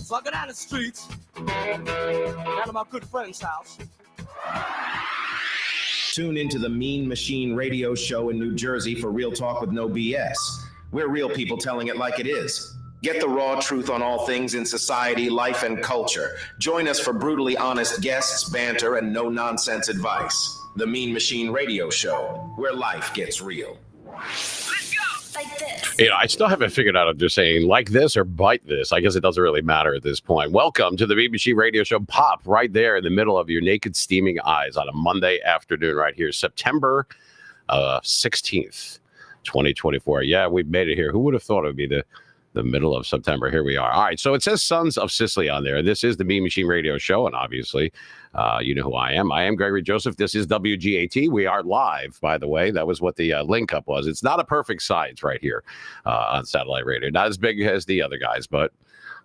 So I go down the streets, down to my good friend's house. Tune into the Mean Machine radio show in New Jersey for real talk with no BS. We're real people telling it like it is. Get the raw truth on all things in society, life, and culture. Join us for brutally honest guests, banter, and no-nonsense advice. The Mean Machine radio show, where life gets real. Let's go! Like this. You know, I still haven't figured out if they're saying like this or bite this. I guess it doesn't really matter at this point. Welcome to the Mean Machine radio show. Pop right there in the middle of your naked, steaming eyes on a Monday afternoon right here, September 16th, 2024. Yeah, we've made it here. Who would have thought it would be the middle of September? Here we are. All right, so it says Sons of Sicily on there. This is the Mean Machine radio show, and obviously, you know who I am. I am Gregory Joseph. This is WGAT. We are live, by the way. That was what the link up was. It's not a perfect size right here on satellite radio. Not as big as the other guys, but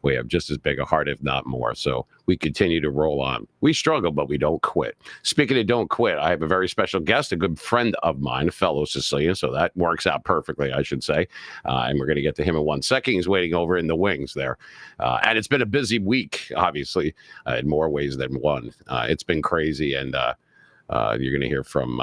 we have just as big a heart, if not more. So we continue to roll on. We struggle, but we don't quit. Speaking of don't quit, I have a very special guest, a good friend of mine, a fellow Sicilian. So that works out perfectly, I should say. And we're going to get to him in 1 second. He's waiting over in the wings there. And it's been a busy week, obviously, in more ways than one. It's been crazy. And you're going to hear from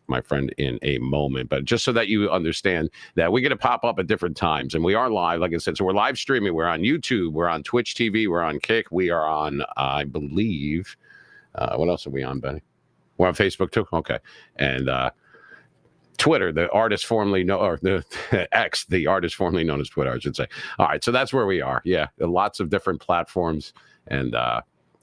my friend in a moment, but just so that you understand that we're going to pop up at different times, and we are live, like I said. So we're live streaming. We're on YouTube. We're on Twitch TV. We're on Kick. We are on, I believe, what else are we on, Benny? We're on Facebook too. Okay, and Twitter, the artist formerly known, or the X, the artist formerly known as Twitter, I should say. All right, so that's where we are. Yeah, lots of different platforms, and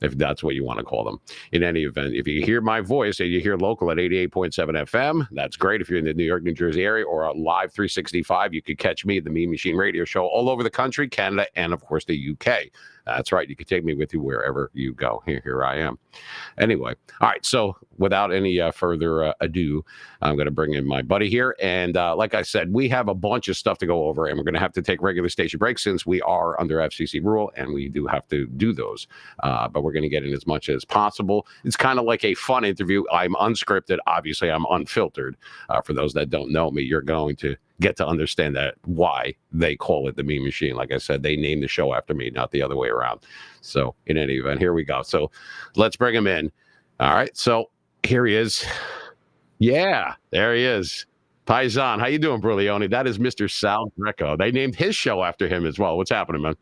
if that's what you want to call them. In any event, if you hear my voice and you hear local at 88.7 FM, that's great. If you're in the New York, New Jersey area, or live 365, you could catch me at the Mean Machine radio show all over the country, Canada, and of course the UK. That's right. You can take me with you wherever you go. Here I am. Anyway, all right. So without any further ado, I'm going to bring in my buddy here. And like I said, we have a bunch of stuff to go over, and we're going to have to take regular station breaks since we are under FCC rule, and we do have to do those. But we're going to get in as much as possible. It's kind of like a fun interview. I'm unscripted. Obviously, I'm unfiltered. For those that don't know me, you're going to get to understand that why they call it the Mean Machine. Like I said, they named the show after me, not the other way around. So in any event, here we go. So let's bring him in. All right. So here he is. Yeah, there he is. Paisan. How you doing, Brulioni? That is Mr. Sal Greco. They named his show after him as well. What's happening, man?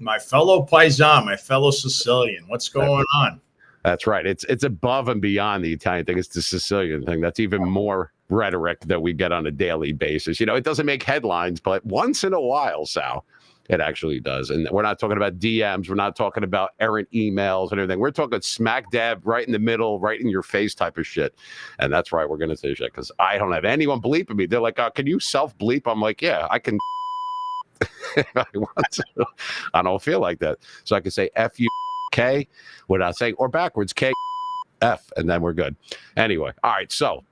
My fellow Paisan, my fellow Sicilian. What's going on? That's right. It's above and beyond the Italian thing. It's the Sicilian thing. That's even more rhetoric that we get on a daily basis. You know, it doesn't make headlines, but once in a while, Sal, it actually does. And we're not talking about DMs. We're not talking about errant emails and everything. We're talking smack dab right in the middle, right in your face type of shit. And that's why we're going to say shit, because I don't have anyone bleeping me. They're like, can you self-bleep? I'm like, yeah, I can. If I want to. I don't feel like that. So I can say F-U-K without saying, or backwards, K-F, and then we're good. Anyway, all right, so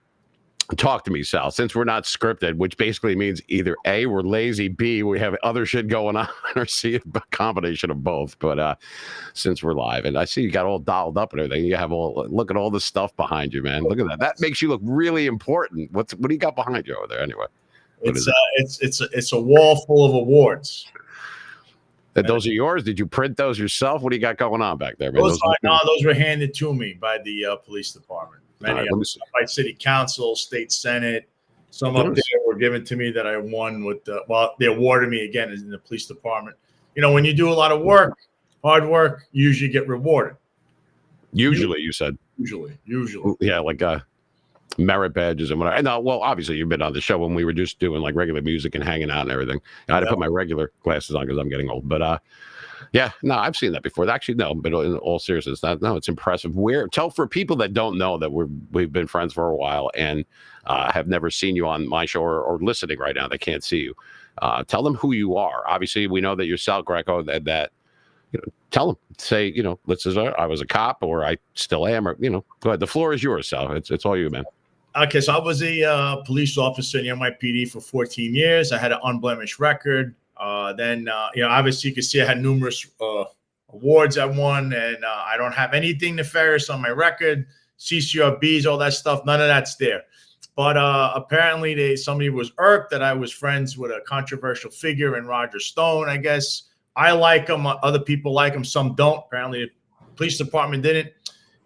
talk to me, Sal. Since we're not scripted, which basically means either A, we're lazy, B, we have other shit going on, or C, a combination of both. But since we're live, and I see you got all dialed up and everything, you have look at all the stuff behind you, man. Look at that. That makes you look really important. What do you got behind you over there anyway? It's a wall full of awards. Those are yours? Did you print those yourself? What do you got going on back there, man? Those were handed to me by the police department. Many of them by city council, state senate. Some up there were given to me that I won with they awarded me again in the police department. You know, when you do a lot of work, hard work, you usually get rewarded. Usually, you said. Usually. Yeah, like merit badges and whatever. And well, obviously, you've been on the show when we were just doing like regular music and hanging out and everything. I had to put my regular glasses on because I'm getting old. But yeah, no, I've seen that before. Actually, no, but in all seriousness, it's impressive. Tell for people that don't know that we've been friends for a while and have never seen you on my show or listening right now. They can't see you. Tell them who you are. Obviously, we know that you're Sal Greco. That you know, tell them. Say, you know, I was a cop, or I still am, or go ahead. The floor is yours, Sal. It's all you, man. Okay, so I was a police officer in the NYPD for 14 years. I had an unblemished record. Then obviously you can see I had numerous awards I won, and I don't have anything nefarious on my record, CCRBs, all that stuff. None of that's there. But apparently somebody was irked that I was friends with a controversial figure in Roger Stone, I guess, I like them. Other people like them. Some don't. Apparently, the police department didn't.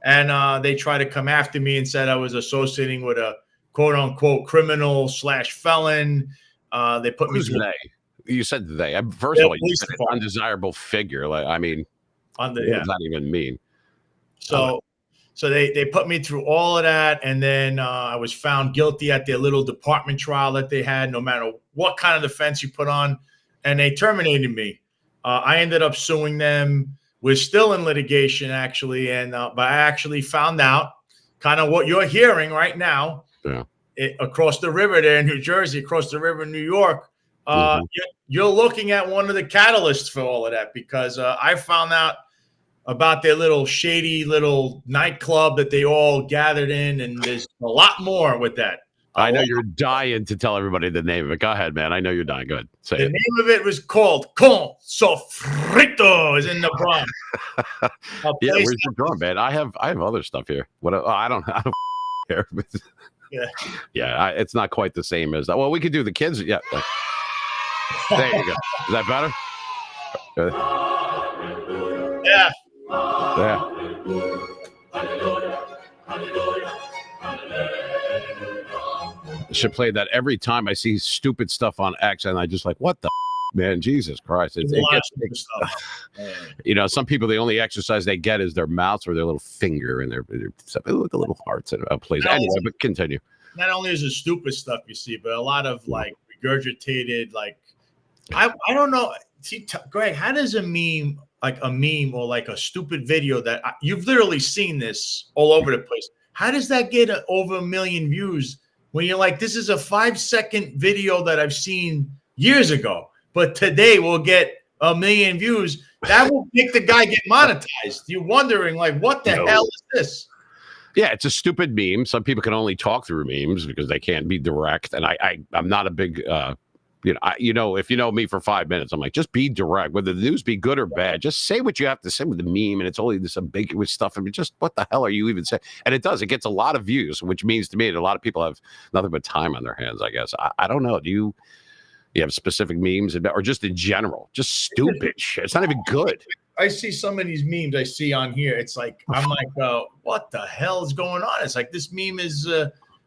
And they tried to come after me and said I was associating with a quote unquote criminal / felon. They put me through. They? You said they. First of all, you said an department. undesirable figure. Like, I mean, what does that even mean? So they put me through all of that, and then I was found guilty at their little department trial that they had, no matter what kind of defense you put on, and they terminated me. I ended up suing them. We're still in litigation, actually, and but I actually found out kind of what you're hearing right now. Yeah. Across the river there in New Jersey, across the river in New York. You're looking at one of the catalysts for all of that, because I found out about their little shady little nightclub that they all gathered in, and there's a lot more with that. I know you're dying to tell everybody the name of it. Go ahead, man. I know you're dying. Go ahead. Say the it. name of it was called Con Sofrito. Is in the Bronx. Yeah, where's your drum, man? I have other stuff here. What? I don't care. Yeah. It's not quite the same as that. Well, we could do the kids. Yeah. There you go. Is that better? Yeah. Should play that every time I see stupid stuff on X, and I just like, what the man? Jesus Christ! It gets stuff. Some people, the only exercise they get is their mouths or their little finger and their the little hearts and plays. Anyway, but continue. Not only is it stupid stuff you see, but a lot of like regurgitated, like I don't know. See, Greg, how does a meme or like a stupid video that you've literally seen this all over the place? How does that get over 1 million views when you're like, this is a 5-second video that I've seen years ago, but today we'll get 1 million views? That will make the guy get monetized. You're wondering, like, what the hell is this? Yeah, it's a stupid meme. Some people can only talk through memes because they can't be direct. And I'm not a big, if you know me for 5 minutes, I'm like, just be direct. Whether the news be good or bad, just say what you have to say with the meme. And it's only this ambiguous stuff. I mean, just what the hell are you even saying? And it does. It gets a lot of views, which means to me that a lot of people have nothing but time on their hands, I guess. I don't know. Do you have specific memes or just in general? Just stupid shit. It's not even good. I see some of these memes I see on here. It's like, I'm like, what the hell is going on? It's like, this meme is,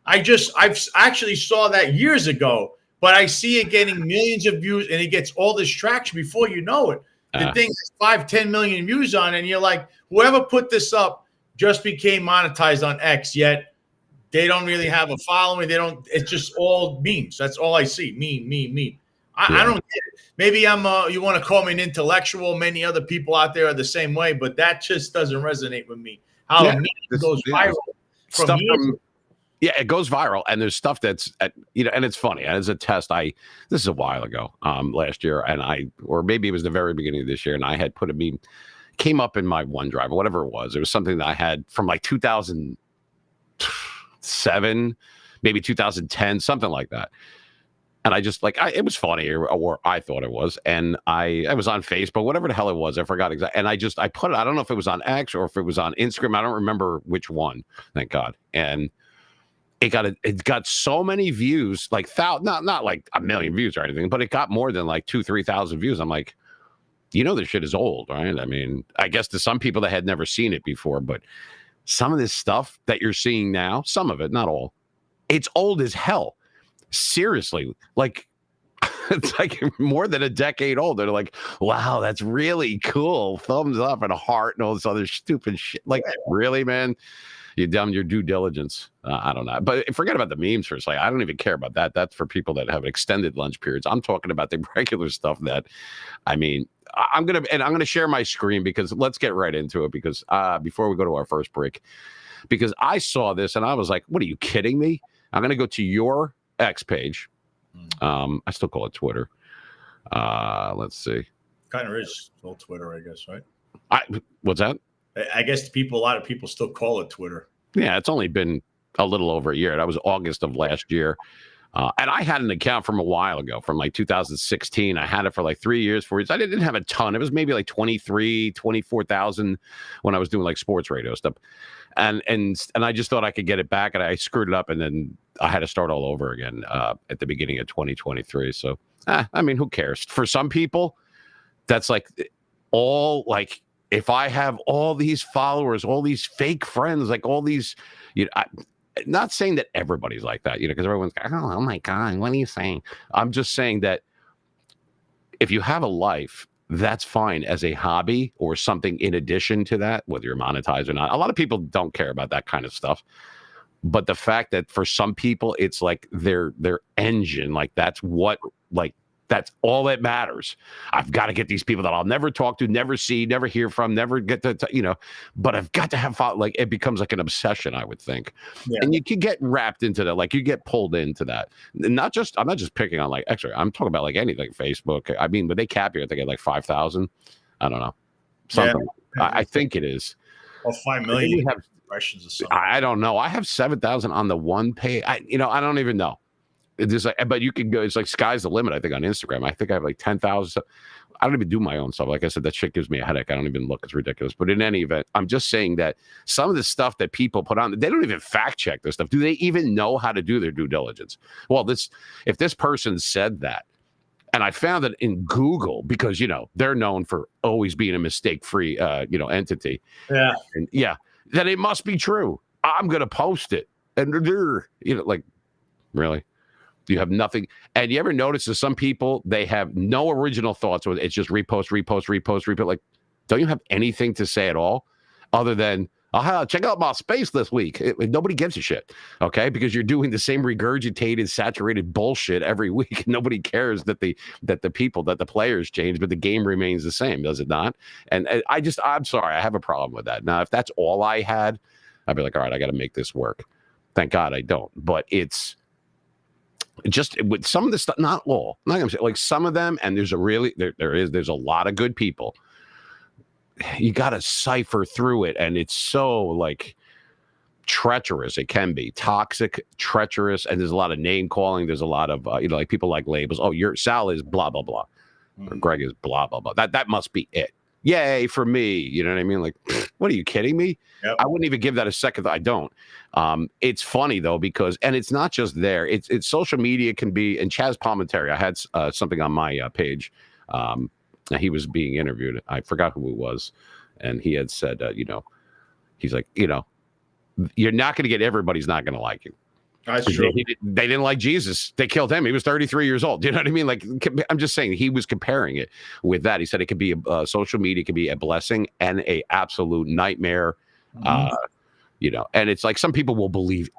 I've actually saw that years ago, but I see it getting millions of views and it gets all this traction before you know it. The thing has 5-10 million views on it, and you're like, whoever put this up just became monetized on X, yet they don't really have a following. It's just all memes. That's all I see. Meme. I don't get it. Maybe you want to call me an intellectual. Many other people out there are the same way, but that just doesn't resonate with me. How a meme goes viral it goes viral, and there's stuff that's and it's funny. And as a test, this is a while ago, last year, or maybe it was the very beginning of this year, and I had put a meme, came up in my OneDrive or whatever it was. It was something that I had from like 2007, maybe 2010, something like that. And I just it was funny, or I thought it was. And I was on Facebook, whatever the hell it was. I forgot exactly. And I put it, I don't know if it was on X or if it was on Instagram. I don't remember which one, thank God. And it got so many views, like not like 1 million views or anything, but it got more than like 2,000-3,000 views. I'm like, this shit is old, right? I mean, I guess to some people that had never seen it before, but some of this stuff that you're seeing now, some of it, not all, it's old as hell. Seriously, like it's like more than a decade old. They're like, wow, that's really cool. Thumbs up and a heart and all this other stupid shit. Like, really, man? You done your due diligence. I don't know. But forget about the memes for a second. I don't even care about that. That's for people that have extended lunch periods. I'm talking about the regular stuff that, I mean, I'm going to share my screen because let's get right into it because before we go to our first break, because I saw this and I was like, what, are you kidding me? I'm going to go to your X page. I still call it Twitter. Let's see. Kind of is still Twitter, I guess, right? What's that? I guess a lot of people still call it Twitter. Yeah, it's only been a little over a year. That was August of last year. And I had an account from a while ago, from like 2016. I had it for like 3 years, 4 years. I didn't have a ton. It was maybe like 24,000 when I was doing like sports radio stuff. And I just thought I could get it back, and I screwed it up, and then I had to start all over again at the beginning of 2023. So, I mean, who cares? For some people, That's like all like, if I have all these followers, all these fake friends, like all these, not saying that everybody's like that, because everyone's like, oh my God, what are you saying? I'm just saying that if you have a life, that's fine as a hobby or something in addition to that, whether you're monetized or not. A lot of people don't care about that kind of stuff. But the fact that for some people, it's like their engine, like that's all that matters. I've got to get these people that I'll never talk to, never see, never hear from, never get to, but I've got to have like, it becomes like an obsession, I would think. Yeah. And you can get wrapped into that. Like you get pulled into that. I'm not just picking on like extra. I'm talking about like anything, Facebook. I mean, but they cap you, I think at like 5,000. I don't know. Something. Yeah. I think it is. Or 5 million impressions or something. I don't know. I have 7,000 on the one page. I don't even know. It's like, but you can go. It's like sky's the limit. I think on Instagram, I think I have like 10,000. I don't even do my own stuff. Like I said, that shit gives me a headache. I don't even look. It's ridiculous. But in any event, I'm just saying that some of the stuff that people put on, they don't even fact check this stuff. Do they even know how to do their due diligence? Well, if this person said that, and I found it in Google because they're known for always being a mistake-free entity. Yeah, and then it must be true. I'm gonna post it, and like really. You have nothing. And you ever notice that some people, they have no original thoughts. It's just repost. Like, don't you have anything to say at all other than, check out my space this week? Nobody gives a shit, okay? Because you're doing the same regurgitated, saturated bullshit every week. Nobody cares that the players change, but the game remains the same, does it not? And I'm sorry, I have a problem with that. Now, if that's all I had, I'd be like, all right, I got to make this work. Thank God I don't. But it's just with some of the stuff, not all, not gonna say like some of them, and there's a lot of good people. You got to cipher through it, and it's so like treacherous. It can be toxic, treacherous, and there's a lot of name calling. There's a lot of like people like labels. Oh, Sal is blah blah blah, or Greg is blah blah blah. That must be it. Yay for me. You know what I mean? Like, what are you kidding me? Yep. I wouldn't even give that a second. I don't. It's funny though, because, and it's not just there. It's social media can be, and Chaz Palminteri, I had something on my page. He was being interviewed. I forgot who it was. And he had said, he's like, you're not going to get, everybody's not going to like you. That's true. They didn't like Jesus. They killed him. He was 33 years old. You know what I mean? Like, I'm just saying, he was comparing it with that. He said it could be social media could be a blessing and a absolute nightmare. And it's like some people will believe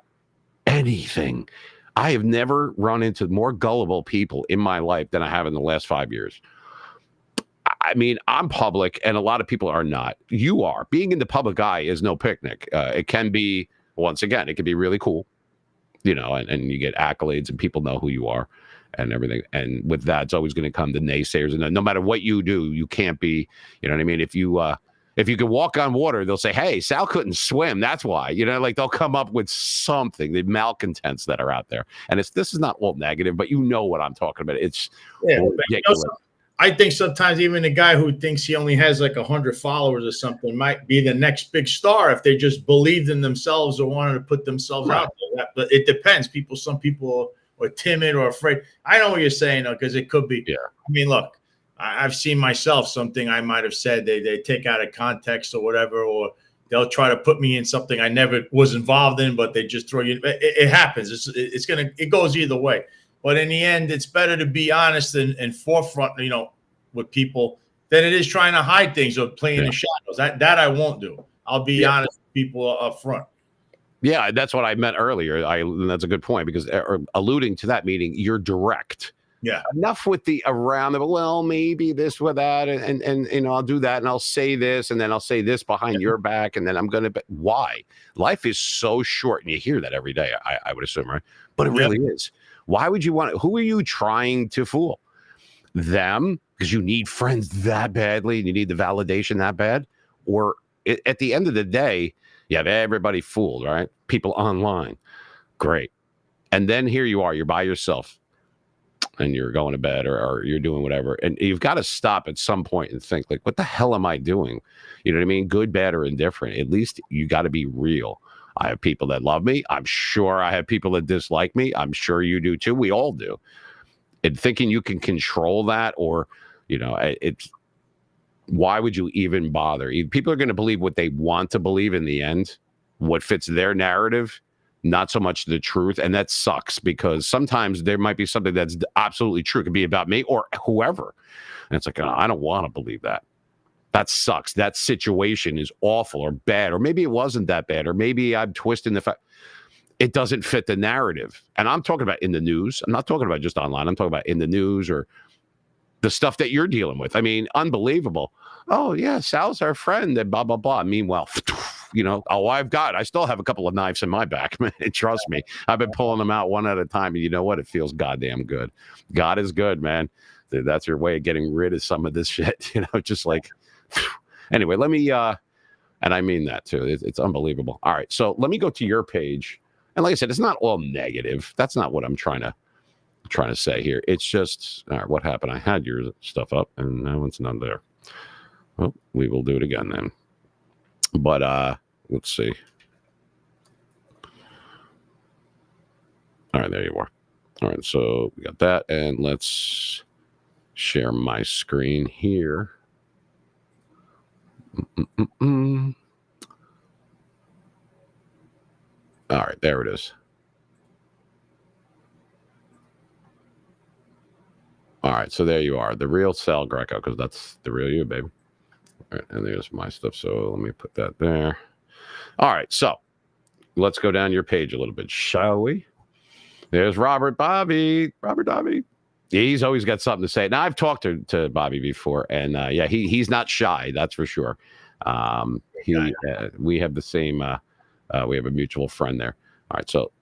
anything. I have never run into more gullible people in my life than I have in the last 5 years. I mean, I'm public, and a lot of people are not. You are. Being in the public eye is no picnic. It can be, once again, it can be really cool. And you get accolades and people know who you are and everything. And with that, it's always going to come the naysayers. And no matter what you do, you can't be, you know what I mean? If you can walk on water, they'll say, hey, Sal couldn't swim. That's why, like they'll come up with something, the malcontents that are out there. And this is not all negative, but you know what I'm talking about. It's ridiculous. I think sometimes even a guy who thinks he only has like 100 followers or something might be the next big star if they just believed in themselves or wanted to put themselves out there. But it depends. Some people are timid or afraid. I know what you're saying, though, because it could be. Yeah. I mean, look, I've seen myself something I might have said they take out of context or whatever, or they'll try to put me in something I never was involved in, but they just throw you. It happens. It goes either way. But in the end, it's better to be honest and forefront, with people than it is trying to hide things or play in the shadows. That I won't do. I'll be honest with people up front. Yeah, that's what I meant earlier. That's a good point, because alluding to that, meaning you're direct. Yeah. Enough with the around the, well, maybe this with that, and I'll do that, and I'll say this, and then I'll say this behind your back, and then I'm going to. Why? Life is so short, and you hear that every day, I would assume, right? But it really is. Why would you want? Who are you trying to fool? Them? Because you need friends that badly, and you need the validation that bad? Or at the end of the day, you have everybody fooled, right? People online. Great. And then here you are, you're by yourself, and you're going to bed or you're doing whatever. And you've got to stop at some point and think, like, what the hell am I doing? You know what I mean? Good, bad, or indifferent. At least you got to be real. I have people that love me. I'm sure I have people that dislike me. I'm sure you do too. We all do. And thinking you can control that, or, Why would you even bother? People are going to believe what they want to believe in the end, what fits their narrative, not so much the truth. And that sucks because sometimes there might be something that's absolutely true. It could be about me or whoever. And it's like, oh, I don't want to believe that. That sucks. That situation is awful or bad. Or maybe it wasn't that bad. Or maybe I'm twisting the fact. It doesn't fit the narrative. And I'm talking about in the news. I'm not talking about just online. I'm talking about in the news or the stuff that you're dealing with. I mean, unbelievable. Oh, yeah, Sal's our friend and blah, blah, blah. Meanwhile, I still have a couple of knives in my back, man. Trust me. I've been pulling them out one at a time. And you know what? It feels goddamn good. God is good, man. That's your way of getting rid of some of this shit. Just like, anyway, let me, and I mean that too. It's unbelievable. All right. So let me go to your page. And like I said, it's not all negative. That's not what I'm trying to say here. It's just, all right, what happened? I had your stuff up and now it's not there. Well, we will do it again then. But let's see. All right, there you are. All right, so we got that. And let's share my screen here. All right, there it is. All right, so there you are, the real Sal Greco, because that's the real you, baby. All right, and there's my stuff, so let me put that there. All right, so let's go down your page a little bit, shall we? There's Robert Bobby. He's always got something to say. Now, I've talked to Bobby before, and yeah, he's not shy, that's for sure. We have the same, we have a mutual friend there. All right, so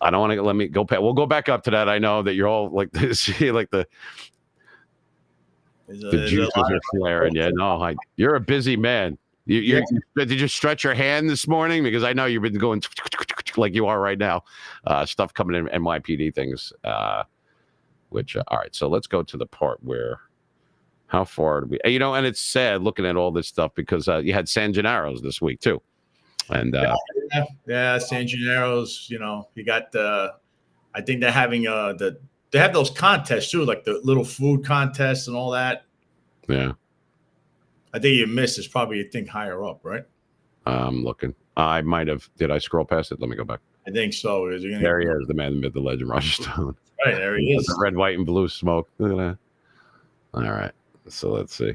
I don't want to let me go. We'll go back up to that. I know that you're all like this, like the juices are flaring. Yeah, no, you're a busy man. Did you stretch your hand this morning? Because I know you've been going like you are right now. Stuff coming in NYPD things. All right. So let's go to the part where how far do we? And it's sad looking at all this stuff because you had San Gennaro's this week too. And San Gennaro's, you got I think they're having they have those contests too, like the little food contests and all that. Yeah. I think you missed is probably a thing higher up, right? I'm looking. I might have. Did I scroll past it? Let me go back. I think so. There he is, the man, the myth, the legend, Roger Stone. Right, there he is. The red, white, and blue smoke. Look at that. All right. So let's see.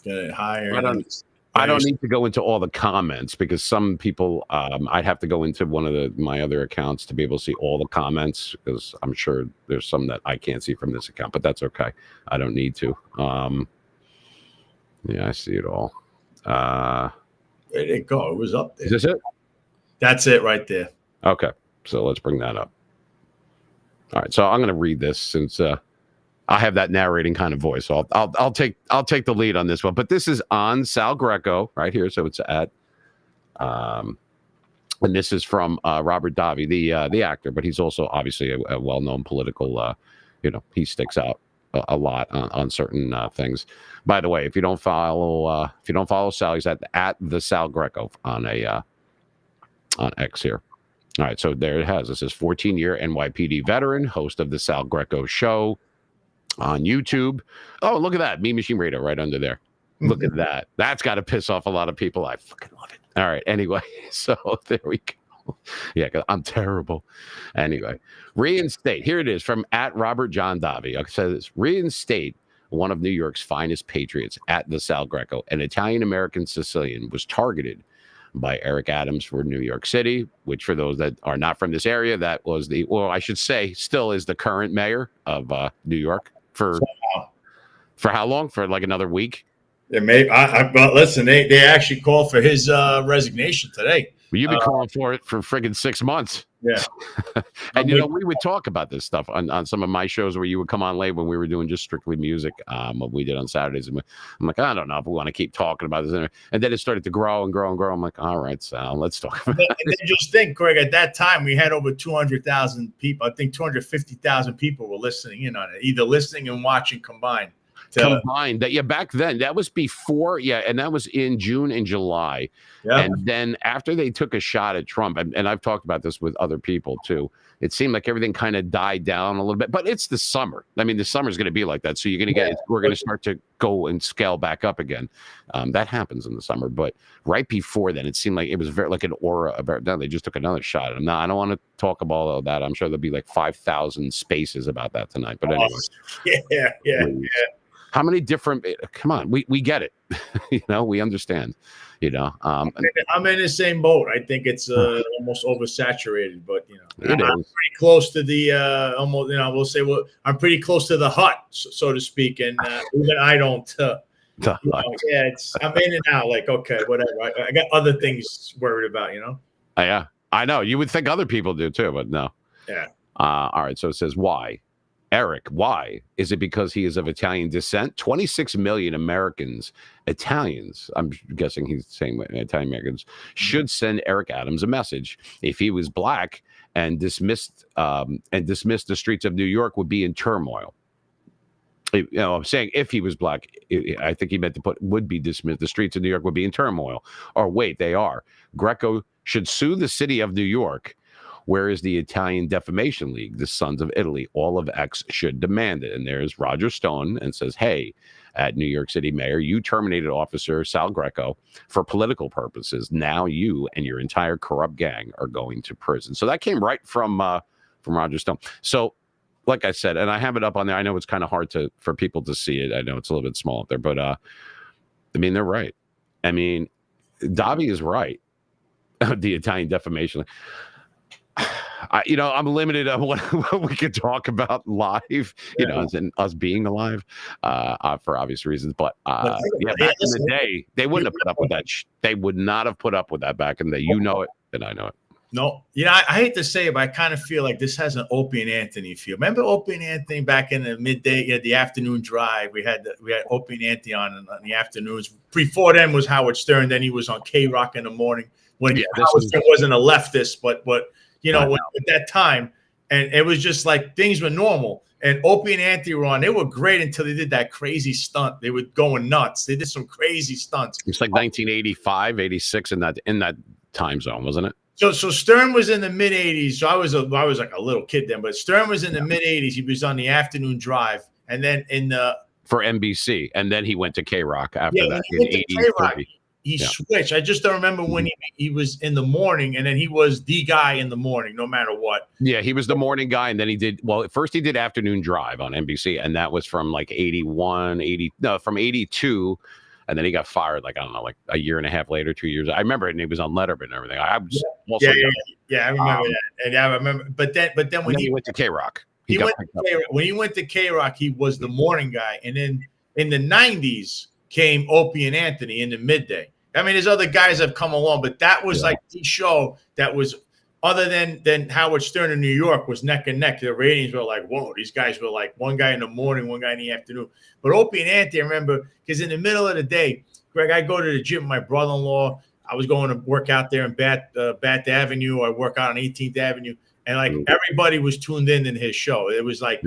Get it higher. I don't need to go into all the comments because some people, I'd have to go into one of my other accounts to be able to see all the comments because I'm sure there's some that I can't see from this account, but that's okay. I don't need to. Yeah, I see it all. Where did it go? It was up there. Is this it? That's it right there. Okay, so let's bring that up. All right, so I'm going to read this since I have that narrating kind of voice. So I'll take the lead on this one. But this is on Sal Greco right here. So it's at, and this is from Robert Davi, the actor, but he's also obviously a well-known political. He sticks out a lot on certain things. By the way, if you don't follow Sal, he's at the Sal Greco on X here. All right, so there it has. This is 14-year NYPD veteran, host of the Sal Greco Show on YouTube. Oh, look at that. Mean Machine Radio right under there. Look at that. That's got to piss off a lot of people. I fucking love it. All right, anyway, so there we go. Yeah, I'm terrible. Anyway, reinstate. Here it is from at Robert John Davi. It says, reinstate one of New York's finest patriots at the Sal Greco. An Italian-American Sicilian was targeted by Eric Adams for New York City, which for those that are not from this area, that was I should say still is the current mayor of New York for how long? For like another week? Yeah, maybe. But listen, they actually called for his resignation today. Well, you've been calling for it for friggin' 6 months. Yeah. And, we would talk about this stuff on some of my shows where you would come on late when we were doing just strictly music, what we did on Saturdays. And I'm like, I don't know if we want to keep talking about this. And then it started to grow and grow and grow. I'm like, all right, Sal, let's talk about it. And then just think, Craig, at that time, we had over 200,000 people. I think 250,000 people were listening in on it, either listening and watching combined. combined. That back then that was before, and that was in June and July. Yeah. And then after they took a shot at Trump, and I've talked about this with other people too, it seemed like everything kind of died down a little bit. But it's the summer. I mean, the summer is going to be like that. So you're going to we're going to start to go and scale back up again. That happens in the summer. But right before then, it seemed like it was very like an aura about that. They just took another shot. And I don't want to talk about all that. I'm sure there'll be like 5,000 spaces about that tonight. But anyway. Yeah. How many different? Come on, we get it. We understand. I'm in the same boat. I think it's almost oversaturated, but I'm pretty close to the almost. We'll say I'm pretty close to the hut, so to speak, and even I don't. I'm in and out. Like, okay, whatever. I got other things worried about. Yeah, I know. You would think other people do too, but no. Yeah. All right. So it says why. Eric, why? Is it because he is of Italian descent? 26 million Italians, I'm guessing he's saying Italian Americans, should send Eric Adams a message. If he was black and dismissed the streets of New York would be in turmoil. I'm saying if he was black, I think he meant to put would be dismissed. The streets of New York would be in turmoil. Or wait, they are. Greco should sue the city of New York. Where is the Italian Defamation League, the Sons of Italy? All of X should demand it. And there's Roger Stone and says, hey, at New York City mayor, you terminated officer Sal Greco for political purposes. Now you and your entire corrupt gang are going to prison. So that came right from Roger Stone. So like I said, and I have it up on there. I know it's kind of hard for people to see it. I know it's a little bit small up there, but they're right. I mean, Davi is right. The Italian Defamation League. I'm limited on what we could talk about live, as in us being alive, for obvious reasons. But back in the day, they wouldn't have put up with that. They would not have put up with that back in the day. You know it, and I know it. No, I hate to say it, but I kind of feel like this has an Opie and Anthony feel. Remember Opie and Anthony back in the midday, the afternoon drive? We had Opie and Anthony on the afternoons. Before then was Howard Stern. Then he was on K-Rock in the morning when Howard Stern wasn't a leftist, but at that time, and it was just like things were normal. And Opie and Anthony were on. They were great until they did that crazy stunt. They were going nuts. They did some crazy stunts. It's like 1985, 86 in that time zone, wasn't it? So Stern was in the mid 80s. So I was like a little kid then, but Stern was in the mid 80s. He was on the afternoon drive, and then for NBC, and then he went to K-Rock after that in 83. He switched. I just don't remember when he was in the morning, and then he was the guy in the morning, no matter what. Yeah, he was the morning guy, and then first he did afternoon drive on NBC, and that was from like from 82, and then he got fired like, I don't know, like a year and a half later, 2 years. I remember it, and he was on Letterman and everything. I was I remember that. And I remember, but then when he went to K-Rock, when he went to K-Rock, he was the morning guy, and then in the 90s came Opie and Anthony in the midday. I mean, there's other guys that have come along, but that was like the show that was, other than Howard Stern in New York, was neck and neck. The ratings were like, whoa, these guys were like one guy in the morning, one guy in the afternoon. But Opie and Anthony, I remember, because in the middle of the day, Greg, I go to the gym with my brother-in-law. I was going to work out there in Bath Avenue. I work out on 18th Avenue. And like everybody was tuned in his show. It was like,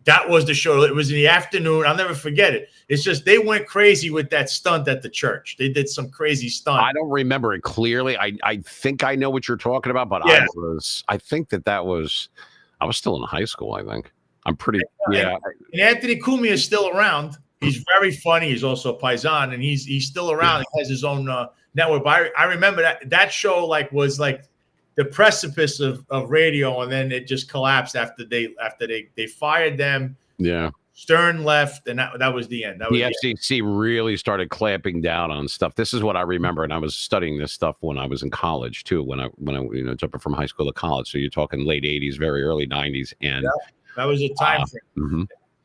that was the show. It was in the afternoon. I'll never forget it. It's just they went crazy with that stunt at the church. They did some crazy stunt. I don't remember it clearly. I think I know what you're talking about, but I think I was still in high school, I think. I'm pretty, And Anthony Cumia is still around. He's very funny. He's also a paisan, and he's still around. He has his own network. But I remember that show was the precipice of radio, and then it just collapsed after they fired them. Yeah. Stern left, and that was the end. The FCC really started clamping down on stuff. This is what I remember, and I was studying this stuff when I was in college too. When I jumping from high school to college, so you're talking late '80s, very early '90s, and that was a time frame. Mm-hmm.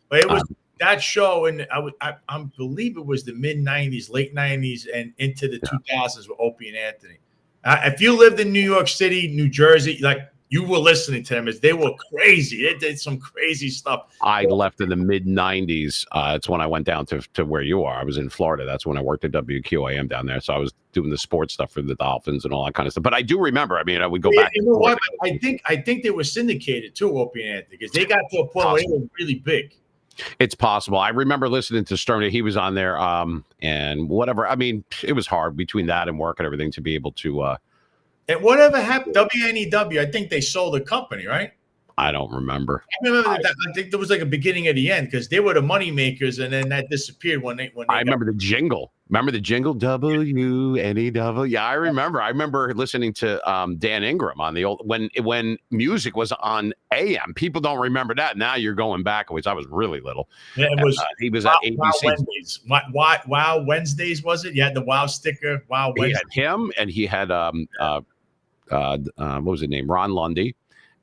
But it was that show, and I believe it was the mid '90s, late '90s, and into the 2000s with Opie and Anthony. If you lived in New York City, New Jersey, like you were listening to them, as they were crazy. They did some crazy stuff. I left in the mid '90s. That's when I went down to where you are. I was in Florida. That's when I worked at WQAM down there. So I was doing the sports stuff for the Dolphins and all that kind of stuff. But I do remember. I mean, I would go back. You know what? I think they were syndicated too, Opie and Anthony, because they got to a point where they were really big. It's possible. I remember listening to Stern. He was on there, and whatever. I mean, it was hard between that and work and everything to be able to. And whatever happened, WNEW, I think they sold the company, right? I don't remember. I remember that. I think there was like a beginning at the end because they were the money makers, and then that disappeared when they. I remember the jingle. Remember the jingle? WNEW. Yeah, I remember. I remember listening to Dan Ingram on the old when music was on AM. People don't remember that. Now you're going backwards. I was really little. Yeah, it was. He was Wow, at ABC. Wow Wednesdays. Wow Wednesdays was it? You had the Wow sticker. Wow Wednesdays. He had him, and he had what was his name? Ron Lundy.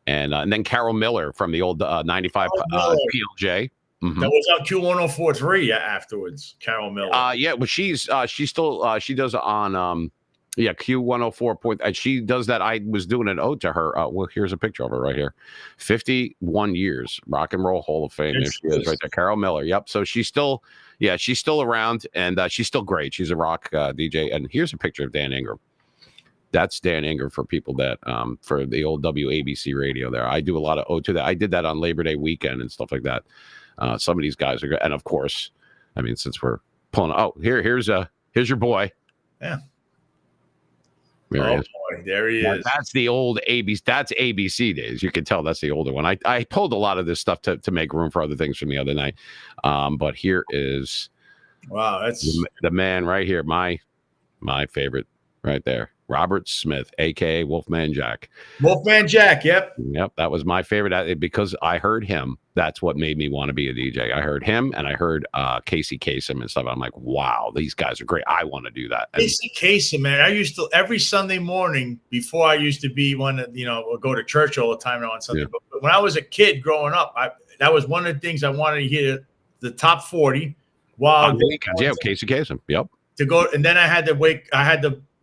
And then Carol Miller from the old 95 PLJ. Mm-hmm. That was on Q1043 afterwards. Carol Miller. Yeah, but she's still she does on Q104 point. She does that. I was doing an ode to her. Well, here's a picture of her right here. 51 years, Rock and Roll Hall of Fame. There she is right there, Carol Miller. Yep. So she's still around, and she's still great. She's a rock DJ. And here's a picture of Dan Ingram. That's Dan Ingram for people that for the old WABC radio there. I do a lot of ode to that. I did that on Labor Day weekend and stuff like that. Some of these guys are good. And of course, I mean, since we're pulling here's your boy. Yeah. There he is. That's the old ABC. That's ABC days. You can tell that's the older one. I pulled a lot of this stuff to make room for other things from the other night. But here is that's the man right here. My favorite right there. Robert Smith, a.k.a. Wolfman Jack. Wolfman Jack, yep. Yep, that was my favorite because I heard him. That's what made me want to be a DJ. I heard him, and I heard Casey Kasem and stuff. I'm like, wow, these guys are great. I want to do that. Casey Kasem, man. I used to, every Sunday morning, before I used to be one that, go to church all the time on Sunday. Yeah. But when I was a kid growing up, that was one of the things I wanted to hear, the top 40. While Casey Kasem, yep. To go, and then I had to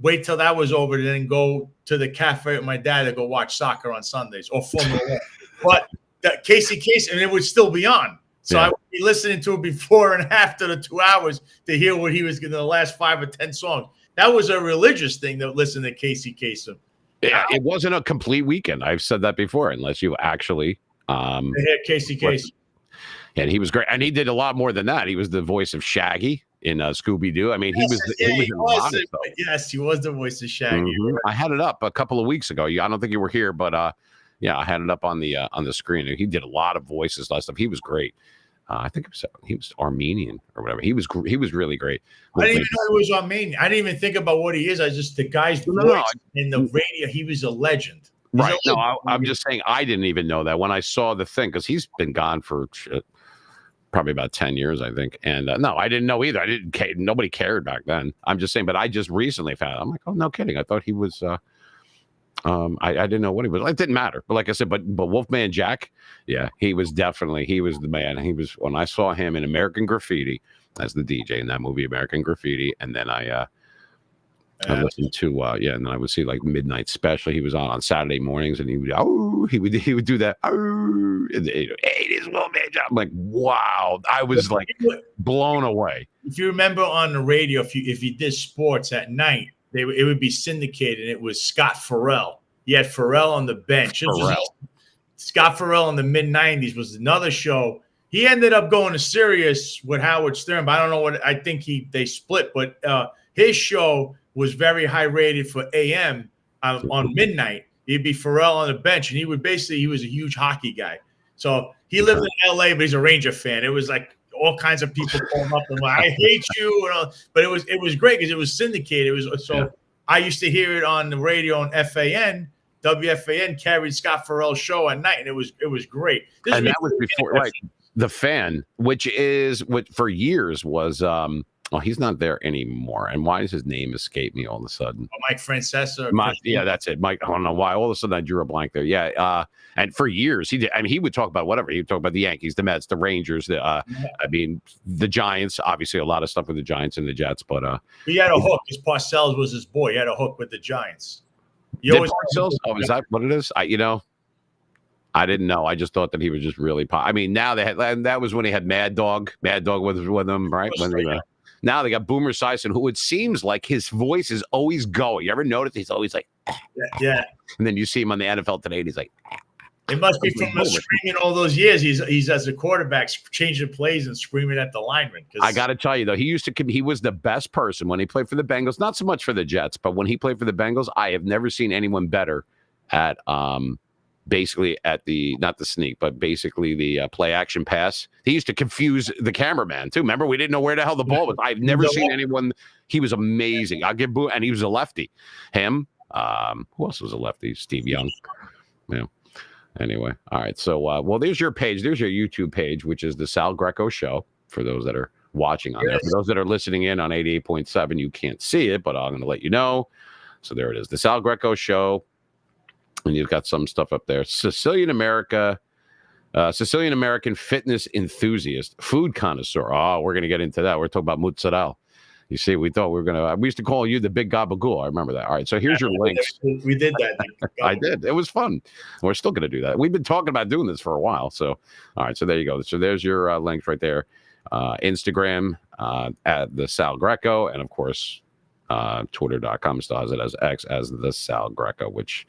wait till that was over, and then go to the cafe with my dad to go watch soccer on Sundays or Formula One. But Casey Kasem, and it would still be on. So I would be listening to it before and after the 2 hours to hear what he was going to the last 5 or 10 songs. That was a religious thing to listen to Casey Kasem. Yeah, it wasn't a complete weekend. I've said that before, unless you actually Casey Kasem. And he was great. And he did a lot more than that. He was the voice of Shaggy in Scooby-Doo. I mean, he was in a lot of stuff. Yes, he was the voice of Shaggy. Mm-hmm. I had it up a couple of weeks ago. I don't think you were here, but I had it up on the screen. He did a lot of voices, a lot of stuff. He was great. I think he was Armenian or whatever. He was really great. I didn't even know he was Armenian. I didn't even think about what he is. I just the guy's voice in the radio. He was a legend. Right. No, I'm just saying I didn't even know that when I saw the thing because he's been gone for probably about 10 years, I think. And no, I didn't know either. Nobody cared back then. I'm just saying, but I just recently found out. I'm like, oh, no kidding. I thought he was, I didn't know what he was. It didn't matter. But like I said, but Wolfman Jack, yeah, he was the man. He was, when I saw him in American Graffiti as the DJ in that movie, American Graffiti. And then I listened to and then I would see like Midnight Special. He was on Saturday mornings, and he would do that. Hey, this Wolfman Jack. I'm like, wow! I was like blown away. If you remember on the radio, if you did sports at night, it would be syndicated. It was Scott Farrell. You had Farrell on the bench. Scott Farrell in the mid-90s was another show. He ended up going to Sirius with Howard Stern, but I don't know what. I think they split, but his show was very high rated for AM on midnight. He'd be Farrell on the bench, and he was a huge hockey guy. So he lived in LA, but he's a Ranger fan. It was like all kinds of people calling up and like, I hate you. But it was great because it was syndicated. I used to hear it on the radio on FAN. WFAN carried Scott Farrell's show at night, and it was great. And that was before the Fan, which is what for years was well, he's not there anymore. And why does his name escape me all of a sudden? Mike Francesa. That's it. Mike, I don't know why. All of a sudden I drew a blank there. Yeah. And for years he did. I mean, he would talk about whatever. He would talk about the Yankees, the Mets, the Rangers, I mean, the Giants, obviously a lot of stuff with the Giants and the Jets, but he had a hook. His Parcells was his boy. He had a hook with the Giants. Parcells? Oh, is that what it is? I didn't know. I just thought that he was just really I mean, now and that was when he had Mad Dog with him, right? Now they got Boomer Esiason, who it seems like his voice is always going. You ever notice he's always like, yeah. And then you see him on the NFL Today, and he's like, It must be from the screaming all those years. He's as a quarterback changing plays and screaming at the linemen. I got to tell you though, he was the best person when he played for the Bengals. Not so much for the Jets, but when he played for the Bengals, I have never seen anyone better at basically at the not the sneak, but basically the play action pass. He used to confuse the cameraman too. Remember, we didn't know where the hell the ball was. I've never seen anyone. He was amazing. I'll give Boo, and he was a lefty. Him. Who else was a lefty? Steve Young. Yeah. Anyway, all right. So, well, there's your page. There's your YouTube page, which is the Sal Greco Show. For those that are watching on there, for those that are listening in on 88.7, you can't see it, but I'm going to let you know. So there it is, the Sal Greco Show, and you've got some stuff up there. Sicilian American fitness enthusiast, food connoisseur. Oh, we're going to get into that. We're talking about mozzarella. You see, we thought we were going to, we used to call you the big gabagool. I remember that. All right. So here's your links. We did that. I did. It was fun. We're still going to do that. We've been talking about doing this for a while. So, all right. So there you go. So there's your links right there. Instagram at the Sal Greco. And of course, Twitter.com still has it as X as the Sal Greco, which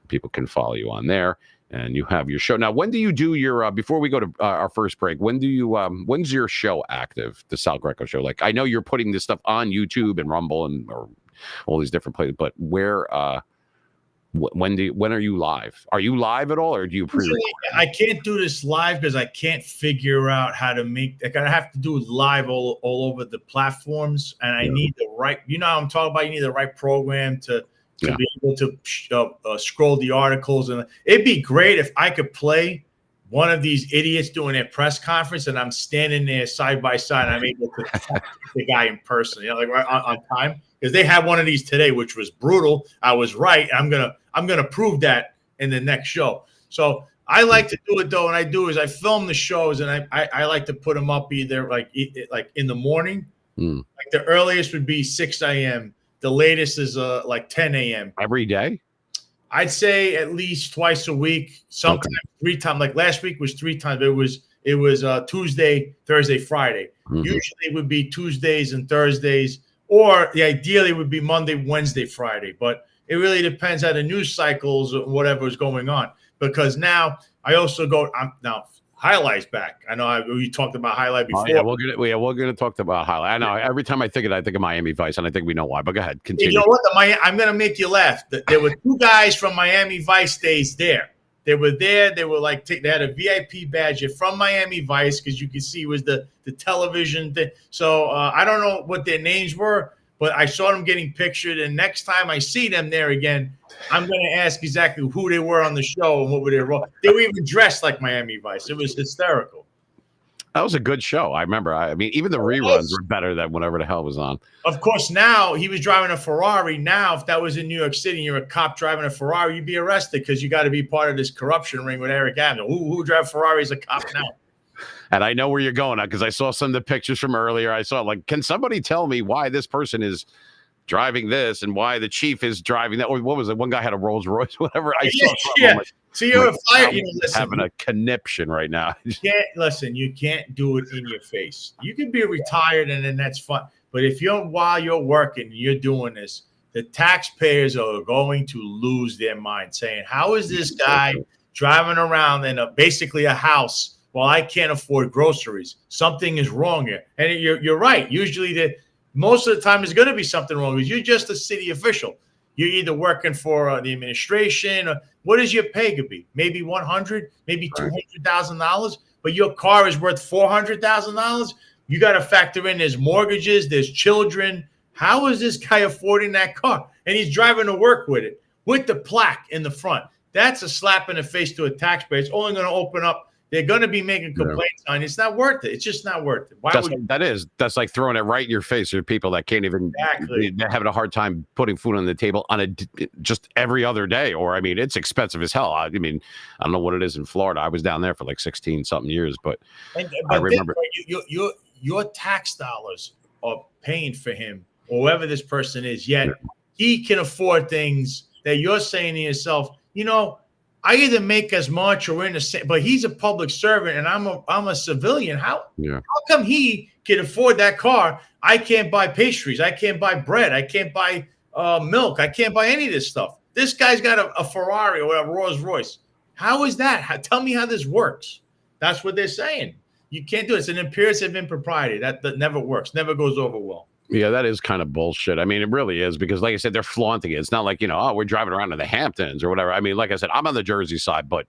people can follow you on there. And you have your show. Now, when do you do your, before we go to our first break, when do you, when's your show active, the Sal Greco Show? Like, I know you're putting this stuff on YouTube and Rumble and or all these different places, but where, when are you live? Are you live at all or do you pre-record? I can't do this live because I can't figure out how to make, like, I have to do it live all over the platforms. And I need the right, you know, I'm talking about, you need the right program to be able to scroll the articles. And it'd be great if I could play one of these idiots doing their press conference and I'm standing there side by side and I'm able to talk to the guy in person, you know, like right on time. Because they had one of these today, which was brutal. I was right. I'm gonna prove that in the next show. So I like to do it though, and I do is I film the shows and I like to put them up either like in the morning. Like the earliest would be 6 a.m. The latest is like 10 a.m. Every day? I'd say at least twice a week, sometimes 3 times. Like last week was 3 times. It was Tuesday, Thursday, Friday. Usually it would be Tuesdays and Thursdays, or ideally it would be Monday, Wednesday, Friday. But it really depends on the news cycles or whatever is going on. Because now I also go now. Highlights back. I know we talked about highlight before. Oh, yeah, we're gonna talk about highlight. I know every time I think of Miami Vice, and I think we know why. But go ahead, continue. You know what? I'm gonna make you laugh. There were 2 guys from Miami Vice days there. They were there. They were like they had a VIP badge from Miami Vice because you could see it was the television thing. So I don't know what their names were, but I saw them getting pictured. And next time I see them there again, I'm going to ask exactly who they were on the show and what were their role. They were even dressed like Miami Vice. It was hysterical. That was a good show. I remember. I mean, even the reruns were better than whatever the hell was on. Of course, now he was driving a Ferrari. Now, if that was in New York City and you're a cop driving a Ferrari, you'd be arrested because you got to be part of this corruption ring with Eric Adams. Who drives Ferrari as a cop now? And I know where you're going at because I saw some of the pictures from earlier. I saw like, can somebody tell me why this person is driving this and why the chief is driving that? Or what was it? One guy had a Rolls Royce, whatever. I saw. So you're a fire. You know, listen, having a conniption right now. You can't do it in your face. You can be retired and then that's fine. But if while you're working, you're doing this, the taxpayers are going to lose their mind saying, how is this guy driving around in basically a house while I can't afford groceries? Something is wrong here. And you're right. Usually most of the time there's going to be something wrong because you're just a city official. You're either working for the administration. Or what is your pay going to be? Maybe $100,000, maybe $200,000, but your car is worth $400,000. You got to factor in there's mortgages, there's children. How is this guy affording that car? And he's driving to work with it, with the plaque in the front. That's a slap in the face to a taxpayer. It's only going to open up. They're going to be making complaints on it. It's not worth it. It's just not worth it. That's like throwing it right in your face. There are people that can't even, they're having a hard time putting food on the table on just every other day. Or, I mean, it's expensive as hell. I mean, I don't know what it is in Florida. I was down there for like 16 something years, but I remember. Your tax dollars are paying for him, or whoever this person is, yet he can afford things that you're saying to yourself, you know, I either make as much or in the same, but he's a public servant and I'm a civilian. How come he can afford that car? I can't buy pastries. I can't buy bread. I can't buy milk. I can't buy any of this stuff. This guy's got a Ferrari or a Rolls Royce. How is that? Tell me how this works. That's what they're saying. You can't do it. It's an imperative impropriety. That never works, never goes over well. Yeah, that is kind of bullshit. I mean, it really is because, like I said, they're flaunting it. It's not like, we're driving around in the Hamptons or whatever. I mean, like I said, I'm on the Jersey side, but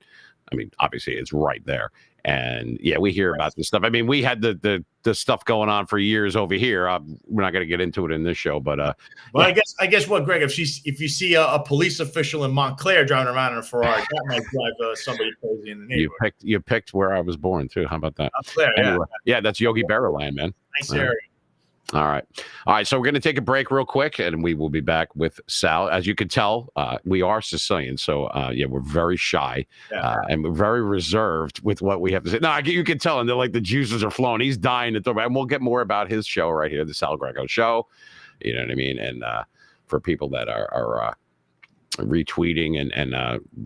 I mean, obviously it's right there. And yeah, we hear about this stuff. I mean, we had the stuff going on for years over here. We're not going to get into it in this show, but well, yeah. I guess what, Greg, if you see a police official in Montclair driving around in a Ferrari, that might drive somebody crazy in the neighborhood. You picked where I was born too. How about that? Montclair, anyway, yeah, that's Yogi Berra land, man. Nice area. All right. So we're going to take a break real quick, and we will be back with Sal. As you can tell, we are Sicilian, so we're very shy and we're very reserved with what we have to say. No, you can tell, and they're like the juices are flowing. He's dying to talk about, and we'll get more about his show right here, the Sal Greco Show. You know what I mean? And for people that are retweeting and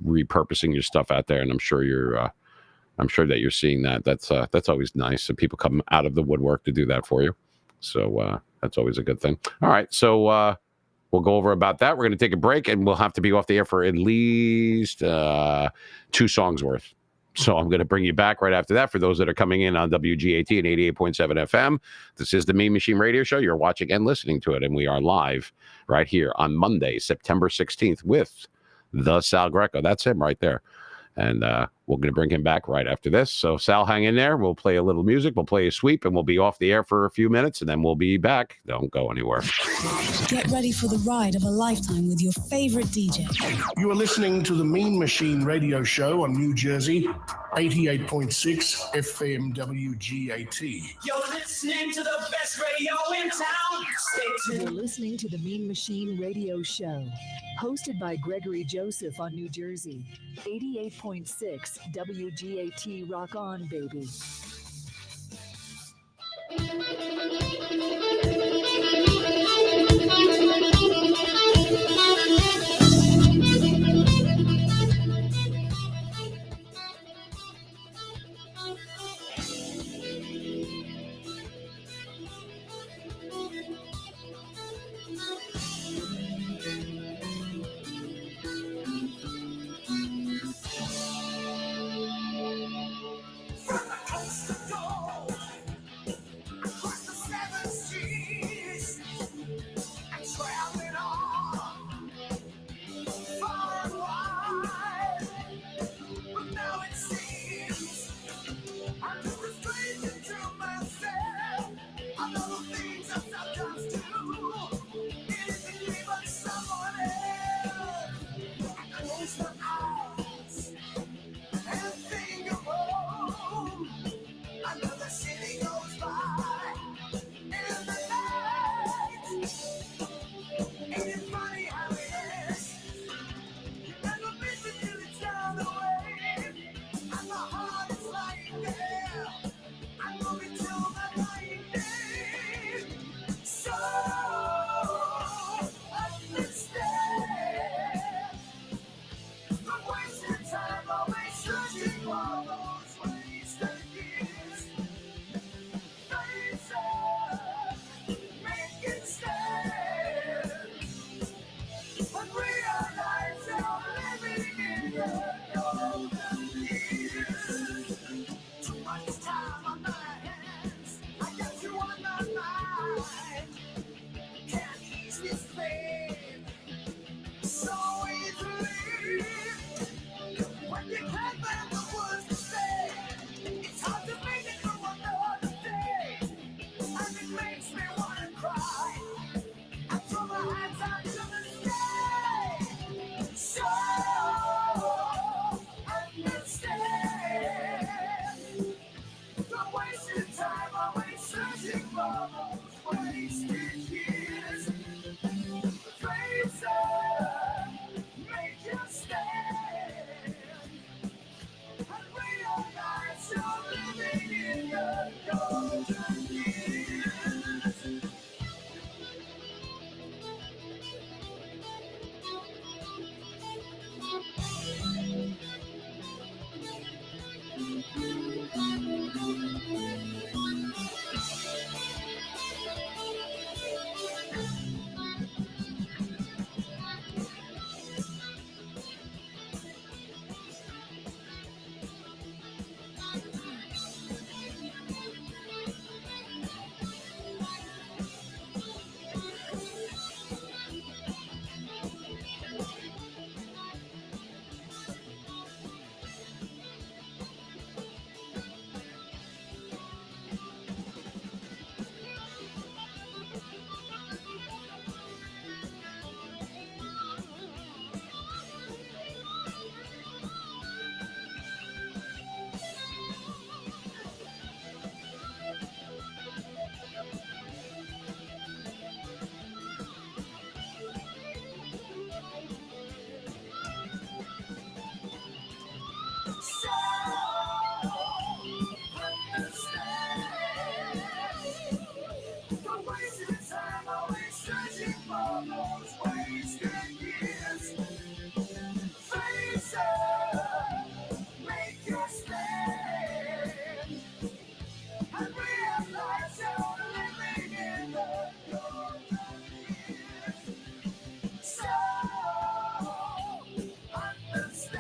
repurposing your stuff out there, and I'm sure that you're seeing that. That's always nice. So people come out of the woodwork to do that for you. So that's always a good thing. All right. So we'll go over about that. We're going to take a break, and we'll have to be off the air for at least 2 songs worth. So I'm going to bring you back right after that for those that are coming in on WGAT and 88.7 FM. This is the Mean Machine Radio Show. You're watching and listening to it, and we are live right here on Monday, September 16th with the Sal Greco. That's him right there. And we're going to bring him back right after this. So, Sal, hang in there. We'll play a little music. We'll play a sweep, and we'll be off the air for a few minutes, and then we'll be back. Don't go anywhere. Get ready for the ride of a lifetime with your favorite DJ. You are listening to the Mean Machine Radio Show on New Jersey, 88.6 FM WGAT. You're listening to the best radio in town. Stay tuned. You're listening to the Mean Machine Radio Show, hosted by Gregory Joseph on New Jersey, 88.6 WGAT. Rock on, baby. Across the time, always searching for those wasted years. Face up, make your stand, and realize you're living in the golden years. So understand,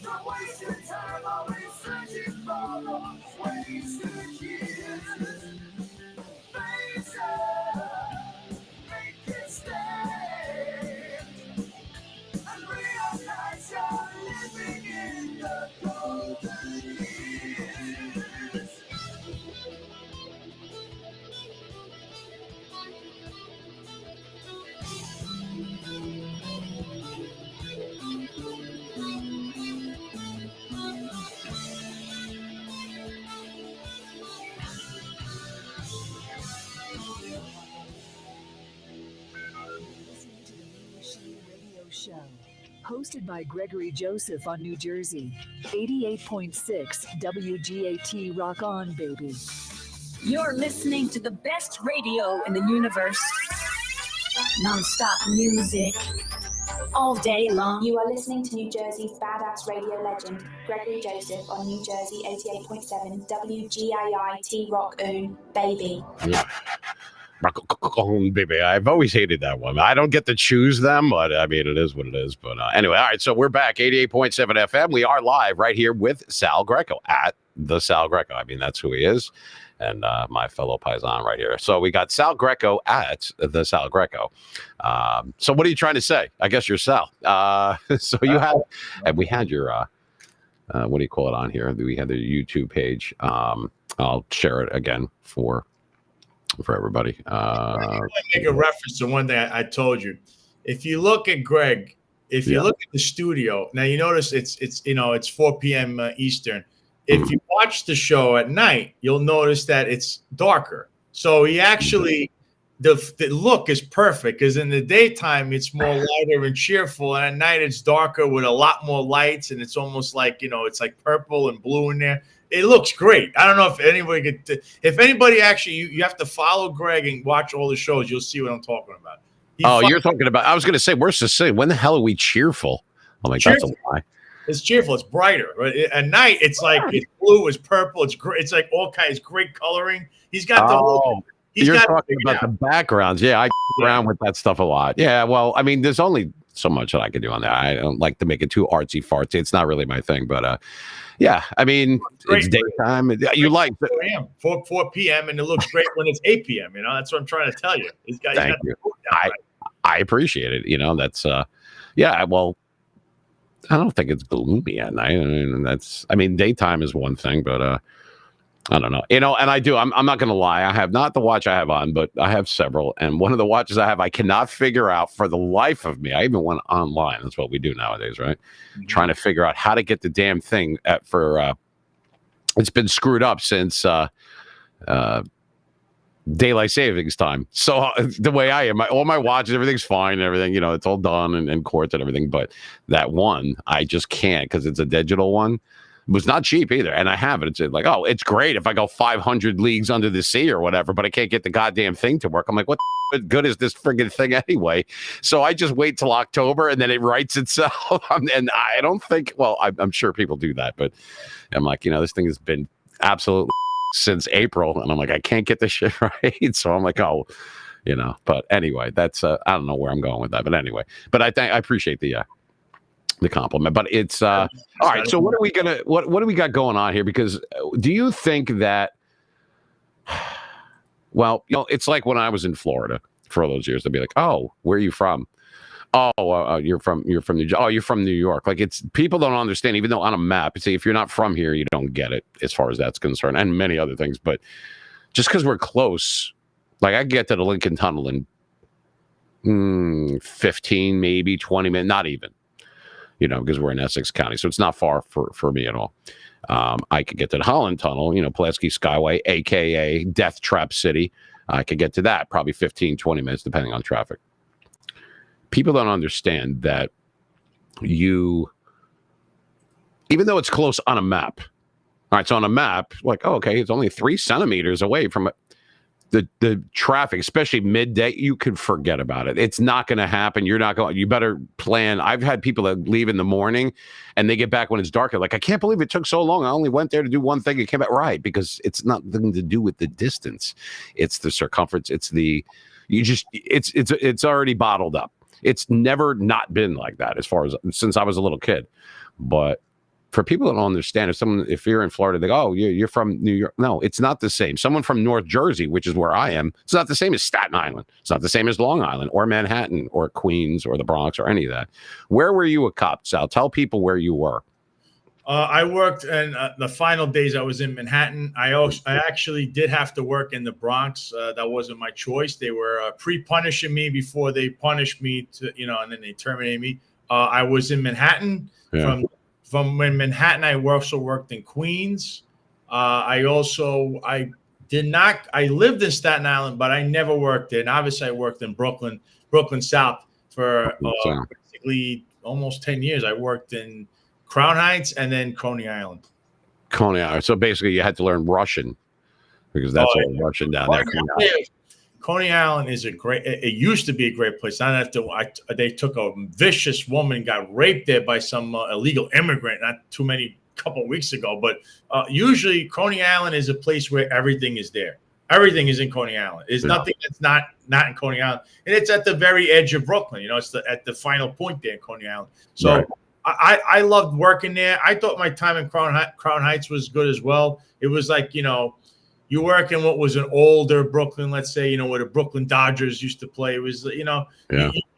don't waste your time always searching for those wasted years. Face up, make it stand, and realize you're living in the golden years. Listening to the Mean Machine Radio Show, hosted by Gregory Joseph on New Jersey, 88.6 WGAT Rock On, baby. You're listening to the best radio in the universe. Non-stop music. All day long. You are listening to New Jersey's badass radio legend, Gregory Joseph on New Jersey 88.7 WGAT Rock On, baby. Baby, I've always hated that one. I don't get to choose them, but I mean, it is what it is. But anyway, all right. So we're back, 88.7 FM. We are live right here with Sal Greco at the Sal Greco. I mean, that's who he is. And my fellow paisan right here. So we got Sal Greco at the Sal Greco. So what are you trying to say? I guess you're Sal. So you have, and we had your, what do you call it on here? We had the YouTube page. I'll share it again for everybody. I make a reference to one thing I told you. If you look at Greg, if you look at the studio, now you notice it's 4 p.m. Eastern. If you watch the show at night, you'll notice that it's darker. So he actually, the look is perfect because in the daytime it's more lighter and cheerful, and at night it's darker with a lot more lights, and it's almost like it's like purple and blue in there. It looks great. I don't know if anybody actually, you have to follow Greg and watch all the shows. You'll see what I'm talking about. You're talking about, I was going to say, where's Sicily? When the hell are we cheerful? I'm like, that's a lie. It's cheerful. It's brighter. Right? At night, it's like it's blue, it's purple, it's great. It's like all kinds. It's great coloring. He's got the whole. You're talking about the backgrounds. Yeah, I around with that stuff a lot. Yeah, well, I mean, there's only so much that I can do on there. I don't like to make it too artsy fartsy. It's not really my thing, but yeah, I mean, it's daytime. You like 4 p.m. and it looks great when it's 8 p.m. That's what I'm trying to tell you. Thank you. I appreciate it. That's yeah. Well, I don't think it's gloomy at night. I mean, daytime is one thing, but I don't know. And I do. I'm not going to lie. I have not the watch I have on, but I have several. And one of the watches I have, I cannot figure out for the life of me. I even went online. That's what we do nowadays, right? Mm-hmm. Trying to figure out how to get the damn thing it's been screwed up since daylight savings time. So the way I am, all my watches, everything's fine and everything, it's all done and quartz and everything. But that one, I just can't because it's a digital one. It was not cheap either. And I have it. It's like, oh, it's great if I go 500 leagues under the sea or whatever, but I can't get the goddamn thing to work. I'm like, what the good is this friggin' thing anyway? So I just wait till October and then it writes itself. And I don't think, well, I'm sure people do that, but I'm like, this thing has been absolutely since April, and I'm like, I can't get this shit right. So I'm like, oh, but anyway, that's I don't know where I'm going with that, but anyway, but I appreciate the compliment, but it's all right. So what do we got going on here? Because do you think that, well, it's like when I was in Florida for all those years, they'd be like, oh, where are you from? Oh, you're from New York. Oh, you're from New York. Like, it's people don't understand, even though on a map, see, if you're not from here, you don't get it as far as that's concerned, and many other things. But just because we're close, like I get to the Lincoln Tunnel in 15, maybe 20 minutes, not even, because we're in Essex County. So it's not far for me at all. I could get to the Holland Tunnel, Pulaski Skyway, AKA Death Trap City. I could get to that probably 15, 20 minutes, depending on traffic. People don't understand that even though it's close on a map. All right, so on a map, like, oh, okay, it's only 3 centimeters away from it. the traffic, especially midday, you could forget about it. It's not going to happen. You're not going. You better plan. I've had people that leave in the morning, and they get back when it's darker. Like, I can't believe it took so long. I only went there to do one thing and came back. Right, because it's nothing to do with the distance. It's the circumference. It's it's already bottled up. It's never not been like that since I was a little kid. But for people that don't understand, if you're in Florida, they go, "Oh, you're from New York." No, it's not the same. Someone from North Jersey, which is where I am, it's not the same as Staten Island. It's not the same as Long Island or Manhattan or Queens or the Bronx or any of that. Where were you a cop, Sal? Tell people where you were. I worked, and the final days I was in Manhattan. I actually did have to work in the Bronx. That wasn't my choice. They were pre-punishing me before they punished me, and then they terminated me. I was in Manhattan. Yeah. From Manhattan, I also worked in Queens. I lived in Staten Island, but I never worked there. And obviously I worked in Brooklyn South for basically almost 10 years. I worked in Crown Heights and then Coney Island. Coney Island. So basically you had to learn Russian because that's all Russian down there. Coney Island is it used to be a great place. Now they took a vicious woman, got raped there by some illegal immigrant couple of weeks ago. But usually Coney Island is a place where everything is there. Everything is in Coney Island. There's nothing that's not in Coney Island. And it's at the very edge of Brooklyn. It's at the final point there in Coney Island. So right. I loved working there. I thought my time in Crown Heights was good as well. It was like, you work in what was an older Brooklyn, let's say, where the Brooklyn Dodgers used to play. It was,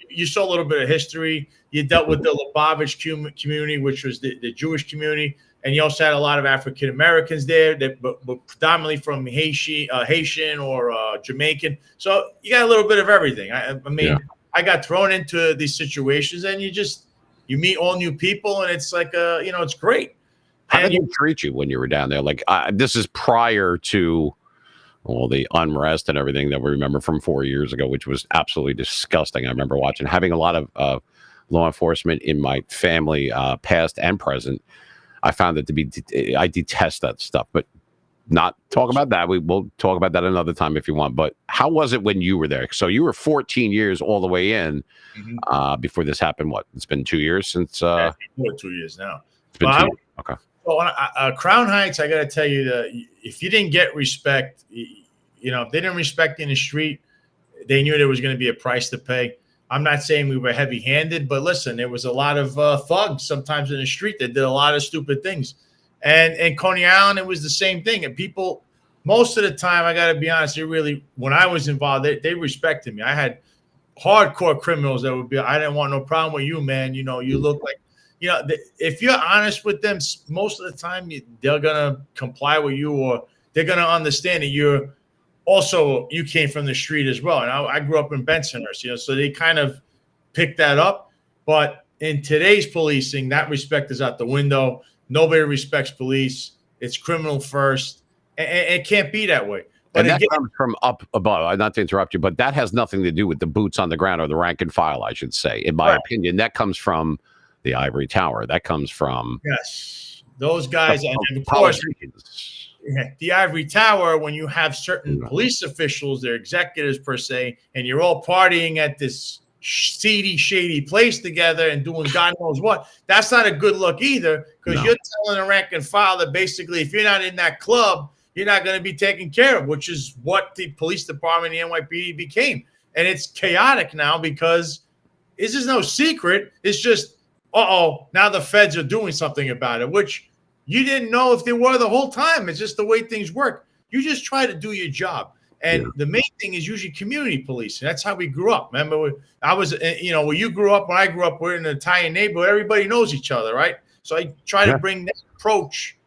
you saw a little bit of history. You dealt with the Lubavitch community, which was the Jewish community. And you also had a lot of African Americans there, but predominantly from Haitian or Jamaican. So you got a little bit of everything. I got thrown into these situations, and you meet all new people, and it's like, it's great. How did they treat you when you were down there? Like, this is prior to all the unrest and everything that we remember from 4 years ago, which was absolutely disgusting. I remember having a lot of law enforcement in my family, past and present. I found it I detest that stuff, but not talk about that. We'll talk about that another time if you want. But how was it when you were there? So you were 14 years all the way in before this happened. What? It's been 2 years since. 2 years now. It's been 2 years. Okay. Well, Crown Heights, I got to tell you that if you didn't get respect, if they didn't respect you in the street, they knew there was going to be a price to pay. I'm not saying we were heavy-handed, but listen, there was a lot of thugs sometimes in the street that did a lot of stupid things. And in Coney Island, it was the same thing. And people, most of the time, I got to be honest, when I was involved, they respected me. I had hardcore criminals that would be, I didn't want no problem with you, man. You look like, if you're honest with them, most of the time they're gonna comply with you, or they're gonna understand that you came from the street as well. And I grew up in Bensonhurst, so they kind of picked that up. But in today's policing, that respect is out the window. Nobody respects police. It's criminal first, and it can't be that way. But and that comes from up above. Not to interrupt you, but that has nothing to do with the boots on the ground or the rank and file, I should say. In my opinion, that comes from the ivory tower. That comes from those guys, and of course the ivory tower. When you have certain police officials, they're executives per se, and you're all partying at this seedy, shady place together and doing God knows what, that's not a good look either, because you're telling a rank and file that basically if you're not in that club, you're not going to be taken care of, which is what the police department, the NYPD, became. And it's chaotic now because this is no secret. It's just now the feds are doing something about it, which you didn't know if they were the whole time. It's just the way things work. You just try to do your job. And the main thing is usually community policing. That's how we grew up. Remember, I was, where you grew up, when I grew up, we're in an Italian neighborhood. Everybody knows each other, right? So I try to bring that approach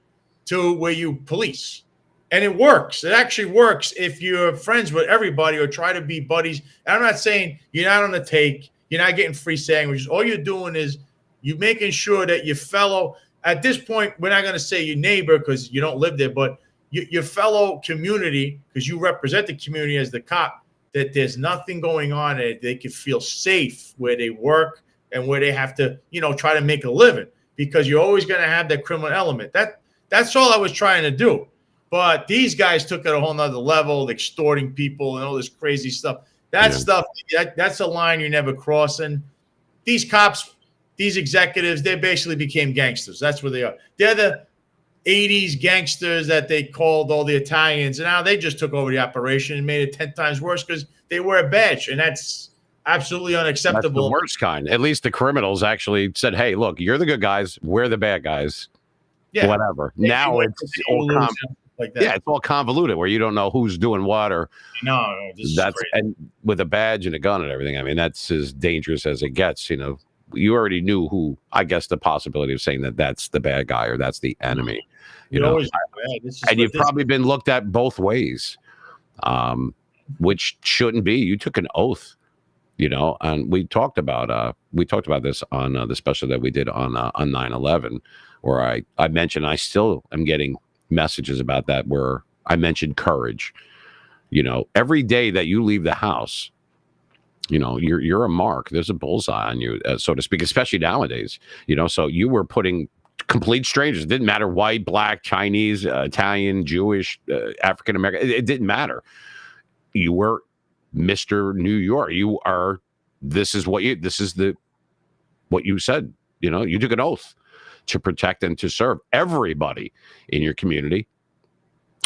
to where you police. And it works. It actually works if you're friends with everybody or try to be buddies. And I'm not saying you're not on the take. You're not getting free sandwiches. All you're doing is you're making sure that your fellow, at this point, we're not going to say your neighbor because you don't live there, but your fellow community, because you represent the community as the cop, that there's nothing going on, that they can feel safe where they work and where they have to, try to make a living, because you're always going to have that criminal element. That's all I was trying to do. But these guys took it a whole nother level, extorting people and all this crazy stuff. That stuff, that's a line you're never crossing. These cops, these executives, they basically became gangsters. That's what they are. They're the 80s gangsters that they called all the Italians. And now they just took over the operation and made it 10 times worse because they wear a badge. And that's absolutely unacceptable. That's the worst kind. At least the criminals actually said, hey, look, you're the good guys. We're the bad guys. Yeah. Whatever. Now it's all like that. Yeah, it's all convoluted where you don't know who's doing what or that's and with a badge and a gun and everything. I mean, that's as dangerous as it gets. You know, you already knew who. I guess the possibility of saying that that's the bad guy or that's the enemy. You know, and you've probably been looked at both ways, which shouldn't be. You took an oath, you know, and we talked about this on the special that we did on 9/11, where I mentioned I still am getting messages about that where I mentioned courage. You know, every day that you leave the house, you know, you're a mark. There's a bullseye on you, so to speak, especially nowadays. You know, so you were putting complete strangers. It didn't matter white, black, Chinese, Italian, Jewish, African American. It didn't matter. You were Mr. New York. You are. This is what you said. You know, you took an oath to protect and to serve everybody in your community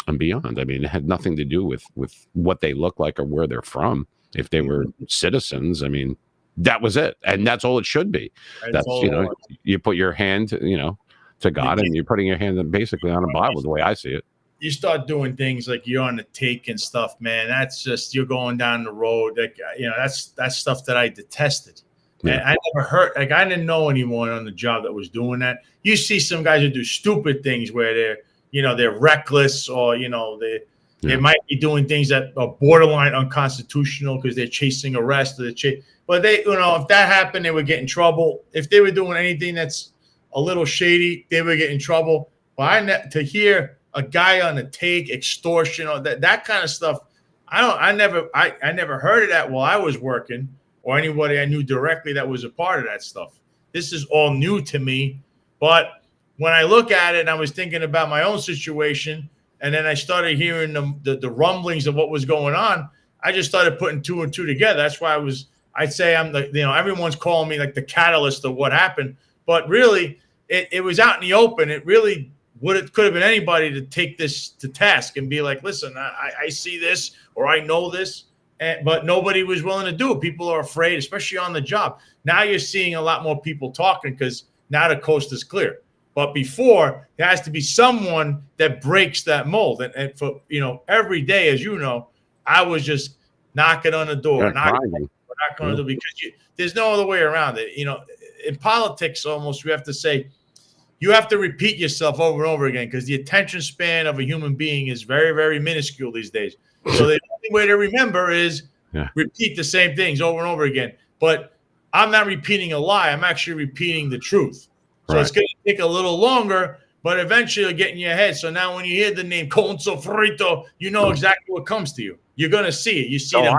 and beyond. I mean, it had nothing to do with what they look like or where they're from. If they were citizens, I mean, that was it. And that's all it should be. That's, you know, you put your hand, you know, to God and you're putting your hand basically on a Bible, the way I see it. You start doing things like you're on the take and stuff, man. That's just, you're going down the road. Like, you know, that's stuff that I detested. Yeah. And I never heard, like, I didn't know anyone on the job that was doing that. You see some guys who do stupid things where they're, you know, they're reckless or, you know, they might be doing things that are borderline unconstitutional because they're chasing arrest or but they, you know, if that happened, they would get in trouble. If they were doing anything that's a little shady, they would get in trouble. But to hear a guy on the take, extortion, or that kind of stuff, I never heard of that while I was working, or anybody I knew directly that was a part of that stuff. This is all new to me. But when I look at it and I was thinking about my own situation, and then I started hearing the rumblings of what was going on, I just started putting two and two together. That's why I'd say I'm the, you know, everyone's calling me like the catalyst of what happened. But really, it was out in the open. It really could have been anybody to take this to task and be like, listen, I see this or I know this. But nobody was willing to do it. People are afraid, especially on the job. Now you're seeing a lot more people talking because now the coast is clear. But before, there has to be someone that breaks that mold. And for, you know, every day, as you know, I was just knocking on the door. We're not going to do because there's no other way around it. You know, in politics, almost we have to say, you have to repeat yourself over and over again because the attention span of a human being is very, very minuscule these days. So the only way to remember is repeat the same things over and over again. But I'm not repeating a lie. I'm actually repeating the truth. So it's going to take a little longer, but eventually it'll get in your head. So now when you hear the name Con Sofrito, you know exactly what comes to you. You're going to see it. You see them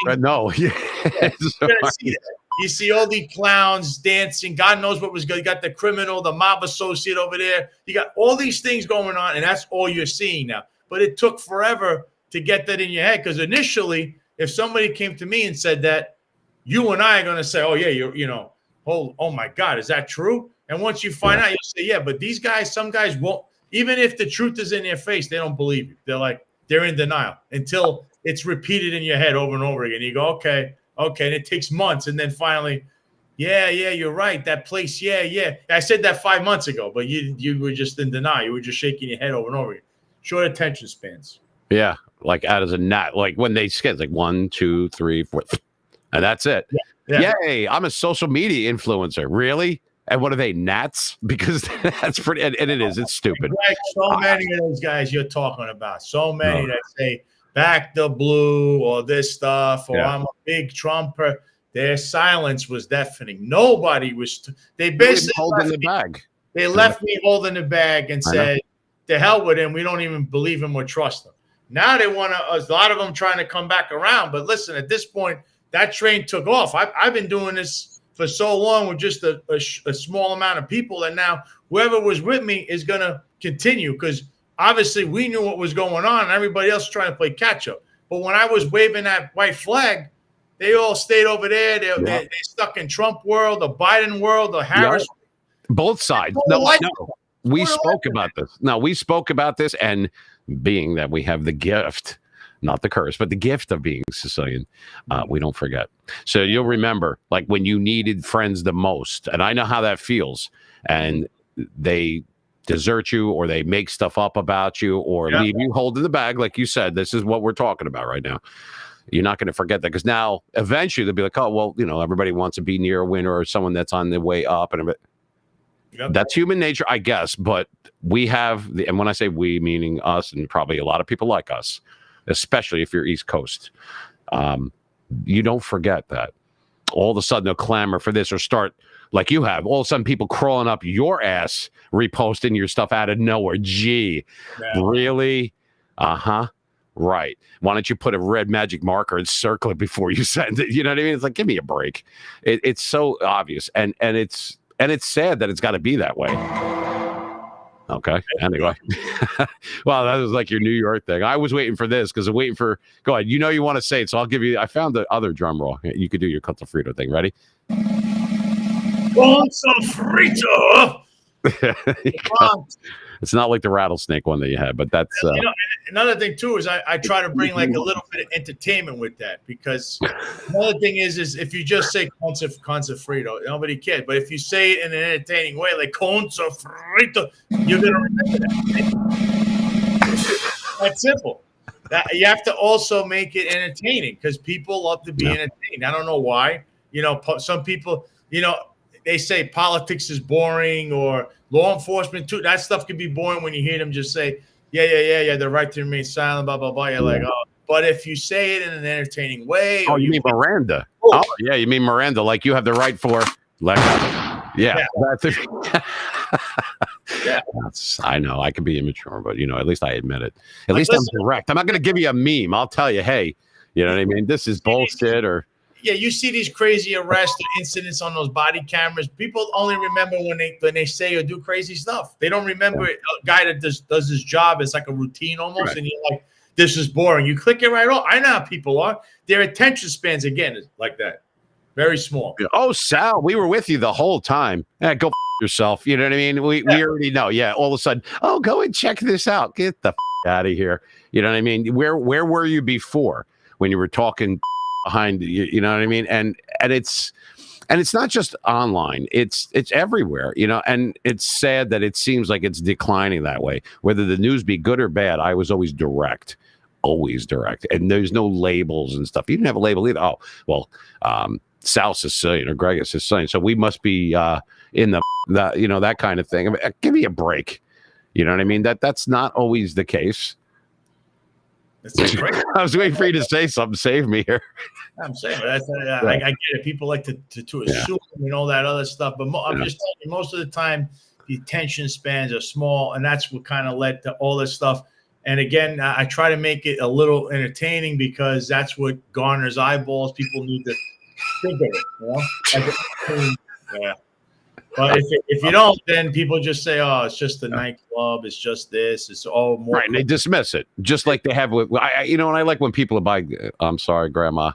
dancing. No. You're going to see that. You see all the clowns dancing. God knows what was good. You got the criminal, the mob associate over there. You got all these things going on, and that's all you're seeing now. But it took forever to get that in your head because initially, if somebody came to me and said that, you and I are going to say, oh, yeah, you know, oh, my God, is that true? And once you find out, you'll say, yeah, but these guys, some guys won't, even if the truth is in their face, they don't believe you. They're like, they're in denial until it's repeated in your head over and over again. You go, okay. And it takes months. And then finally, yeah, you're right. That place, yeah. I said that 5 months ago, but you were just in denial. You were just shaking your head over and over again. Short attention spans. Yeah, like out as a gnat. Like when they skid, like 1, 2, 3, 4, and that's it. Yeah. Yay, I'm a social media influencer. Really? And what are they, gnats? Because that's pretty, and it is. It's stupid. Like so many of those guys you're talking about. So many that say back the blue or this stuff, or I'm a big Trumper. Their silence was deafening. Nobody was. They basically holding the bag. They left me holding the bag and said, "To hell with him. We don't even believe him or trust him." Now they want to. A lot of them trying to come back around. But listen, at this point, that train took off. I've been doing this for so long with just a small amount of people, and now whoever was with me is going to continue because obviously we knew what was going on, and everybody else was trying to play catch up. But when I was waving that white flag, they all stayed over there. They stuck in Trump world, the Biden world, the Harris. Both sides. No, we spoke about this. No, we spoke about this, and being that we have the gift, not the curse, but the gift of being Sicilian, we don't forget. So you'll remember, like, when you needed friends the most, and I know how that feels, and they desert you, or they make stuff up about you, or leave you holding the bag, like you said. This is what we're talking about right now. You're not going to forget that, because now eventually they'll be like, oh, well, everybody wants to be near a winner or someone that's on the way up, and that's human nature, I guess. But we have and when I say we, meaning us, and probably a lot of people like us, especially if you're East Coast, you don't forget that. All of a sudden they'll clamor for this, or start like you have. All of a sudden people crawling up your ass, reposting your stuff out of nowhere. Gee, really? Right. Why don't you put a red magic marker and circle it before you send it? You know what I mean? It's like, give me a break. It's so obvious, and it's sad that it's got to be that way. Okay. Anyway, well, that was like your New York thing. I was waiting for this because I'm waiting for. Go ahead. You want to say it, so I'll give you. I found the other drum roll. You could do your Con Frito thing. Ready? Con Frito. It's not like the rattlesnake one that you had, but that's another thing too is I try to bring like a little bit of entertainment with that, because another thing is if you just say Conza Frito, nobody cares. But if you say it in an entertaining way, like Conza Frito, you're gonna remember that. That's simple. That you have to also make it entertaining, because people love to be entertained. I don't know why. Some people, they say politics is boring, or law enforcement too. That stuff can be boring when you hear them just say, yeah, the right to remain silent, blah, blah, blah. You're like, oh. But if you say it in an entertaining way. Oh, you mean Miranda? Oh, yeah, you mean Miranda, like you have the right for. Yeah. That's it. I know I can be immature, but at least I admit it. At least I'm direct. I'm not going to give you a meme. I'll tell you, hey, you know what I mean? This is bullshit, or. Yeah, you see these crazy arrests or incidents on those body cameras. People only remember when they say or do crazy stuff. They don't remember a guy that does his job as like a routine almost, right. And you're like, this is boring. You click it right off. I know how people are. Their attention spans, again, is like that. Very small. Oh, Sal, we were with you the whole time. Go f yourself. You know what I mean? We already know. Yeah, all of a sudden, oh, go and check this out. Get the out of here. You know what I mean? Where were you before when you were talking behind you know what I mean? And it's not just online, it's everywhere, and it's sad that it seems like it's declining that way. Whether the news be good or bad, I was always direct, and there's no labels and stuff. You didn't have a label either. Oh, well, Sal's Sicilian or Greg is Sicilian, so we must be in the that kind of thing. I mean, give me a break. You know what I mean? That's not always the case. I was waiting for you to say something. Save me here. I'm saying I get it. People like to assume and all that other stuff, but I'm just telling you, most of the time the attention spans are small, and that's what kind of led to all this stuff. And again, I try to make it a little entertaining, because that's what garners eyeballs. People need to think of it. Yeah. But if you don't, then people just say, "Oh, it's just a nightclub. It's just this. It's all more." Right, and they dismiss it, just like they have with and I like when people buy. I'm sorry, Grandma.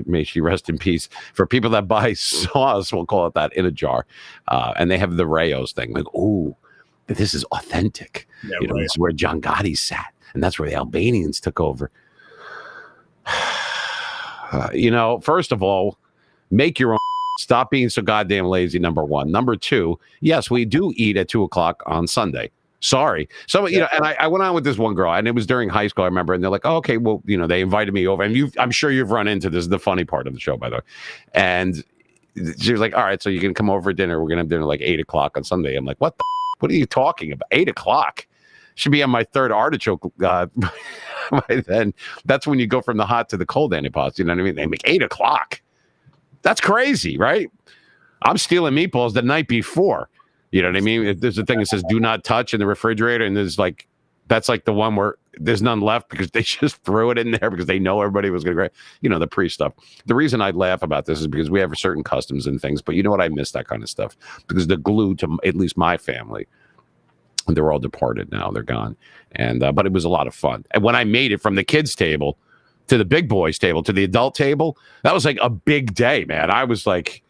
May she rest in peace. For people that buy sauce, we'll call it that, in a jar, and they have the Rayos thing. Like, ooh, this is authentic. Yeah, this is where John Gotti sat, and that's where the Albanians took over. First of all, make your own. Stop being so goddamn lazy, number one. Number two, yes, we do eat at 2:00 on Sunday. Sorry. So, and I went on with this one girl, and it was during high school, I remember, and they're like, oh, okay, well, they invited me over. And I'm sure you've run into this, is the funny part of the show, by the way. And she was like, all right, so you can come over for dinner. We're going to have dinner like 8:00 on Sunday. I'm like, what are you talking about? 8:00? Should be on my third artichoke by then. That's when you go from the hot to the cold antipods. You know what I mean? They make 8:00. That's crazy, right? I'm stealing meatballs the night before. You know what I mean? If there's a thing that says "do not touch" in the refrigerator, and that's like the one where there's none left because they just threw it in there because they know everybody was going to the pre stuff. The reason I laugh about this is because we have certain customs and things, but you know what? I miss that kind of stuff, because the glue to at least my family And they're all departed now. They're gone. And but it was a lot of fun. And when I made it from the kids' table to the big boys' table to the adult table, that was like a big day, man. I was like,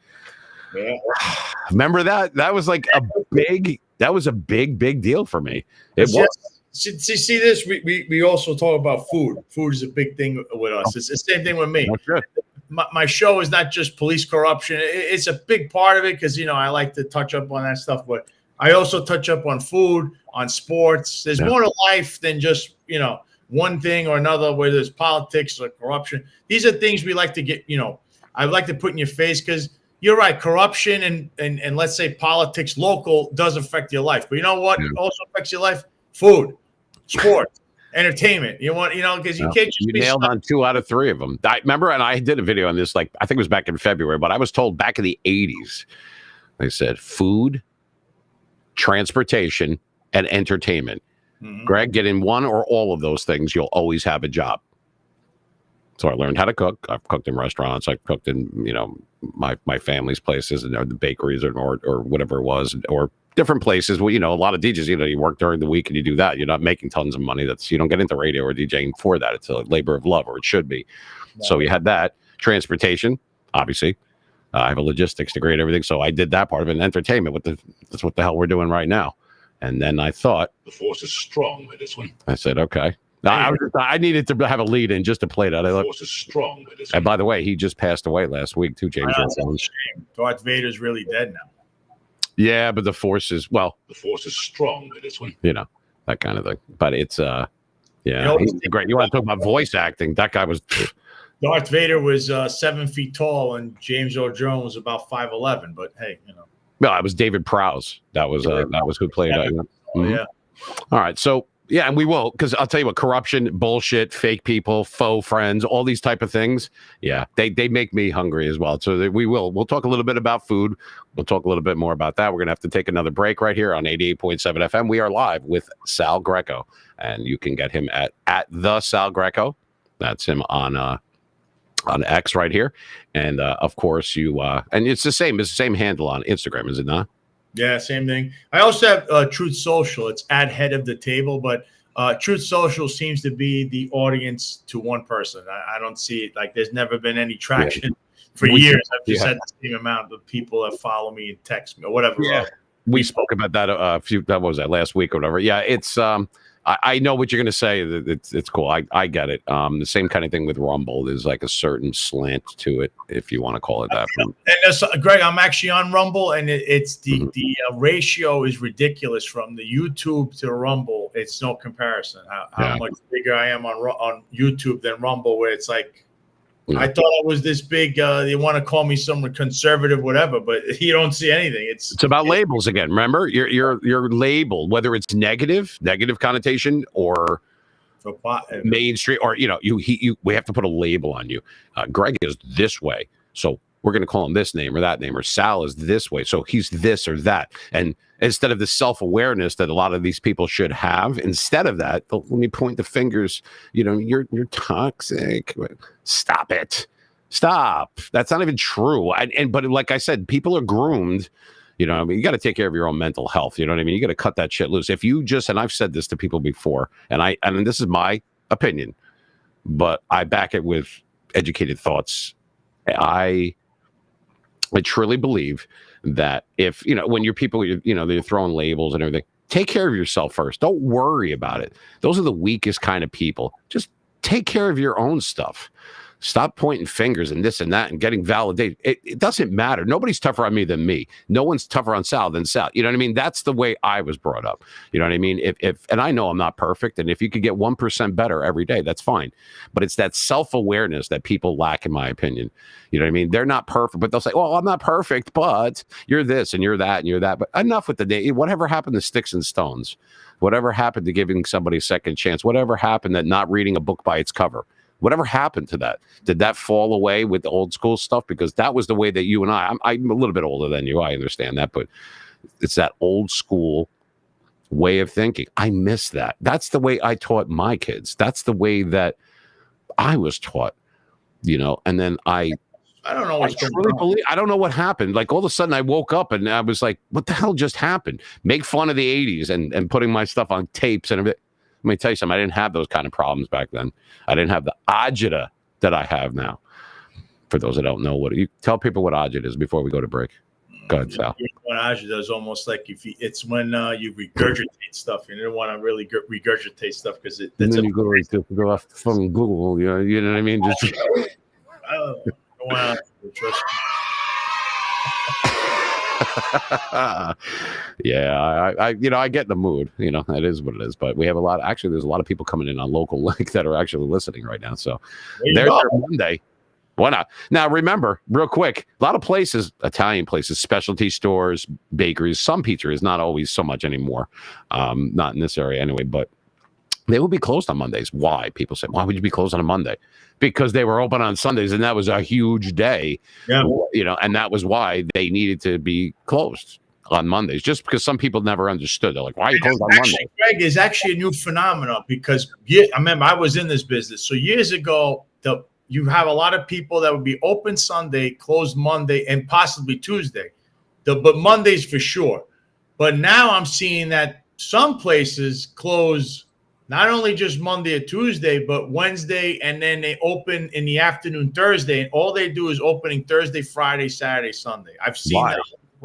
remember that? That was like a big deal for me. It was. See this? We also talk about food. Food is a big thing with us. It's the same thing with me. My show is not just police corruption. It's a big part of it because, I like to touch up on that stuff, but I also touch up on food, on sports. There's more to life than just, one thing or another, whether it's politics or corruption. These are things we like to get, I like to put in your face because you're right. Corruption and let's say politics local does affect your life. But you know what also affects your life? Food, sports, entertainment. Because you can't just you nailed on 2 out of 3 of them. I remember, and I did a video on this, like, I think it was back in February, but I was told back in the 80s, they said food, transportation, and entertainment. Greg, get in one or all of those things, you'll always have a job. So I learned how to cook. I've cooked in restaurants. I've cooked in, my family's places and the bakeries or whatever it was, or different places. Well, a lot of DJs, you work during the week and you do that. You're not making tons of money. You don't get into radio or DJing for that. It's a labor of love, or it should be. Yeah. So you had that. Transportation, obviously. I have a logistics degree and everything. So I did that part of it. And entertainment. That's what the hell we're doing right now. And then I thought, the force is strong with this one. I said, okay. I needed to have a lead in just to play that. The force is strong with this one. And by the way, he just passed away last week too, James. Darth Vader's really dead now. Yeah, but the force is the force is strong with this one. That kind of thing. But it's he's great. You want to talk about voice acting? That guy was. Darth Vader was 7 feet tall, and James Earl Jones was about 5'11". But hey, No, it was David Prowse. That was who played that. Yeah. All right, so. Yeah, and we will, because I'll tell you what, corruption, bullshit, fake people, faux friends, all these type of things. Yeah, they make me hungry as well. So we'll talk a little bit about food. We'll talk a little bit more about that. We're going to have to take another break right here on 88.7 FM. We are live with Sal Greco, and you can get him at the Sal Greco. That's him on X right here. And of course and it's the same handle on Instagram, is it not? Yeah, same thing. I also have Truth Social. It's at head of the table, but Truth Social seems to be the audience to one person. I don't see it. Like, there's never been any traction for years. I've just had the same amount of people that follow me and text me or whatever. Yeah. We spoke about that that was that last week or whatever. Yeah, it's I know what you're going to say. It's cool. I get it. The same kind of thing with Rumble. There's like a certain slant to it, if you want to call it that. And Greg, I'm actually on Rumble, and it's the ratio is ridiculous from the YouTube to Rumble. It's no comparison. How much bigger I am on YouTube than Rumble, where it's like. Yeah. I thought I was this big. They want to call me some conservative, whatever, but you don't see anything. It's about labels again. Remember, you're labeled, whether it's negative connotation or mainstream, or we have to put a label on you. Greg is this way, so we're going to call him this name or that name, or Sal is this way, so he's this or that. And instead of the self-awareness that a lot of these people should have, instead of that, let me point the fingers. You're toxic. Stop it. Stop. That's not even true. But like I said, people are groomed. You got to take care of your own mental health. You know what I mean? You got to cut that shit loose. If you and I've said this to people before, and this is my opinion, but I back it with educated thoughts. I truly believe that if, when you're people, they're throwing labels and everything, take care of yourself first. Don't worry about it. Those are the weakest kind of people. Just take care of your own stuff. Stop pointing fingers and this and that and getting validated. It doesn't matter. Nobody's tougher on me than me. No one's tougher on Sal than Sal. You know what I mean? That's the way I was brought up. You know what I mean? And I know I'm not perfect. And if you could get 1% better every day, that's fine. But it's that self-awareness that people lack, in my opinion. You know what I mean? They're not perfect, but they'll say, well, I'm not perfect, but you're this and you're that and you're that. But enough with the day. Whatever happened to sticks and stones? Whatever happened to giving somebody a second chance? Whatever happened to not reading a book by its cover? Whatever happened to that? Did that fall away with the old school stuff? Because that was the way that you and I'm a little bit older than you. I understand that, but it's that old school way of thinking. I miss that. That's the way I taught my kids. That's the way that I was taught, and then I I don't know what's going on. I don't know what happened. Like all of a sudden I woke up and I was like, what the hell just happened? Make fun of the 80s and putting my stuff on tapes and everything. Let me tell you something. I didn't have those kind of problems back then. I didn't have the agita that I have now. For those that don't know, what you tell people what agita is before we go to break. Go ahead, Sal. What agita is almost like it's when you regurgitate stuff. You don't want to really regurgitate stuff because you go off from Google. You know what I mean? Just yeah, I get the mood. It is what it is. But we have there's a lot of people coming in on local link that are actually listening right now. So there's our Monday. Why not? Now, remember, real quick, a lot of places, Italian places, specialty stores, bakeries, some pizzerias, not always so much anymore. Not in this area anyway, but they will be closed on Mondays. Why? People say, why would you be closed on a Monday? Because they were open on Sundays, and that was a huge day. Yeah. And that was why they needed to be closed on Mondays, just because some people never understood. They're like, why are you closed on Monday? Greg, is actually a new phenomenon because I remember I was in this business. So years ago, you have a lot of people that would be open Sunday, closed Monday, and possibly Tuesday. But Mondays for sure. But now I'm seeing that some places close not only just Monday or Tuesday, but Wednesday, and then they open in the afternoon Thursday, and all they do is opening Thursday, Friday, Saturday, Sunday. I've seen that.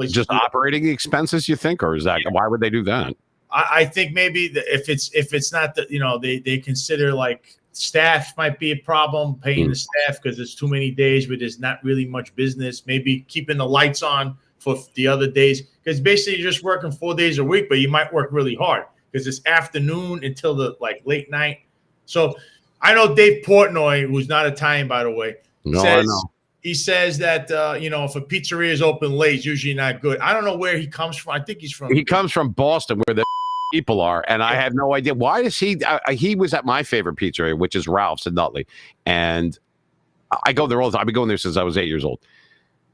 Just operating expenses, you think, or is that why would they do that? I think maybe if it's not that they consider like staff might be a problem paying the staff because there's too many days where there's not really much business. Maybe keeping the lights on for the other days because basically you're just working 4 days a week, but you might work really hard because it's afternoon until the late night. So I know Dave Portnoy, who's not Italian by the way, I know. He says that if a pizzeria is open late, it's usually not good. I don't know where he comes from. I think he comes from Boston, where the people are, and I have no idea why is he. He was at my favorite pizzeria, which is Ralph's in Nutley, and I go there all the time. I've been going there since I was 8 years old.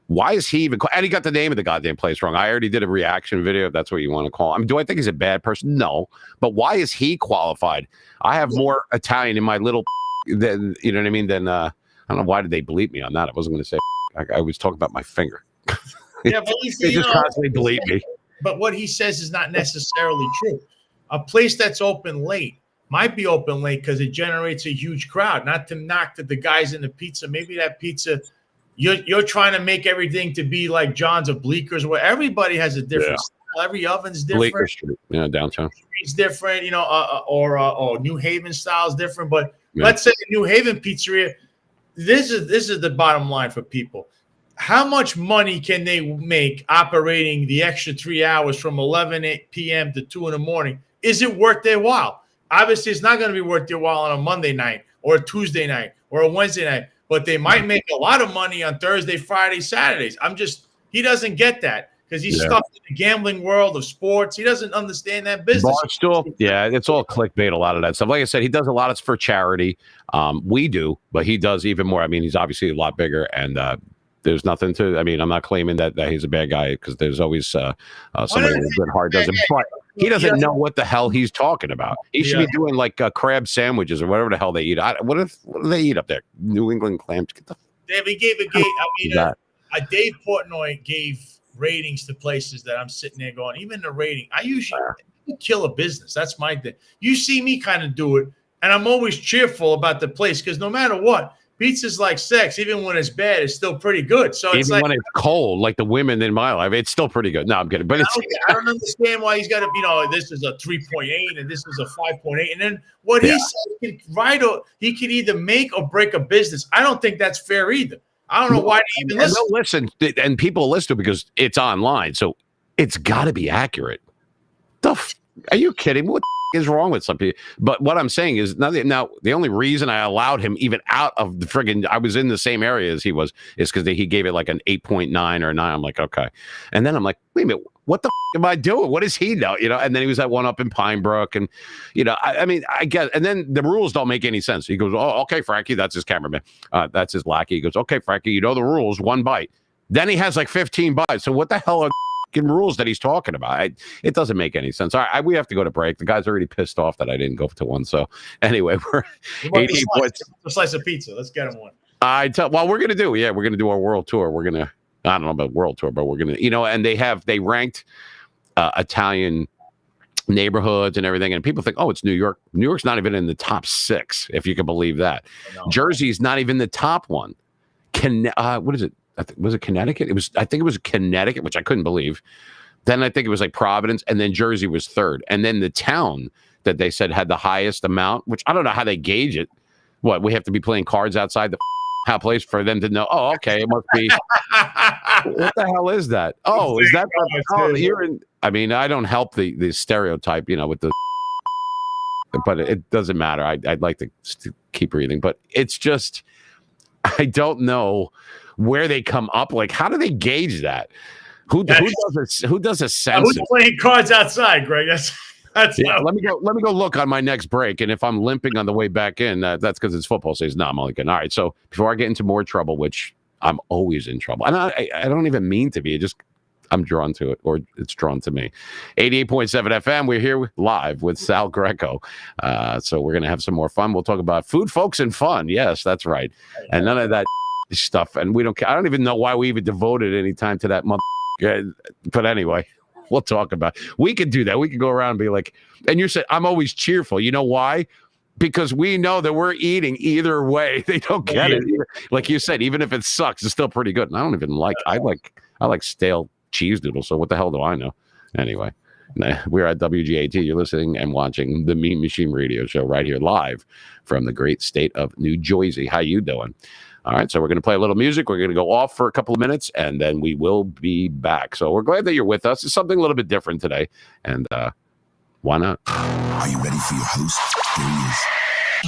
Why is he even? And he got the name of the goddamn place wrong. I already did a reaction video, if that's what you want to call it. I mean, do I think he's a bad person? No, but why is he qualified? I have more Italian in my little, than you know what I mean. Than I don't know why did they bleep me on that. I wasn't going to say. I was talking about my finger. Yeah, but they just constantly bleep me. But what he says is not necessarily true. A place that's open late might be open late because it generates a huge crowd. Not to knock the guys in the pizza. Maybe that pizza, you're trying to make everything to be like John's or Bleeker's, where everybody has a different style. Every oven's different. Bleecker Street, downtown. It's different, or New Haven style is different. But let's say the New Haven pizzeria. This is the bottom line for people. How much money can they make operating the extra 3 hours from 11 p.m. to 2 in the morning? Is it worth their while? Obviously, it's not going to be worth their while on a Monday night or a Tuesday night or a Wednesday night, but they might make a lot of money on Thursday, Friday, Saturdays. He doesn't get that because he's stuck in the gambling world of sports. He doesn't understand that business. Barstool, it's all clickbait, a lot of that stuff. Like I said, he does a lot of for charity. We do, but he does even more. I mean, he's obviously a lot bigger, and there's nothing to. I mean, I'm not claiming that he's a bad guy because there's always somebody with a good heart does it, but he doesn't know what the hell he's talking about. He should be doing like crab sandwiches or whatever the hell they eat. What do they eat up there? New England clams. He gave Dave Portnoy gave ratings to places that I'm sitting there going, even the rating, I usually kill a business. That's my thing. You see me kind of do it, and I'm always cheerful about the place because no matter what, pizza's like sex. Even when it's bad, it's still pretty good. So it's even when it's cold, like the women in my life, it's still pretty good. No, I'm kidding. But I don't understand why he's got to, this is a 3.8 and this is a 5.8. And then what he said, he could either make or break a business. I don't think that's fair either. I don't know why they even listen. No, listen, and people listen because it's online, so it's got to be accurate. Are you kidding me? What is wrong with some people? But what I'm saying is now the only reason I allowed him even out of the friggin' I was in the same area as he was is because he gave it like an 8.9 or 9. I'm like, okay. And then I'm like, wait a minute, what the am I doing? What does he know? And then he was at one up in Pine Brook, and I mean, I guess, and then the rules don't make any sense. He goes, oh, okay, Frankie, that's his cameraman. That's his lackey. He goes, okay, Frankie, you know the rules, 1 bite. Then he has like 15 bites. So what the hell are rules that he's talking about? It doesn't make any sense. All right, we have to go to break. The guy's already pissed off that I didn't go to one. So anyway, we're 88 points. A slice of pizza. Let's get him one. Well, we're going to do our world tour. We're going to, I don't know about world tour, but we're going to, and they ranked Italian neighborhoods and everything. And people think, oh, it's New York. New York's not even in the top 6, if you can believe that. Jersey's not even the top one. What is it? Was it Connecticut? I think it was Connecticut, which I couldn't believe. Then I think it was like Providence, and then Jersey was 3rd. And then the town that they said had the highest amount, which I don't know how they gauge it. What, we have to be playing cards outside the place for them to know, oh, okay, it must be. What the hell is that? Oh, is that? Here in, I mean, I don't help the stereotype, with the. But it doesn't matter. I'd like to keep breathing, but it's just, I don't know where they come up. Like, how do they gauge that? Who does a census? Who's playing cards outside, Greg? That's Let me go look on my next break, and if I'm limping on the way back in, that's because it's football season. No, I'm only kidding. All right, so before I get into more trouble, which I'm always in trouble, and I don't even mean to be. I'm drawn to it, or it's drawn to me. 88.7 FM. We're here live with Sal Greco. So we're gonna have some more fun. We'll talk about food, folks, and fun. Yes, that's right, and none of that stuff. And we don't. I don't even know why we even devoted any time to that month. But anyway. We'll talk about it. We could do that. We could go around and be like, and you said, I'm always cheerful. You know why? Because we know that we're eating either way. They don't get it. Like you said, even if it sucks, it's still pretty good. And I don't even I like stale cheese noodles. So what the hell do I know? Anyway, we're at WGAT. You're listening and watching the Mean Machine Radio Show right here live from the great state of New Jersey. How you doing? All right, so we're going to play a little music. We're going to go off for a couple of minutes, and then we will be back. So we're glad that you're with us. It's something a little bit different today, and why not? Are you ready for your host? Here he is.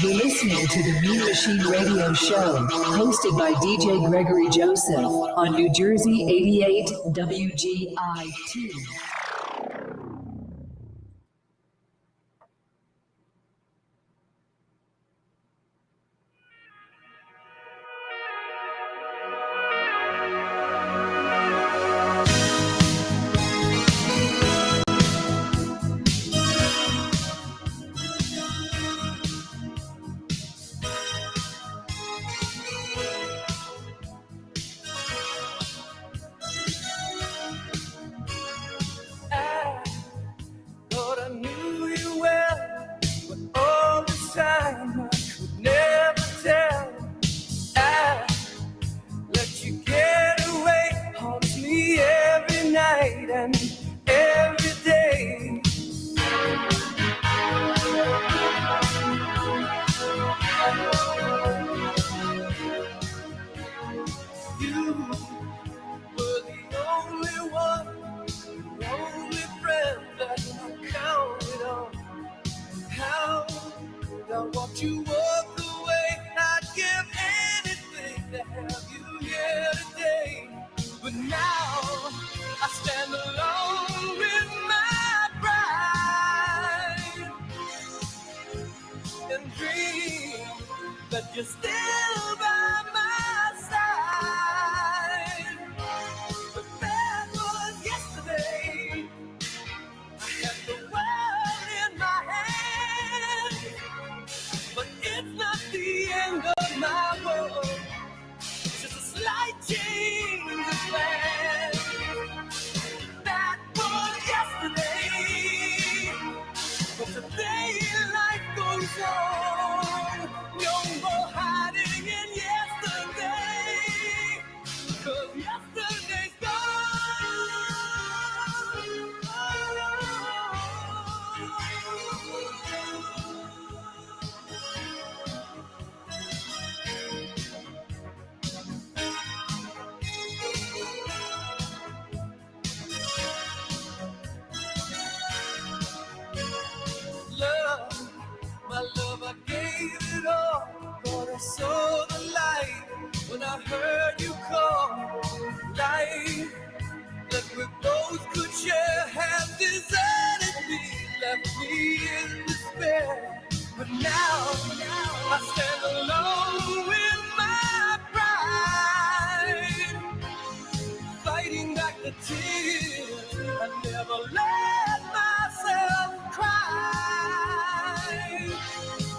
You're listening to the Mean Machine Radio Show, hosted by DJ Gregory Joseph on New Jersey 88 WGIT.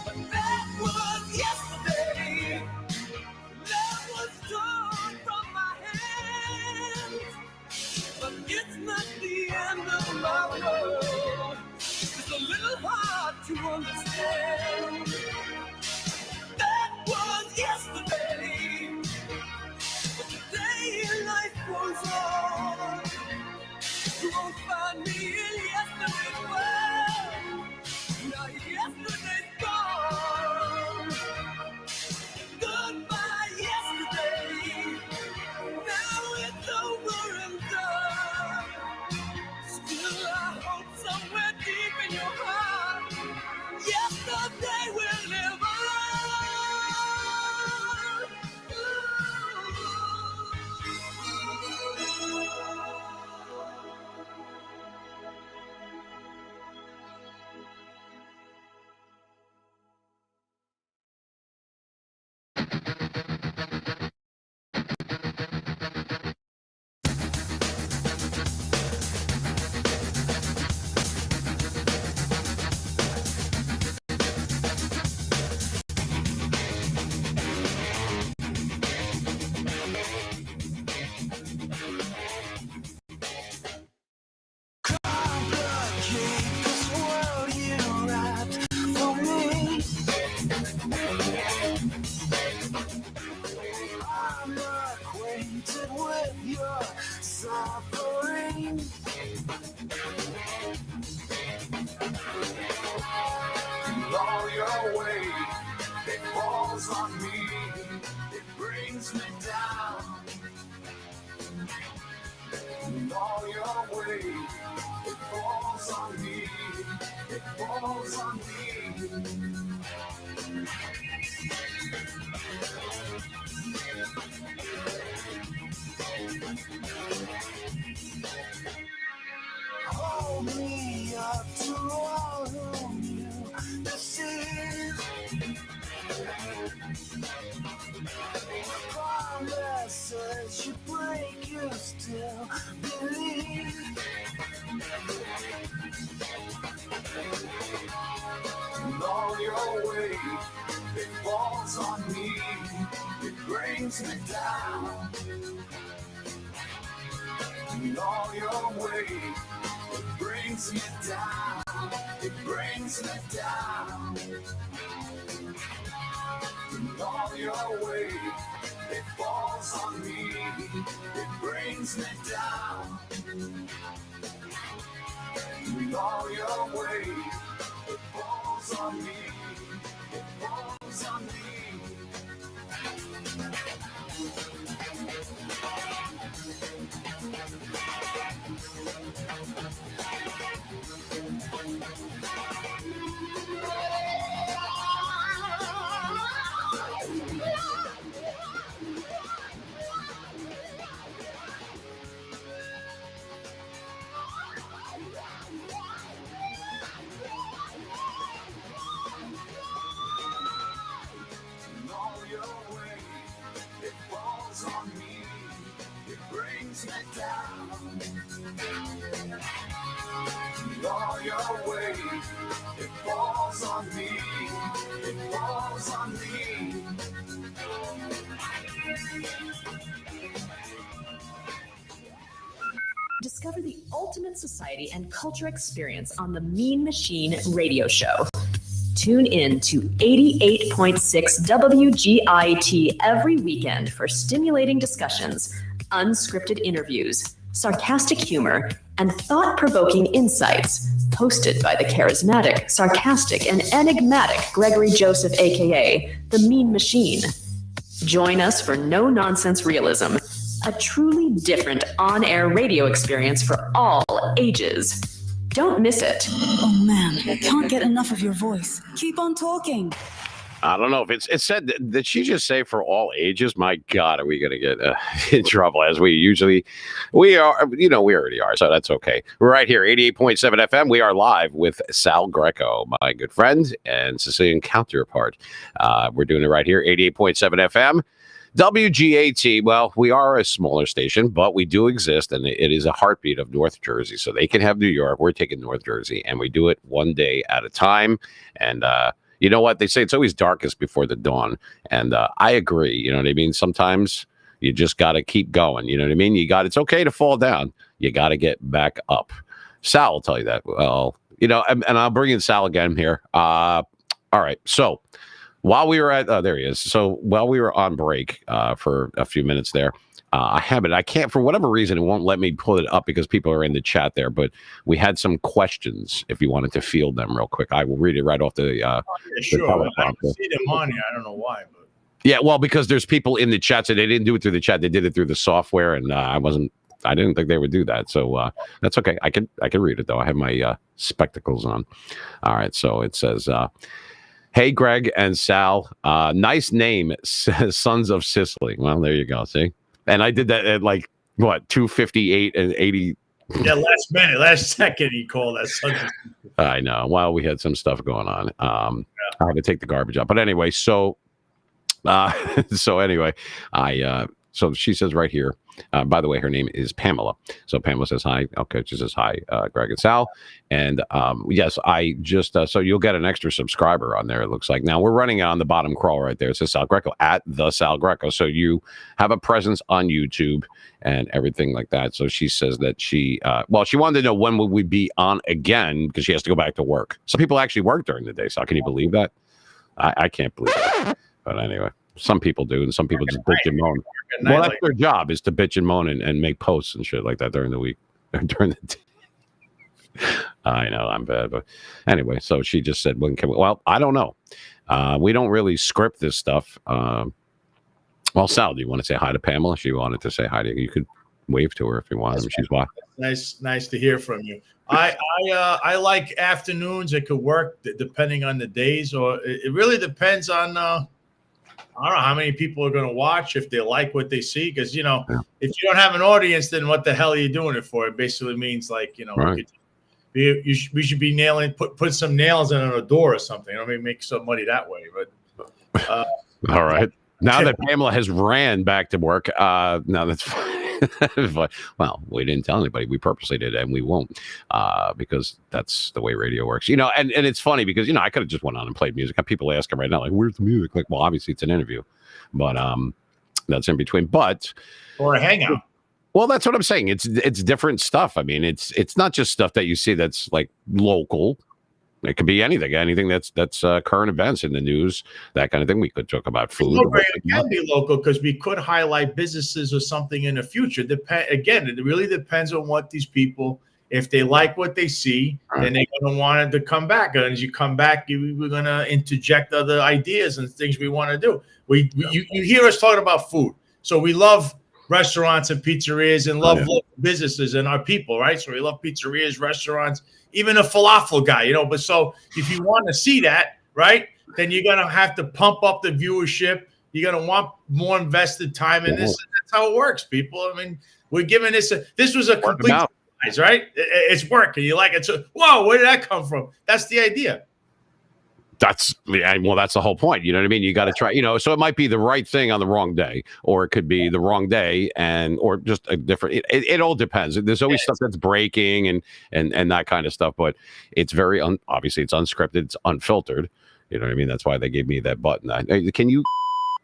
But that was yesterday. All your weight, it falls on me, it brings me down. And all your weight, it falls on me, it falls on me. Hold me up to all whom you deceive. Promises you break, you still believe. And all your weight, it falls on me, it brings me down. And all your weight, it brings me down, it brings me down. And all your weight, it falls on me, it brings me down. And all your weight, it falls on me, it falls on me. On me, it brings me down. And all your weight, it falls on me, it falls on me. Discover the ultimate society and culture experience on the Mean Machine Radio Show. Tune in to 88.6 WGIT every weekend for stimulating discussions, unscripted interviews, sarcastic humor, and thought-provoking insights, hosted by the charismatic, sarcastic, and enigmatic Gregory Joseph, aka The Mean Machine. Join us for no-nonsense realism, a truly different on-air radio experience for all ages. Don't miss it. Oh man, I can't get enough of your voice. Keep on talking. I don't know if it said, did she just say for all ages? My God, are we going to get in trouble as we are, we already are. So that's okay. We're right here, 88.7 FM. We are live with Sal Greco, my good friend and Sicilian counterpart. We're doing it right here, 88.7 FM. WGAT, well, we are a smaller station, but we do exist, and it is a heartbeat of North Jersey. So they can have New York. We're taking North Jersey, and we do it one day at a time. And you know what? They say it's always darkest before the dawn. And I agree. You know what I mean? Sometimes you just got to keep going. You know what I mean? It's okay to fall down. You got to get back up. Sal will tell you that. Well, and I'll bring in Sal again here. All right. So, while we were there he is. So while we were on break for a few minutes there, I can't, for whatever reason, it won't let me pull it up because people are in the chat there, but we had some questions if you wanted to field them real quick. I will read it right off the sure. I can see them on here. I don't know why, but yeah, well, because there's people in the chat, so they didn't do it through the chat. They did it through the software, and I didn't think they would do that. So that's okay. I can read it though. I have my spectacles on. All right. So it says, hey, Greg and Sal, nice name, Sons of Sicily. Well, there you go. See? And I did that at 2:58 and 80. Yeah, last second, he called that Sons of Sicily. I know. Well, we had some stuff going on. I had to take the garbage out. But anyway, so So anyway, so she says right here, by the way, her name is Pamela. So Pamela says hi. Okay, she says hi, Greg and Sal. And yes, I just, so you'll get an extra subscriber on there, it looks like. Now we're running it on the bottom crawl right there. It says Sal Greco, at the Sal Greco. So you have a presence on YouTube and everything like that. So she says that she wanted to know when would we be on again because she has to go back to work. Some people actually work during the day. So can you believe that? I can't believe that. But anyway, some people do, and some people just bitch and moan. Well, that's their job, is to bitch and moan and make posts and shit like that during the week. During the day. I know I'm bad, but anyway, so she just said, when can we? Well, I don't know. We don't really script this stuff. Well, Sal, do you want to say hi to Pamela? She wanted to say hi to you. You could wave to her if you want. I mean, she's watching. Nice to hear from you. I like afternoons. It could work depending on the days, or it really depends on I don't know how many people are going to watch, if they like what they see. Because, if you don't have an audience, then what the hell are you doing it for? It basically means like, right. we should be nailing, put some nails in on a door or something. I mean, make some money that way. But all right. Now that Pamela has ran back to work, now that's fine. Well, we didn't tell anybody. We purposely did, and we won't, because that's the way radio works. And it's funny because I could have just went on and played music. People asking right now, like, "Where's the music?" Like, well, obviously it's an interview, but that's in between. But or a hangout. Well, that's what I'm saying. It's different stuff. I mean, it's not just stuff that you see that's like local. It could be anything that's current events in the news, that kind of thing. We could talk about food. It can be local because we could highlight businesses or something in the future. Again, it really depends on what these people, if they like what they see, then they're going to want to come back. And as you come back, we're going to interject other ideas and things we want to do. You hear us talking about food. So we love restaurants and pizzerias and love local businesses and our people, right? So we love pizzerias, restaurants, even a falafel guy, But so if you want to see that, right, then you're going to have to pump up the viewership. You're going to want more invested time in this. That's how it works, people. I mean, we're giving this was a complete surprise, right? It's working. You like it. So, whoa, where did that come from? That's the idea. That's the whole point. You know what I mean? You got to try, so it might be the right thing on the wrong day, or it could be the wrong day or just a different, it all depends. There's always stuff that's breaking and that kind of stuff, but it's very, obviously it's unscripted, it's unfiltered. You know what I mean? That's why they gave me that button. Can you,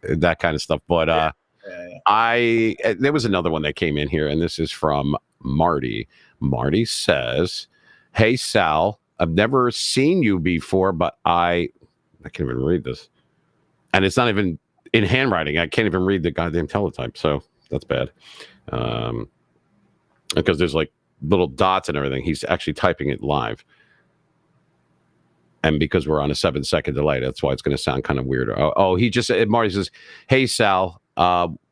that kind of stuff. But there was another one that came in here, and this is from Marty. Marty says, "Hey, Sal, I've never seen you before, but I can't even read this. And it's not even in handwriting. I can't even read the goddamn teletype. So that's bad. Because there's like little dots and everything. He's actually typing it live. And because we're on a 7-second delay, that's why it's going to sound kind of weird. He just said, Marty says, "Hey, Sal,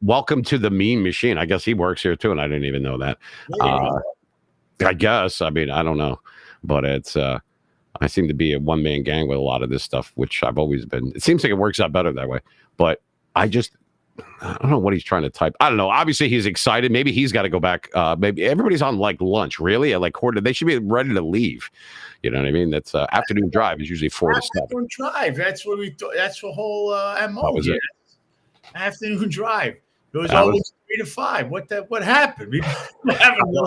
welcome to the Mean Machine." I guess he works here too, and I didn't even know that. I guess. I mean, I don't know. But it's I seem to be a one-man gang with a lot of this stuff, which I've always been. It seems like it works out better that way. But I don't know what he's trying to type. I don't know. Obviously, he's excited. Maybe he's got to go back. Maybe everybody's on like lunch, really, at like quarter. They should be ready to leave. You know what I mean? That's afternoon drive is usually 4 to 7. Afternoon drive. That's what that's the whole MO. That was it. Afternoon drive. It was always 3 to 5. What happened? We haven't know.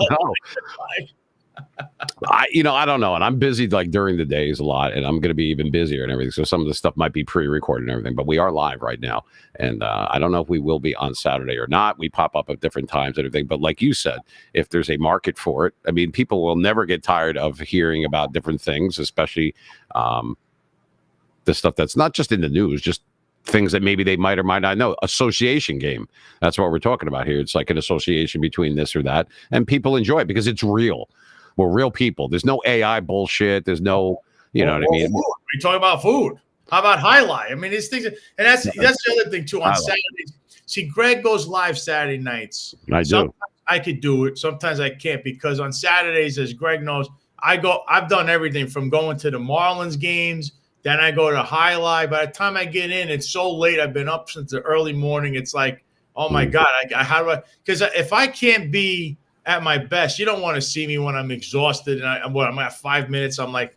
I don't know. And I'm busy like during the days a lot, and I'm going to be even busier and everything. So some of the stuff might be pre-recorded and everything, but we are live right now. And I don't know if we will be on Saturday or not. We pop up at different times and everything. But like you said, if there's a market for it, I mean, people will never get tired of hearing about different things, especially the stuff that's not just in the news, just things that maybe they might or might not know. Association game. That's what we're talking about here. It's like an association between this or that. And people enjoy it because it's real. We're real people. There's no AI bullshit. There's no, you know what I mean? We talk about food. How about highlight? I mean, these things, and that's the other thing too. On Saturdays, see, Greg goes live Saturday nights. Sometimes I could do it. Sometimes I can't because on Saturdays, as Greg knows, I've done everything from going to the Marlins games. Then I go to highlight. By the time I get in, it's so late. I've been up since the early morning. It's like, oh my God, how do I? Because if I can't be at my best, you don't want to see me when I'm exhausted and I'm at 5 minutes. I'm like,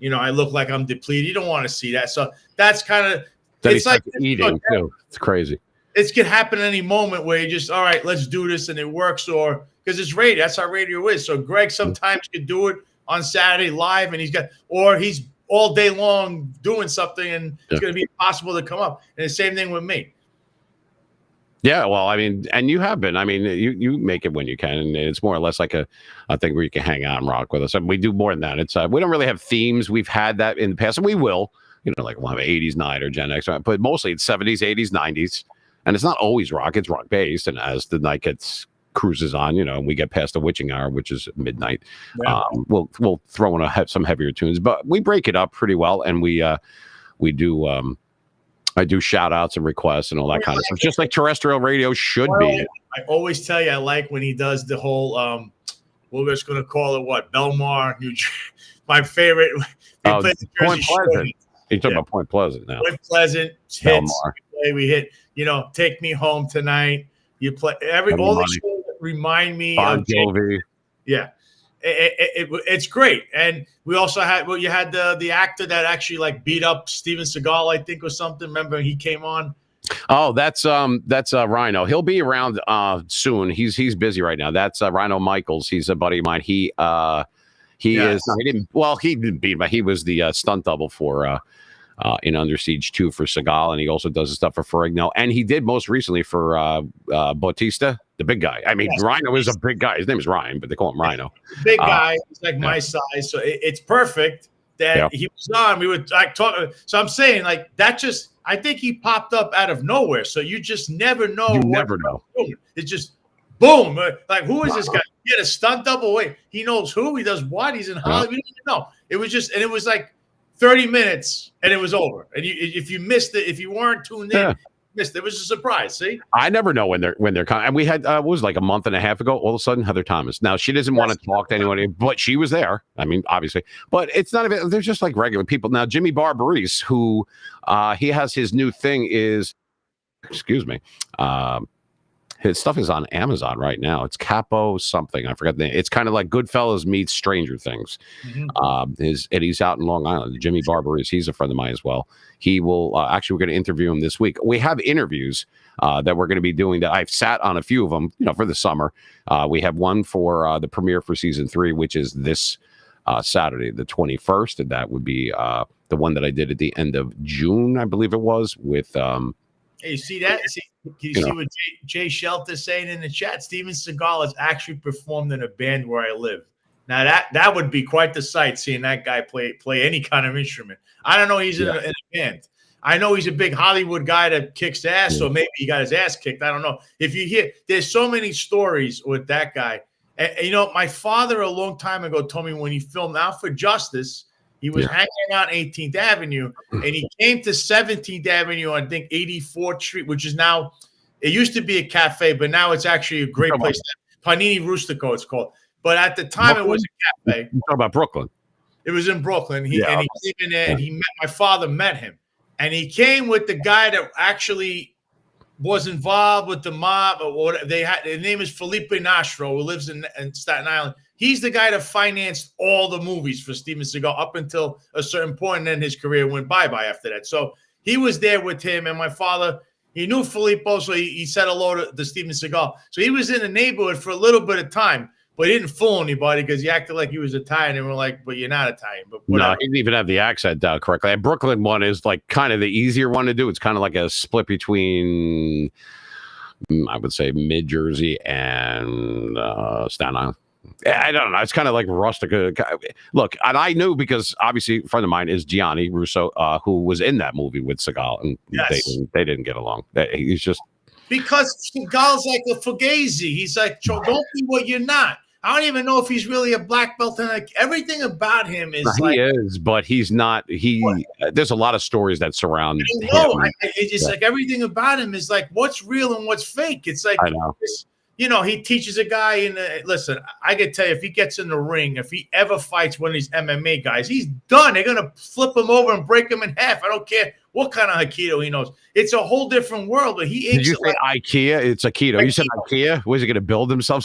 I look like I'm depleted. You don't want to see that. So that's kind of Then it's he like starts eating too. It's crazy. It could happen at any moment where you just, all right, let's do this, and it works, or because it's radio. That's how radio is. So Greg sometimes could do it on Saturday live, and he's all day long doing something, and it's going to be impossible to come up. And the same thing with me. Yeah, well, I mean, and you have been. I mean, you make it when you can, and it's more or less like a thing where you can hang out and rock with us. And we do more than that. It's we don't really have themes. We've had that in the past, and we will. Like we'll have 80s night or Gen X, but mostly it's 70s, 80s, 90s. And it's not always rock; it's rock based. And as the night cruises on, and we get past the witching hour, which is midnight, we'll throw in some heavier tunes. But we break it up pretty well, and we do. I do shout outs and requests and all that kind of stuff, just like terrestrial radio should be. I always tell you, I like when he does the whole. We're just going to call it what Belmar, New Jersey. My favorite. Point Pleasant. You're talking about Point Pleasant now. Point Pleasant hits. We hit. Take Me Home Tonight. You play all these shows that remind me of Jovi. Yeah, it's great. And we also had you had the actor that actually beat up Steven Seagal, I think, or something. Remember he came on. Oh, that's Rhino. He'll be around soon. He's busy right now. That's Rhino Michaels. He's a buddy of mine. He didn't beat him, but he was the stunt double for in Under Siege 2 for Seagal, and he also does the stuff for Ferrigno, and he did most recently for Bautista, the big guy. I mean, Rhino is a big guy. His name is Ryan, but they call him Rhino. Big guy. He's like my size, so it's perfect that he was on. We would talk. So I'm saying I think he popped up out of nowhere. So you just never know. You never know. It's just boom. Who is this guy? He had a stunt double. Wait, he knows who. He does what? He's in Hollywood. We didn't even know. It was just, and it was 30 minutes, and it was over. And if you missed it, if you weren't tuned in, you missed it. It was a surprise. See, I never know when they're coming. And we had what was a month and a half ago. All of a sudden, Heather Thomas. Now she doesn't want to talk to anybody, but she was there. I mean, obviously, but it's not even. They're just like regular people. Now Jimmy Barbarese, who he has his new thing is, excuse me. His stuff is on Amazon right now. It's Capo something. I forgot the name. It's kind of like Goodfellas meets Stranger Things. And he's out in Long Island. Jimmy Barbarese, he's a friend of mine as well. He will actually, we're going to interview him this week. We have interviews that we're going to be doing that I've sat on a few of them, for the summer. We have one for the premiere for season 3, which is this Saturday, the 21st. And that would be the one that I did at the end of June, I believe it was, with hey, you see that? Can you see what Jay Shelter's saying in the chat? Steven Seagal has actually performed in a band where I live. Now that would be quite the sight, seeing that guy play any kind of instrument. I don't know he's in a band. I know he's a big Hollywood guy that kicks ass, so maybe he got his ass kicked. I don't know. If you hear, there's so many stories with that guy. And my father a long time ago told me when he filmed Out for Justice, he was hanging out 18th Avenue, and he came to 17th Avenue on, I think, 84th Street, which is now, it used to be a cafe, but now it's actually a great place. Panini Rustico, it's called. But at the time, it was a cafe. You talk about Brooklyn. It was in Brooklyn. He came in there, and my father met him. And he came with the guy that actually was involved with the mob. Or his name is Felipe Nastro, who lives in Staten Island. He's the guy that financed all the movies for Steven Seagal up until a certain point, and then his career went bye-bye after that. So he was there with him, and my father, he knew Filippo, so he said hello to Steven Seagal. So he was in the neighborhood for a little bit of time, but he didn't fool anybody because he acted like he was Italian, and we're like, but you're not Italian. But whatever. No, he didn't even have the accent correctly. And Brooklyn one is kind of the easier one to do. It's kind of like a split between, I would say, Mid-Jersey and Staten Island. I don't know. It's kind of like rustic. Look, and I knew because obviously a friend of mine is Gianni Russo, who was in that movie with Seagal, and they didn't get along. He's just because Seagal's like a fugazi. He's like, don't be what you're not. I don't even know if he's really a black belt, and everything about him is he is, but he's not. There's a lot of stories that surround him. It's like everything about him is like what's real and what's fake. It's like I know. He teaches a guy listen, I can tell you, if he gets in the ring, if he ever fights one of these MMA guys, he's done. They're going to flip him over and break him in half. I don't care what kind of Aikido he knows. It's a whole different world, but he Did you say IKEA? It's Aikido. You said IKEA? Was he going to build himself?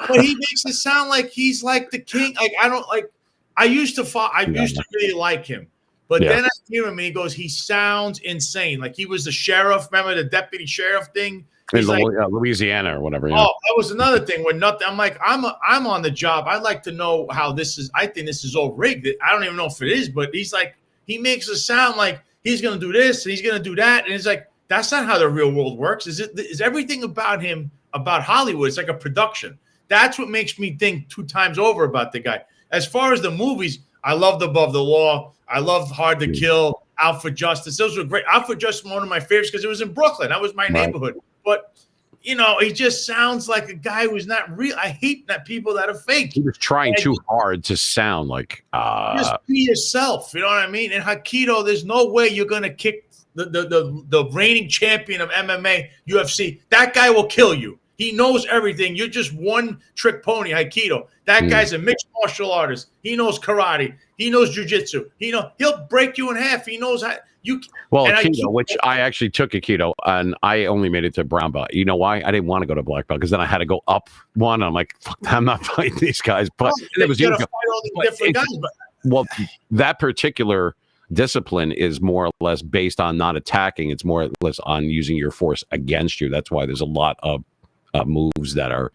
But he makes it sound like he's like the king. I used to really like him. But Yeah. then I hear him and he goes, he sounds insane. Like he was the sheriff. Remember the deputy sheriff thing? In He's like, Louisiana or whatever. Yeah. oh, that was another thing when nothing. I'm like, I'm on the job. I'd like to know how this is. I think this is all rigged. I don't even know if it is, but he's like, he makes it sound like he's going to do this and he's going to do that. And it's like, that's not how the real world works. Is everything about him, about Hollywood? It's like a production. That's what makes me think 2 times over about the guy. As far as the movies, I loved Above the Law. I loved Hard to Kill, Out for Justice. Those were great. Out for Justice was one of my favorites because it was in Brooklyn. That was my neighborhood. But, you know, he just sounds like a guy who's not real. I hate that people that are fake. He was trying too hard to sound like just be yourself. You know what I mean? And Aikido, there's no way you're gonna kick the reigning champion of MMA, UFC. That guy will kill you. He knows everything. You're just one trick pony, Aikido. That guy's a mixed martial artist. He knows karate. He knows jujitsu. He'll break you in half. He knows how you. Well, Aikido, which I actually took Aikido, and I only made it to brown belt. You know why? I didn't want to go to black belt because then I had to go up one. I'm like, fuck, I'm not fighting these guys. But it was fight all these different guys. Well, that particular discipline is more or less based on not attacking. It's more or less on using your force against you. That's why there's a lot of moves that are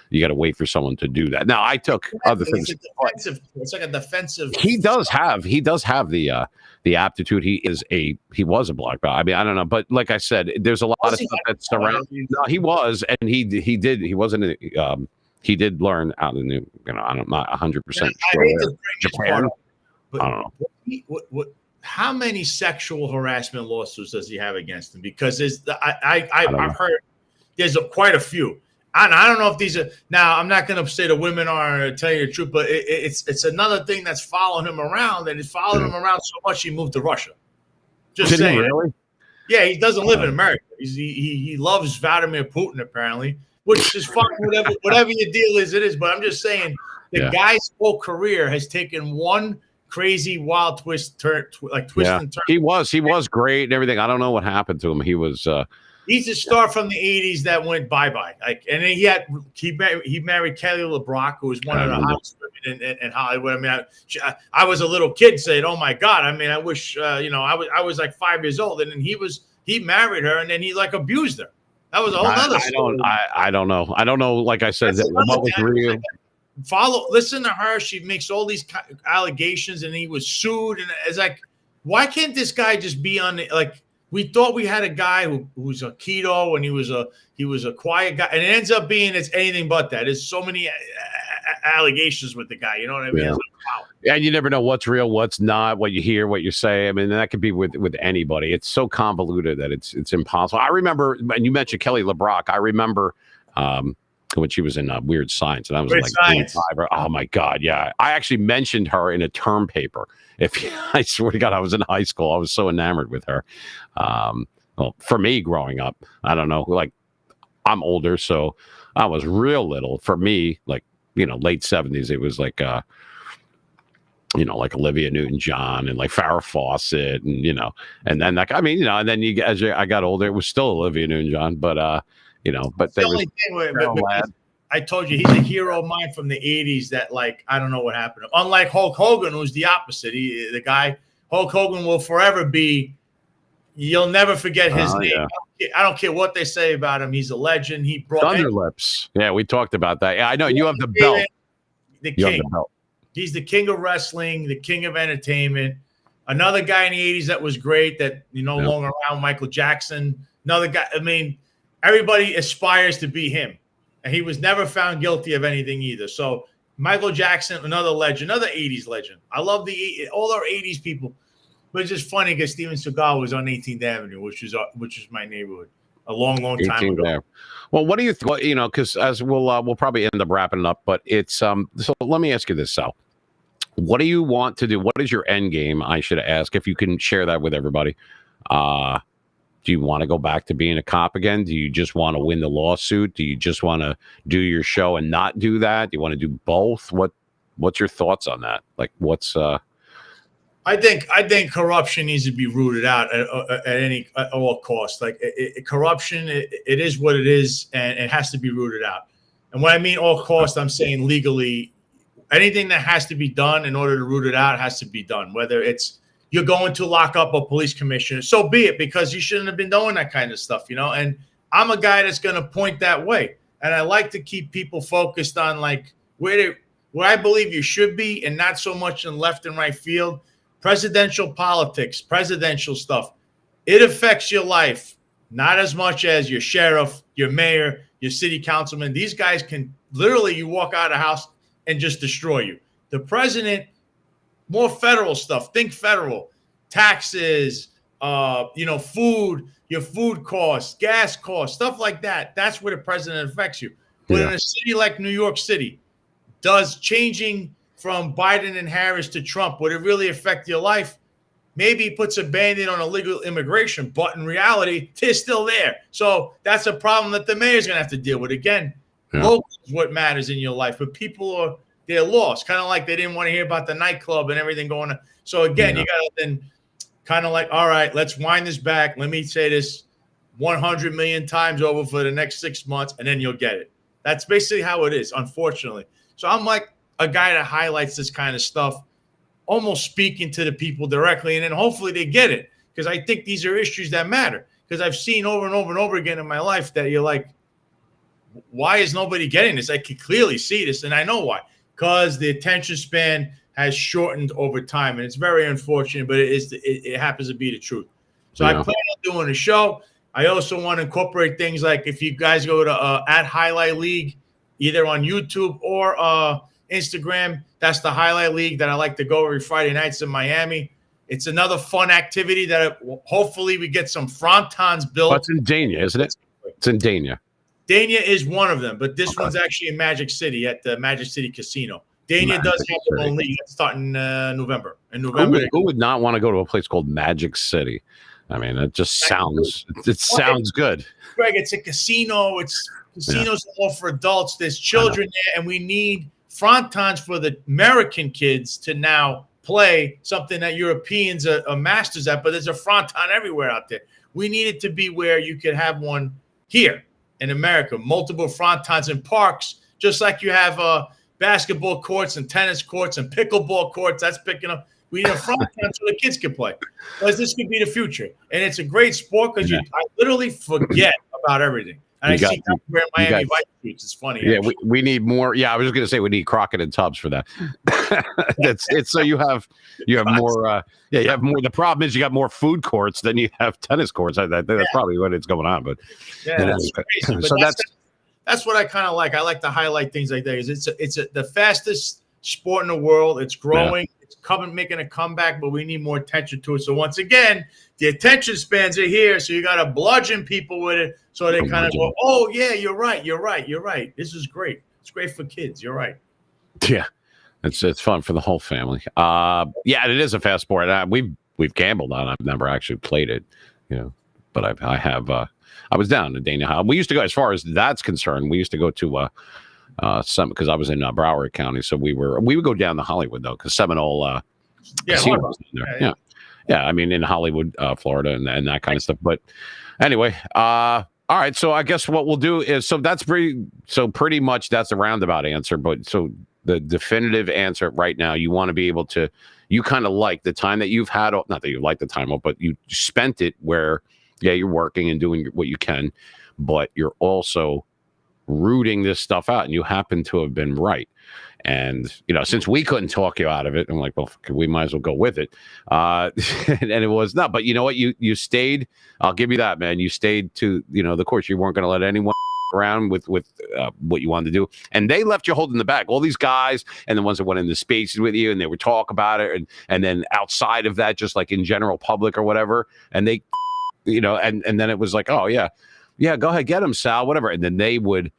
you got to wait for someone to do that. Now I took other things. It's like a defensive. He does have the aptitude. He was a black belt. I mean, I don't know, but like I said, there's a lot of stuff that's around. No, he was, and he did. He wasn't. He did learn out in the. I'm not 100% sure. Japan. But I don't know. How many sexual harassment lawsuits does he have against him? Because I've heard there's quite a few. I don't know if these are now. I'm not going to say the women are tell you the truth, but it's another thing that's following him around, and it's following him around so much he moved to Russia. Just Did saying. he really? Yeah, he doesn't live in America. He loves Vladimir Putin apparently, which is fine. Whatever your deal is, it is. But I'm just saying the guy's whole career has taken one crazy wild twist and turn. He was great and everything. I don't know what happened to him. He was. He's a star from the 80s that went bye-bye. And then he married Kelly LeBrock, who was one of the hottest women in Hollywood. I mean, I was a little kid saying, "Oh my God!" I mean, I wish I was like 5 years old, and then he married her, and then he like abused her. That was a whole other story. I don't know. I don't know. Like I said, what was real. Listen to her. She makes all these allegations, and he was sued. And it's like, why can't this guy just be on the like? We thought we had a guy who was a keto and he was a quiet guy, and it ends up being it's anything but that. There's so many allegations with the guy. You know what I mean? Yeah. Like, wow. And you never know what's real, what's not, what you hear, what you say. I mean, that could be with anybody. It's so convoluted that it's impossible. I remember, and you mentioned Kelly LeBrock. I remember when she was in Weird Science, and I was Weird like, Science. oh my God, yeah. I actually mentioned her in a term paper. I swear to God, I was in high school. I was so enamored with her. Well, for me growing up, I don't know, like I'm older, so I was real little. For me, like, late 70s, it was like, like Olivia Newton-John and like Farrah Fawcett and then like, and then as I got older, it was still Olivia Newton-John, but, but the only thing I told you, he's a hero of mine from the 80s that, like, I don't know what happened. Unlike Hulk Hogan, who's the opposite. Hulk Hogan will forever be, you'll never forget his name. Yeah. I don't care what they say about him. He's a legend. He brought Thunderlips. Yeah, we talked about that. Yeah, I know. You have the belt. The king. He's the king of wrestling, the king of entertainment. Another guy in the 80s that was great that, no longer around, Michael Jackson. Another guy, I mean, everybody aspires to be him. And he was never found guilty of anything either. So Michael Jackson, another legend, another 80s legend. I love all our 80s people. But it's just funny because Steven Seagal was on 18th Avenue, which is my neighborhood, a long time ago. There. Well, what do you think? Because as we'll probably end up wrapping it up, but it's so let me ask you this, Sal. What do you want to do? What is your end game? I should ask if you can share that with everybody. Do you want to go back to being a cop again? Do you just want to win the lawsuit? Do you just want to do your show and not do that? Do you want to do both? What's your thoughts on that? Like, what's I think corruption needs to be rooted out at all costs. Like corruption, it is what it is, and it has to be rooted out. And when I mean all costs, I'm saying legally, anything that has to be done in order to root it out has to be done. Whether it's you're going to lock up a police commissioner. So be it, because you shouldn't have been doing that kind of stuff, And I'm a guy that's going to point that way. And I like to keep people focused on like where I believe you should be, and not so much in left and right field. Presidential politics, presidential stuff, it affects your life, not as much as your sheriff, your mayor, your city councilman. These guys can literally, you walk out of the house and just destroy you. The president, more federal stuff. Think federal taxes, food, your food costs, gas costs, stuff like that. That's where the president affects you. But in a city like New York City, does changing from Biden and Harris to Trump, would it really affect your life? Maybe he puts a Band-Aid on illegal immigration, but in reality, they're still there. So that's a problem that the mayor's going to have to deal with. Again, local is what matters in your life. But people they're lost, kind of like they didn't want to hear about the nightclub and everything going on. So again, you got to then kind of like, all right, let's wind this back. Let me say this 100 million times over for the next 6 months, and then you'll get it. That's basically how it is, unfortunately. So I'm like a guy that highlights this kind of stuff, almost speaking to the people directly, and then hopefully they get it, because I think these are issues that matter. Because I've seen over and over and over again in my life that you're like, why is nobody getting this? I can clearly see this, and I know why. Because the attention span has shortened over time, and it's very unfortunate, but it happens to be the truth. So I plan on doing a show. I also want to incorporate things like, if you guys go to at Highlight League, either on YouTube or Instagram, that's the Highlight League that I like to go every Friday nights in Miami. It's another fun activity that hopefully we get some frontons built. It's in Dania, isn't it? It's in Dania. Dania is one of them, but this one's actually in Magic City at the Magic City Casino. Dania does have their own league. It's starting November. Who would not want to go to a place called Magic City? I mean, it just sounds good. Greg, it's a casino. Casinos are more for adults. There's children there, and we need frontons for the American kids to now play something that Europeans are masters at, but there's a fronton everywhere out there. We need it to be where you could have one here in America, multiple frontons in parks, just like you have basketball courts and tennis courts and pickleball courts. That's picking up. We need a fronton so the kids can play, because this could be the future. And it's a great sport because I literally forget about everything. And I see people wearing Miami Vice suits. It's funny. Yeah, we need more. Yeah, I was just going to say we need Crockett and Tubbs for that. It's so you have more. You have more. The problem is you got more food courts than you have tennis courts. That's probably what it's going on. But that's crazy. But that's what I kind of like. I like to highlight things like that. It's the fastest sport in the world. It's growing. It's making a comeback, but we need more attention to it. So once again, the attention spans are here. So you got to bludgeon people with it. So they kind of go, oh, yeah, you're right. This is great. It's great for kids. You're right. Yeah, it's fun for the whole family. It is a fast sport. We've gambled on it. I've never actually played it, but I have. I was down in Dana. We used to go, as far as that's concerned, we used to go to some, because I was in Broward County. So we would go down to Hollywood, though, because Seminole Casino was there. Yeah. I mean, in Hollywood, Florida, and that kind of stuff. But anyway, all right, so I guess what we'll do is, pretty much that's a roundabout answer, but so the definitive answer right now, you want to be able to, you kind of like the time that you've had, not that you like the time off, but you spent it where, you're working and doing what you can, but you're also rooting this stuff out, and you happen to have been right. And, since we couldn't talk you out of it, I'm like, well, we might as well go with it. And it was not. But you know what? You stayed. I'll give you that, man. You stayed to, the course. You weren't going to let anyone around with what you wanted to do. And they left you holding the bag. All these guys and the ones that went into spaces with you, and they would talk about it. And then outside of that, just like in general public or whatever. And they, and then it was like, oh, yeah, go ahead, get him, Sal, whatever. And then they would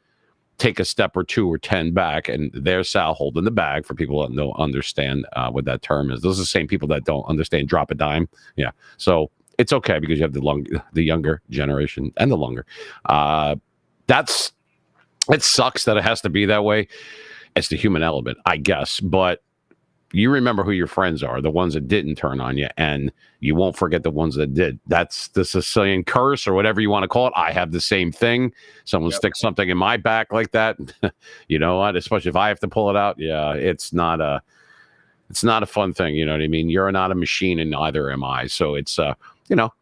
take a step or 2 or 10 back, and there's Sal holding the bag. For people that don't understand what that term is, those are the same people that don't understand drop a dime. Yeah, so it's okay, because you have the younger generation and the longer. It sucks that it has to be that way. It's the human element, I guess, but you remember who your friends are, the ones that didn't turn on you, and you won't forget the ones that did. That's the Sicilian curse, or whatever you want to call it. I have the same thing. Someone sticks something in my back like that. You know what? Especially if I have to pull it out. Yeah, it's not It's not a fun thing. You know what I mean? You're not a machine, and neither am I. So it's,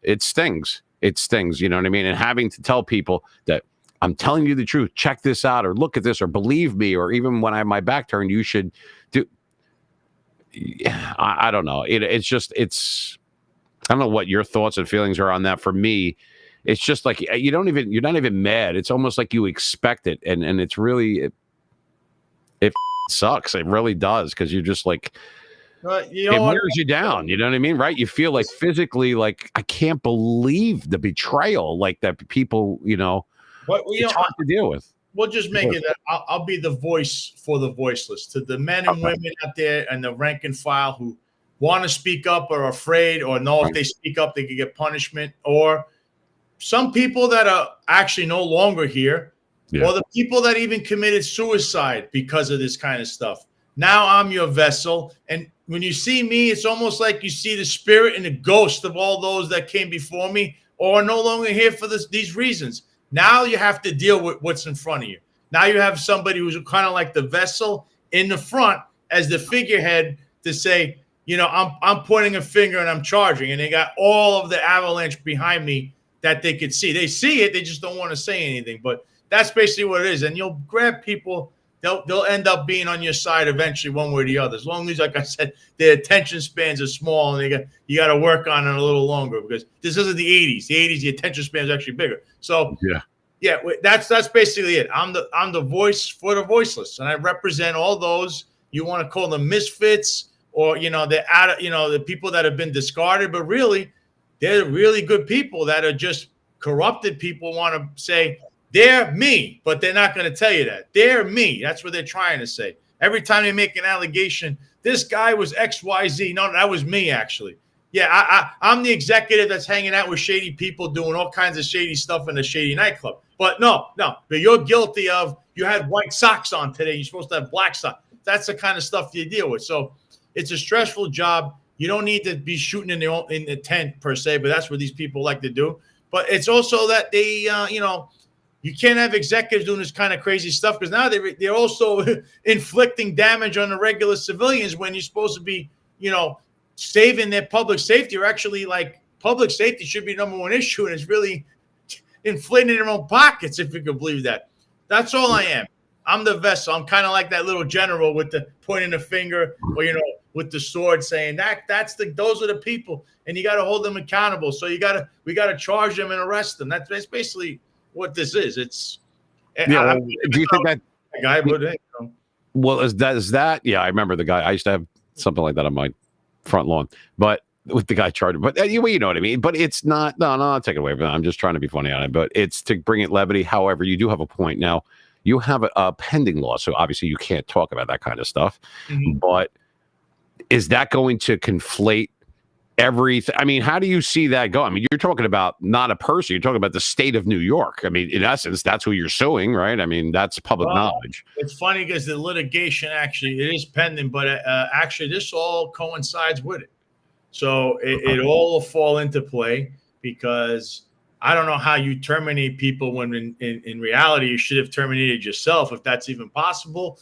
it stings. It stings. You know what I mean? And having to tell people that I'm telling you the truth, check this out, or look at this, or believe me, or even when I have my back turned, you should do. I don't know. It's. I don't know what your thoughts and feelings are on that. For me, it's just like you're not even mad. It's almost like you expect it, and it's really it sucks. It really does, because you're just like it wears you down. You know what I mean, right? You feel like physically, like I can't believe the betrayal, like that people, it's hard to deal with. We'll just make it. I'll be the voice for the voiceless, to the men and women out there and the rank and file who want to speak up or are afraid or know if they speak up they could get punishment, or some people that are actually no longer here, or the people that even committed suicide because of this kind of stuff. Now I'm your vessel, and when you see me, it's almost like you see the spirit and the ghost of all those that came before me or are no longer here for these reasons. Now you have to deal with what's in front of you. Now you have somebody who's kind of like the vessel in the front as the figurehead to say, I'm pointing a finger and I'm charging, and they got all of the avalanche behind me that they could see. They see it, they just don't want to say anything. But that's basically what it is. And you'll grab people, they'll end up being on your side eventually, one way or the other. As long as, like I said, their attention spans are small, and you got to work on it a little longer, because this isn't the 80s. The 80s, the attention span is actually bigger. So that's basically it. I'm the voice for the voiceless, and I represent all those you want to call them misfits, or the people that have been discarded, but really they're really good people that are just corrupted people. Want to say they're me, but they're not going to tell you that they're me. That's what they're trying to say. Every time they make an allegation, this guy was XYZ. No, that was me, actually. Yeah, I'm the executive that's hanging out with shady people doing all kinds of shady stuff in a shady nightclub. But no, but you're guilty of, you had white socks on today, you're supposed to have black socks. That's the kind of stuff you deal with. So it's a stressful job. You don't need to be shooting in the tent per se, but that's what these people like to do. But it's also that they, you can't have executives doing this kind of crazy stuff, because now they're also inflicting damage on the regular civilians when you're supposed to be, saving their public safety. Or actually, like, public safety should be number one issue, and it's really inflating their own pockets, if you can believe that. That's all I am. I'm the vessel. I'm kind of like that little general with the pointing the finger, or with the sword, saying those are the people, and you got to hold them accountable. So we got to charge them and arrest them. That's basically what this is. It's do you think that guy? Well, is that? Yeah, I remember the guy. I used to have something like that on my front lawn, but with the guy charged. But you know what I mean. But it's not. No, I'll take it away from that. I'm just trying to be funny on it. But it's to bring it levity. However, you do have a point now. You have a pending law, so obviously you can't talk about that kind of stuff. Mm-hmm. But is that going to conflate everything? I mean, how do you see that go? I mean, you're talking about not a person. You're talking about the state of New York. I mean, in essence, that's who you're suing, right? I mean, that's public knowledge. It's funny because the litigation actually, it is pending, but actually this all coincides with it. So it all will fall into play, because I don't know how you terminate people when in reality you should have terminated yourself, if that's even possible.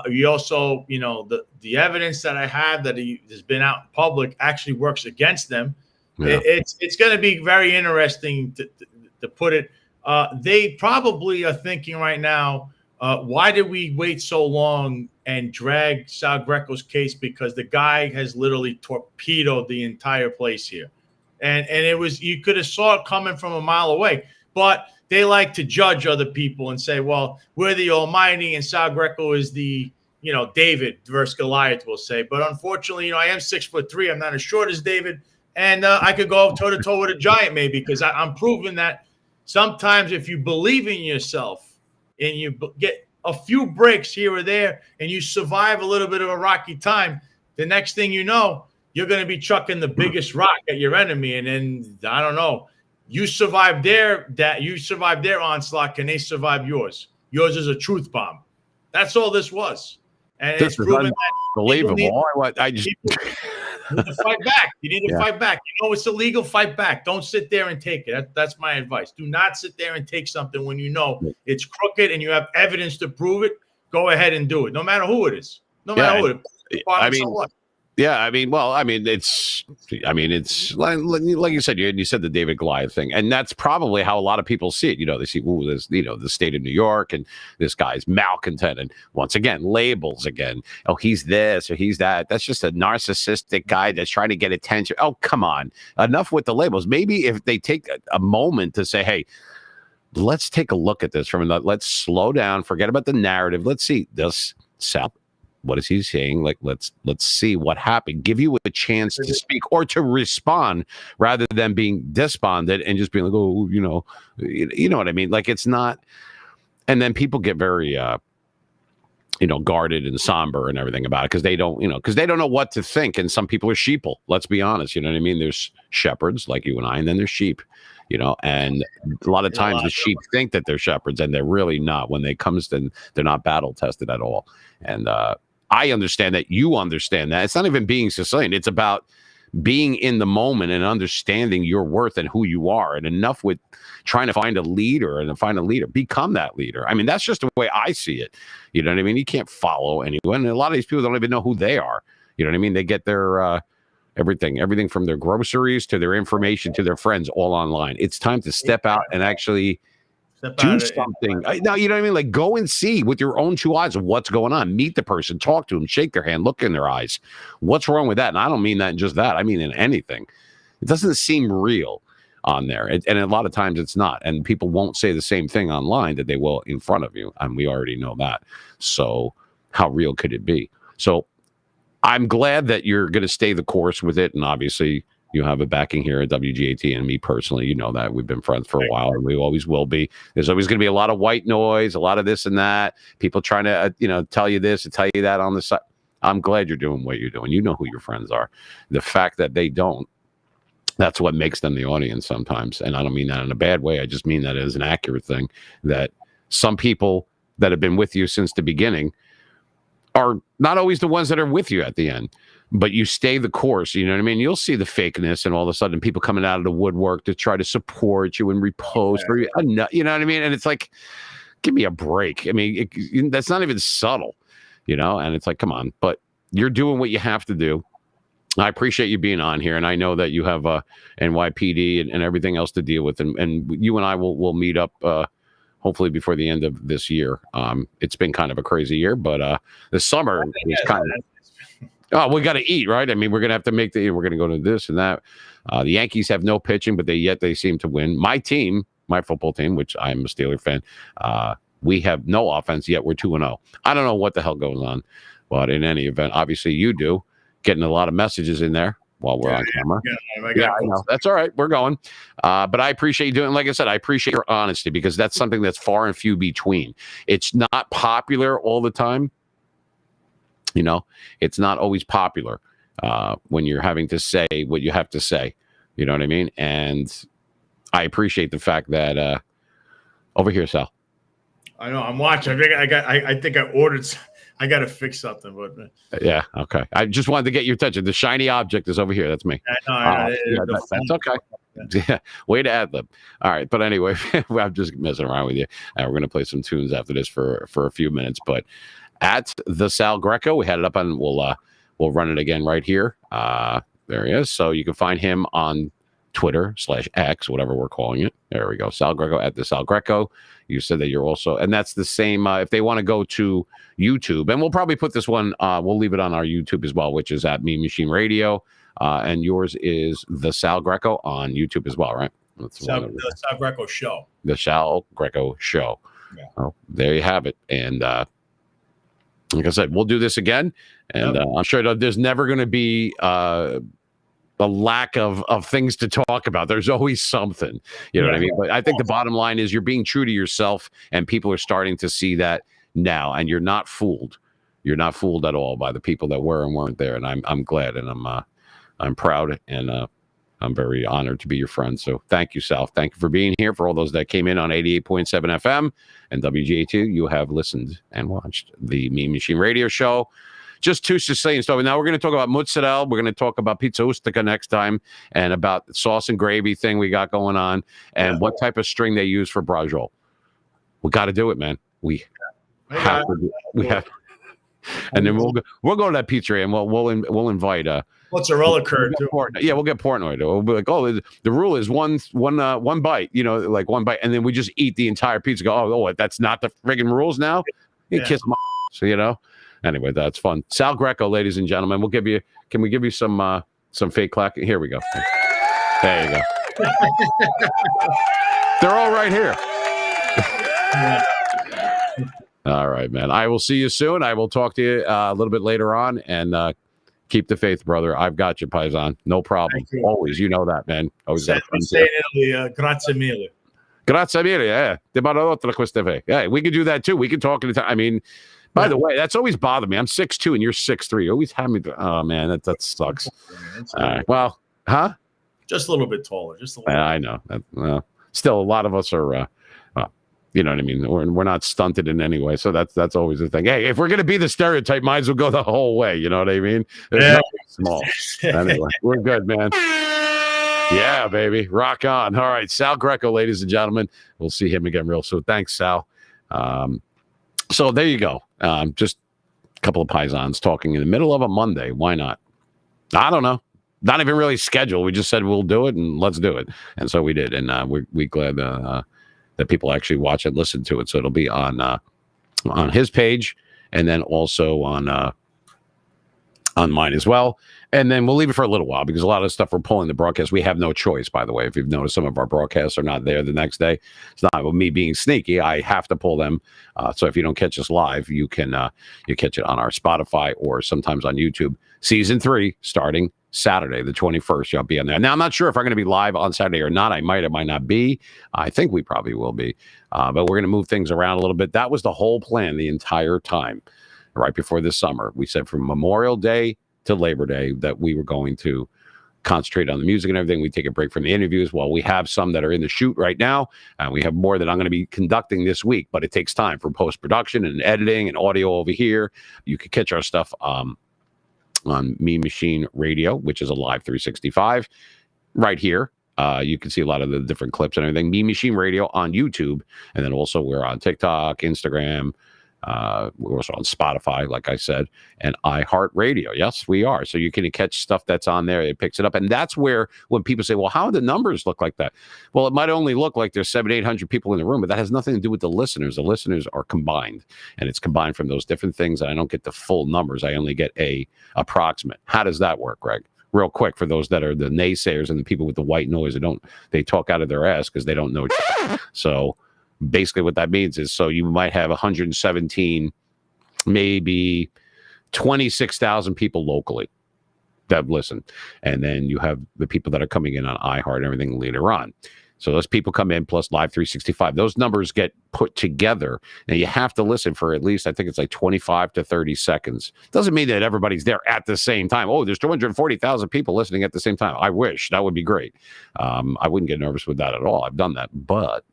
You also, the evidence that I have that has been out in public actually works against them. Yeah. It's going to be very interesting to put it. They probably are thinking right now, why did we wait so long and drag Sal Greco's case? Because the guy has literally torpedoed the entire place here. And it was, you could have saw it coming from a mile away, but they like to judge other people and say, well, we're the almighty and Sal Greco is the, David versus Goliath, we'll say. But unfortunately, I am 6'3". I'm not as short as David. And I could go toe to toe with a giant maybe, because I'm proving that sometimes if you believe in yourself and you get a few breaks here or there and you survive a little bit of a rocky time, the next thing you know, you're going to be chucking the biggest rock at your enemy. And then, I don't know, you survive their onslaught. Can they survive yours? Yours is a truth bomb. That's all this was. And it's proven that believable. You need to fight back. You need to fight back. It's illegal. Fight back. Don't sit there and take it. That's my advice. Do not sit there and take something when you know it's crooked and you have evidence to prove it. Go ahead and do it, no matter who it is. No matter who it is. Yeah, I mean, it's like you said, you said the David Goliath thing, and that's probably how a lot of people see it. You know, they see, ooh, this, the state of New York, and this guy's malcontent, and once again, labels again. Oh, he's this or he's that. That's just a narcissistic guy that's trying to get attention. Oh, come on, enough with the labels. Maybe if they take a moment to say, hey, let's take a look at this let's slow down, forget about the narrative. Let's see this Sal. What is he saying? Like, let's see what happened. Give you a chance to speak or to respond rather than being despondent and just being like, oh, you know what I mean? Like, it's not. And then people get very, guarded and somber and everything about it because they don't know what to think. And some people are sheeple. Let's be honest. You know what I mean? There's shepherds like you and I, and then there's sheep. And a lot of times the sheep think that they're shepherds, and they're really not. When they comes to, they're not battle tested at all. And I understand that. You understand that. It's not even being Sicilian. It's about being in the moment and understanding your worth and who you are. And enough with trying to find a leader become that leader. I mean, that's just the way I see it. You know what I mean? You can't follow anyone. And a lot of these people don't even know who they are. You know what I mean? They get their everything from their groceries to their information to their friends all online. It's time to step out and actually do something. Now, you know what I mean? Like, go and see with your own two eyes of what's going on. Meet the person, talk to them, shake their hand, look in their eyes. What's wrong with that? And I don't mean that in just that. I mean in anything. It doesn't seem real on there. And a lot of times it's not. And people won't say the same thing online that they will in front of you. And we already know that. So how real could it be? So I'm glad that you're going to stay the course with it. And obviously, you have a backing here at WGAT, and me personally, you know that we've been friends for a while, and we always will be. There's always going to be a lot of white noise, a lot of this and that. People trying to, tell you this and tell you that on the side. I'm glad you're doing what you're doing. You know who your friends are. The fact that they don't, that's what makes them the audience sometimes. And I don't mean that in a bad way. I just mean that as an accurate thing. That some people that have been with you since the beginning are not always the ones that are with you at the end. But you stay the course, you know what I mean? You'll see the fakeness and all of a sudden people coming out of the woodwork to try to support you and repost. You know what I mean? And it's like, give me a break. I mean, that's not even subtle, and it's like, come on. But you're doing what you have to do. I appreciate you being on here. And I know that you have NYPD and everything else to deal with. And you and I will meet up hopefully before the end of this year. It's been kind of a crazy year, but the summer is kind of... Oh, we got to eat, right? I mean, we're going to have to we're going to go to this and that. The Yankees have no pitching, but they seem to win. My team, my football team, which I'm a Steeler fan, we have no offense, yet we're 2-0. I don't know what the hell goes on, but in any event, obviously you do. Getting a lot of messages in there while we're on camera. Yeah, I know. That's all right. We're going. But I appreciate you doing, like I said, I appreciate your honesty because that's something that's far and few between. It's not popular all the time. It's not always popular when you're having to say what you have to say. You know what I mean? And I appreciate the fact that over here, Sal. I know. I'm watching. I think I ordered. I got to fix something, but yeah. Okay. I just wanted to get your attention. The shiny object is over here. That's me. I know. That's okay. Yeah, way to add them. All right, but anyway, I'm just messing around with you. We're going to play some tunes after this for a few minutes, but. At the Sal Greco, we had it up on. We'll run it again right here. There he is. So you can find him on Twitter /X, whatever we're calling it. There we go. Sal Greco at the Sal Greco. You said that you're also, and that's the same. If they want to go to YouTube, and we'll probably put this one. We'll leave it on our YouTube as well, which is at Mean Machine Radio, and yours is the Sal Greco on YouTube as well, right? The Sal Greco Show. The Sal Greco Show. Yeah. Well, there you have it, and. Like I said, we'll do this again, and I'm sure that there's never going to be a lack of things to talk about. There's always something, you know what I mean? But I think the bottom line is you're being true to yourself, and people are starting to see that now, and you're not fooled. You're not fooled at all by the people that were and weren't there, and I'm glad, and I'm proud, and I'm very honored to be your friend. So thank you, Sal. Thank you for being here. For all those that came in on 88.7 FM and WGAT, you have listened and watched the Mean Machine Radio Show. Just two Sicilian stuff. Now we're going to talk about mozzarella. We're going to talk about pizza ustica next time and about the sauce and gravy thing we got going on and what type of string they use for braciole. We got to do it, man. We have to do it. And then we'll go to that pizzeria and we'll invite mozzarella curd too. Yeah, we'll get Portnoy. We'll be like, oh, the rule is one bite, like one bite, and then we just eat the entire pizza. Go, oh, that's not the friggin' rules now. You kiss my, so Anyway, that's fun. Sal Greco, ladies and gentlemen, Can we give you some fake clacking? Here we go. There you go. They're all right here. All right, man. I will see you soon. I will talk to you a little bit later on, and keep the faith, brother. I've got you, Paisan. No problem. Always. You know that, man. Always got we say in Italy, grazie mille. Grazie mille, yeah. Yeah, we could do that too. We could talk in the time. I mean, by the way, that's always bothered me. I'm 6'2" and you're 6'3". You always have me. Oh, man, that sucks. Well, huh? Just a little bit taller. Just a little I know. Still, a lot of us are, you know what I mean? We're not stunted in any way. So that's always the thing. Hey, if we're going to be the stereotype, might as well go the whole way. You know what I mean? There's nothing small. Anyway, we're good, man. Yeah, baby. Rock on. All right. Sal Greco, ladies and gentlemen. We'll see him again real soon. Thanks, Sal. So there you go. Just a couple of paisans talking in the middle of a Monday. Why not? I don't know. Not even really scheduled. We just said we'll do it and let's do it. And so we did. And we're glad that people actually watch it, listen to it. So it'll be on his page and then also on mine as well. And then we'll leave it for a little while because a lot of the stuff we're pulling the broadcast, we have no choice, by the way. If you've noticed, some of our broadcasts are not there the next day. It's not with me being sneaky. I have to pull them. So if you don't catch us live, you can you catch it on our Spotify or sometimes on YouTube. Season 3 starting Saturday, the 21st. You'll be on there. Now, I'm not sure if I'm going to be live on Saturday or not. I might not be. I think we probably will be. But we're going to move things around a little bit. That was the whole plan the entire time, right before this summer. We said from Memorial Day to Labor Day that we were going to concentrate on the music and everything. We take a break from the interviews. Well, we have some that are in the shoot right now, and we have more that I'm going to be conducting this week, but it takes time for post-production and editing and audio over here. You can catch our stuff on Mean Machine Radio, which is a live 365 right here. You can see a lot of the different clips and everything. Mean Machine Radio on YouTube, and then also we're on TikTok, Instagram. We're also on Spotify, like I said, and iHeartRadio. Yes, we are. So you can catch stuff that's on there. It picks it up. And that's where when people say, well, how do the numbers look like that? Well, it might only look like there's 700-800 people in the room, but that has nothing to do with the listeners. The listeners are combined, and it's combined from those different things. And I don't get the full numbers. I only get a approximate. How does that work, Greg? Real quick, for those that are the naysayers and the people with the white noise, they talk out of their ass because they don't know. So basically what that means is, so you might have 117, maybe 26,000 people locally that listen. And then you have the people that are coming in on iHeart and everything later on. So those people come in plus Live 365. Those numbers get put together. Now you have to listen for at least, I think it's like 25 to 30 seconds. Doesn't mean that everybody's there at the same time. Oh, there's 240,000 people listening at the same time. I wish. That would be great. I wouldn't get nervous with that at all. I've done that. But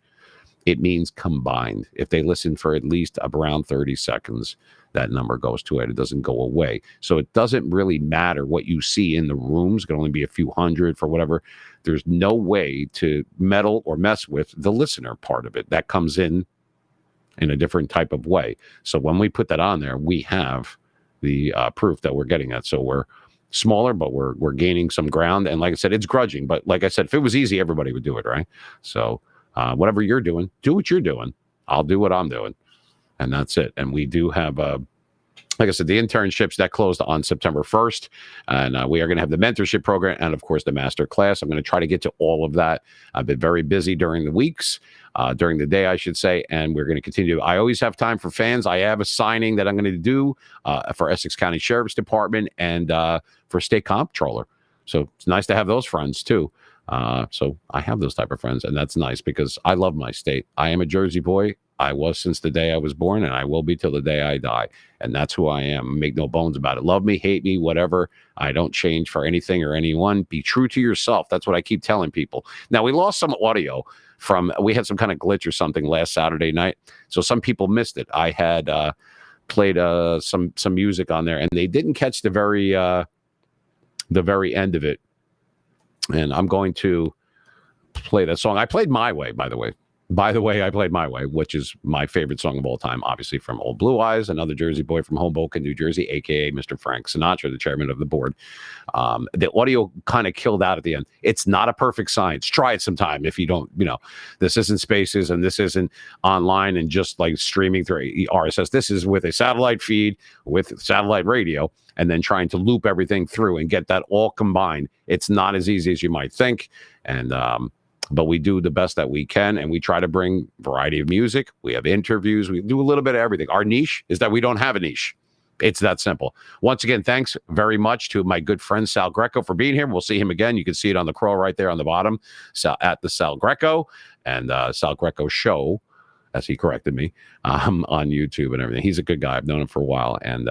it means combined. If they listen for at least around 30 seconds, that number goes to it. It doesn't go away. So it doesn't really matter what you see in the rooms. It can only be a few hundred for whatever. There's no way to meddle or mess with the listener part of it. That comes in a different type of way. So when we put that on there, we have the proof that we're getting that. So we're smaller, but we're gaining some ground. And like I said, it's grudging. But like I said, if it was easy, everybody would do it, right? So whatever you're doing, do what you're doing. I'll do what I'm doing. And that's it. And we do have, like I said, the internships that closed on September 1st. And we are going to have the mentorship program and, of course, the master class. I'm going to try to get to all of that. I've been very busy during the weeks, during the day, I should say. And we're going to continue. I always have time for fans. I have a signing that I'm going to do for Essex County Sheriff's Department and for State Comptroller. So it's nice to have those friends, too. So I have those type of friends, and that's nice because I love my state. I am a Jersey boy. I was since the day I was born, and I will be till the day I die. And that's who I am. Make no bones about it. Love me, hate me, whatever. I don't change for anything or anyone. Be true to yourself. That's what I keep telling people. Now, we lost some audio we had some kind of glitch or something last Saturday night. So some people missed it. I had played some music on there, and they didn't catch the very end of it. And I'm going to play that song. I played My Way, by the way. By the way, I played My Way, which is my favorite song of all time, obviously from Old Blue Eyes, another Jersey boy from Hoboken, New Jersey, a.k.a. Mr. Frank Sinatra, the chairman of the board. The audio kind of killed out at the end. It's not a perfect science. Try it sometime if you don't, this isn't Spaces and this isn't online and just like streaming through RSS. This is with a satellite feed, with satellite radio, and then trying to loop everything through and get that all combined. It's not as easy as you might think. And, but we do the best that we can, and we try to bring variety of music. We have interviews. We do a little bit of everything. Our niche is that we don't have a niche. It's that simple. Once again, thanks very much to my good friend Sal Greco for being here. We'll see him again. You can see it on the crawl right there on the bottom, at the Sal Greco and Sal Greco Show, as he corrected me, on YouTube and everything. He's a good guy. I've known him for a while, and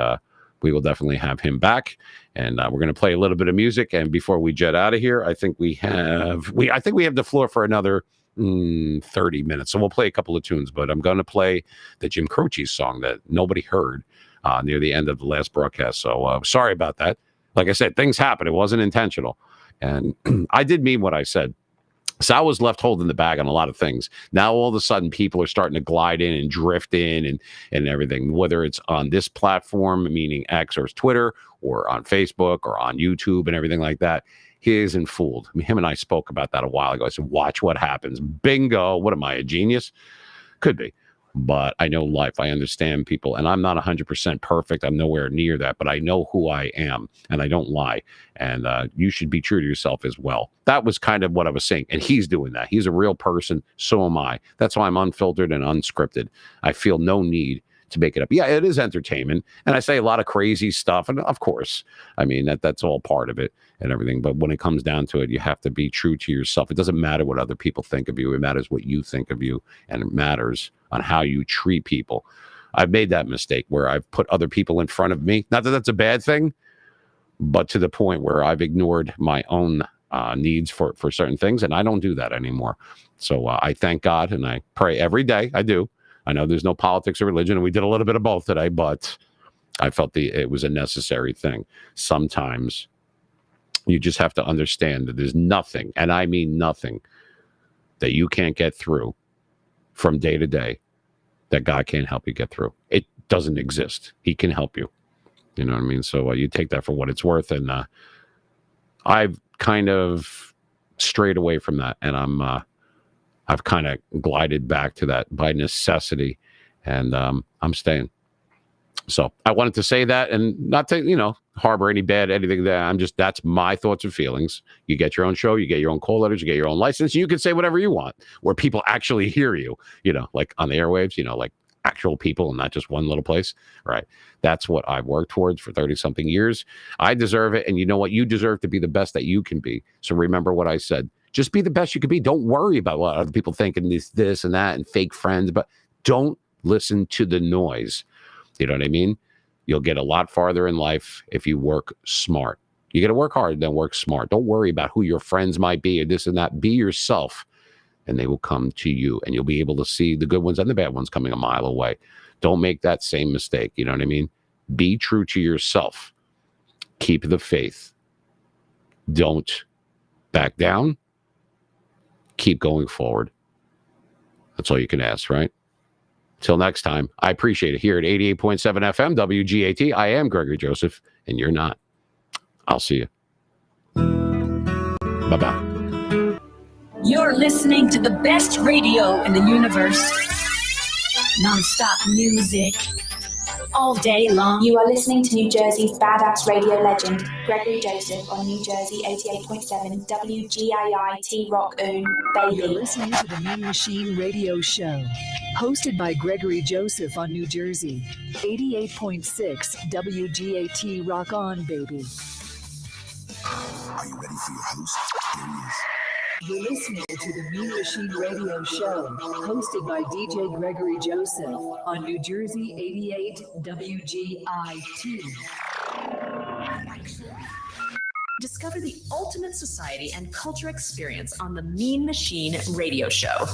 we will definitely have him back. And we're going to play a little bit of music. And before we jet out of here, I think we have the floor for another 30 minutes. So we'll play a couple of tunes, but I'm going to play the Jim Croce song that nobody heard near the end of the last broadcast. So sorry about that. Like I said, things happen. It wasn't intentional. And I did mean what I said. Sal was left holding the bag on a lot of things. Now, all of a sudden, people are starting to glide in and drift in and everything, whether it's on this platform, meaning X or Twitter, or on Facebook or on YouTube and everything like that. He isn't fooled. I mean, him and I spoke about that a while ago. I said, watch what happens. Bingo. What am I, a genius? Could be. But I know life. I understand people. And I'm not 100% perfect. I'm nowhere near that. But I know who I am. And I don't lie. And you should be true to yourself as well. That was kind of what I was saying. And he's doing that. He's a real person. So am I. That's why I'm unfiltered and unscripted. I feel no need to make it up. Yeah, it is entertainment. And I say a lot of crazy stuff. And of course, I mean, that's all part of it and everything. But when it comes down to it, you have to be true to yourself. It doesn't matter what other people think of you. It matters what you think of you. And it matters on how you treat people. I've made that mistake where I've put other people in front of me. Not that that's a bad thing, but to the point where I've ignored my own needs for certain things. And I don't do that anymore. So I thank God and I pray every day. I do. I know there's no politics or religion, and we did a little bit of both today, but I felt it was a necessary thing. Sometimes you just have to understand that there's nothing, and I mean nothing, that you can't get through from day to day that God can't help you get through. It doesn't exist. He can help you. You know what I mean? So you take that for what it's worth, and I've kind of strayed away from that, and I've kind of glided back to that by necessity, and I'm staying. So I wanted to say that and not to, harbor anything there. That's my thoughts and feelings. You get your own show, you get your own call letters, you get your own license. You can say whatever you want where people actually hear you, like on the airwaves, like actual people and not just one little place. Right. That's what I've worked towards for 30 something years. I deserve it. And you know what? You deserve to be the best that you can be. So remember what I said. Just be the best you can be. Don't worry about what other people think and this and that and fake friends, but don't listen to the noise. You know what I mean? You'll get a lot farther in life if you work smart. You got to work hard, then work smart. Don't worry about who your friends might be or this and that. Be yourself, and they will come to you, and you'll be able to see the good ones and the bad ones coming a mile away. Don't make that same mistake. You know what I mean? Be true to yourself. Keep the faith. Don't back down. Keep going forward. That's all you can ask, right? Till next time, I appreciate it. Here at 88.7 FM, WGAT, I am Gregory Joseph, and you're not. I'll see you. Bye-bye. You're listening to the best radio in the universe. Non-stop music. All day long. You are listening to New Jersey's badass radio legend, Gregory Joseph, on New Jersey 88.7 WGAI T-Rock Oon, baby. You're listening to the Mean Machine Radio Show, hosted by Gregory Joseph on New Jersey 88.6 WGAT Rock On, baby. Are you ready for your host? Here he is. You're listening to the Mean Machine Radio Show, hosted by DJ Gregory Joseph on New Jersey 88 WGIT. Discover the ultimate society and culture experience on the Mean Machine Radio Show.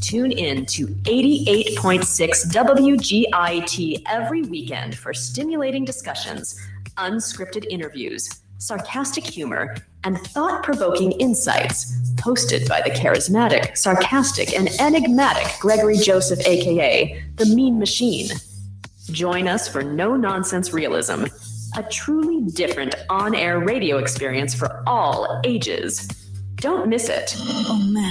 Tune in to 88.6 WGIT every weekend for stimulating discussions, unscripted interviews, sarcastic humor, and thought-provoking insights, hosted by the charismatic, sarcastic, and enigmatic Gregory Joseph, aka the Mean Machine. Join us for no-nonsense realism, a truly different on-air radio experience for all ages. Don't miss it. Oh man.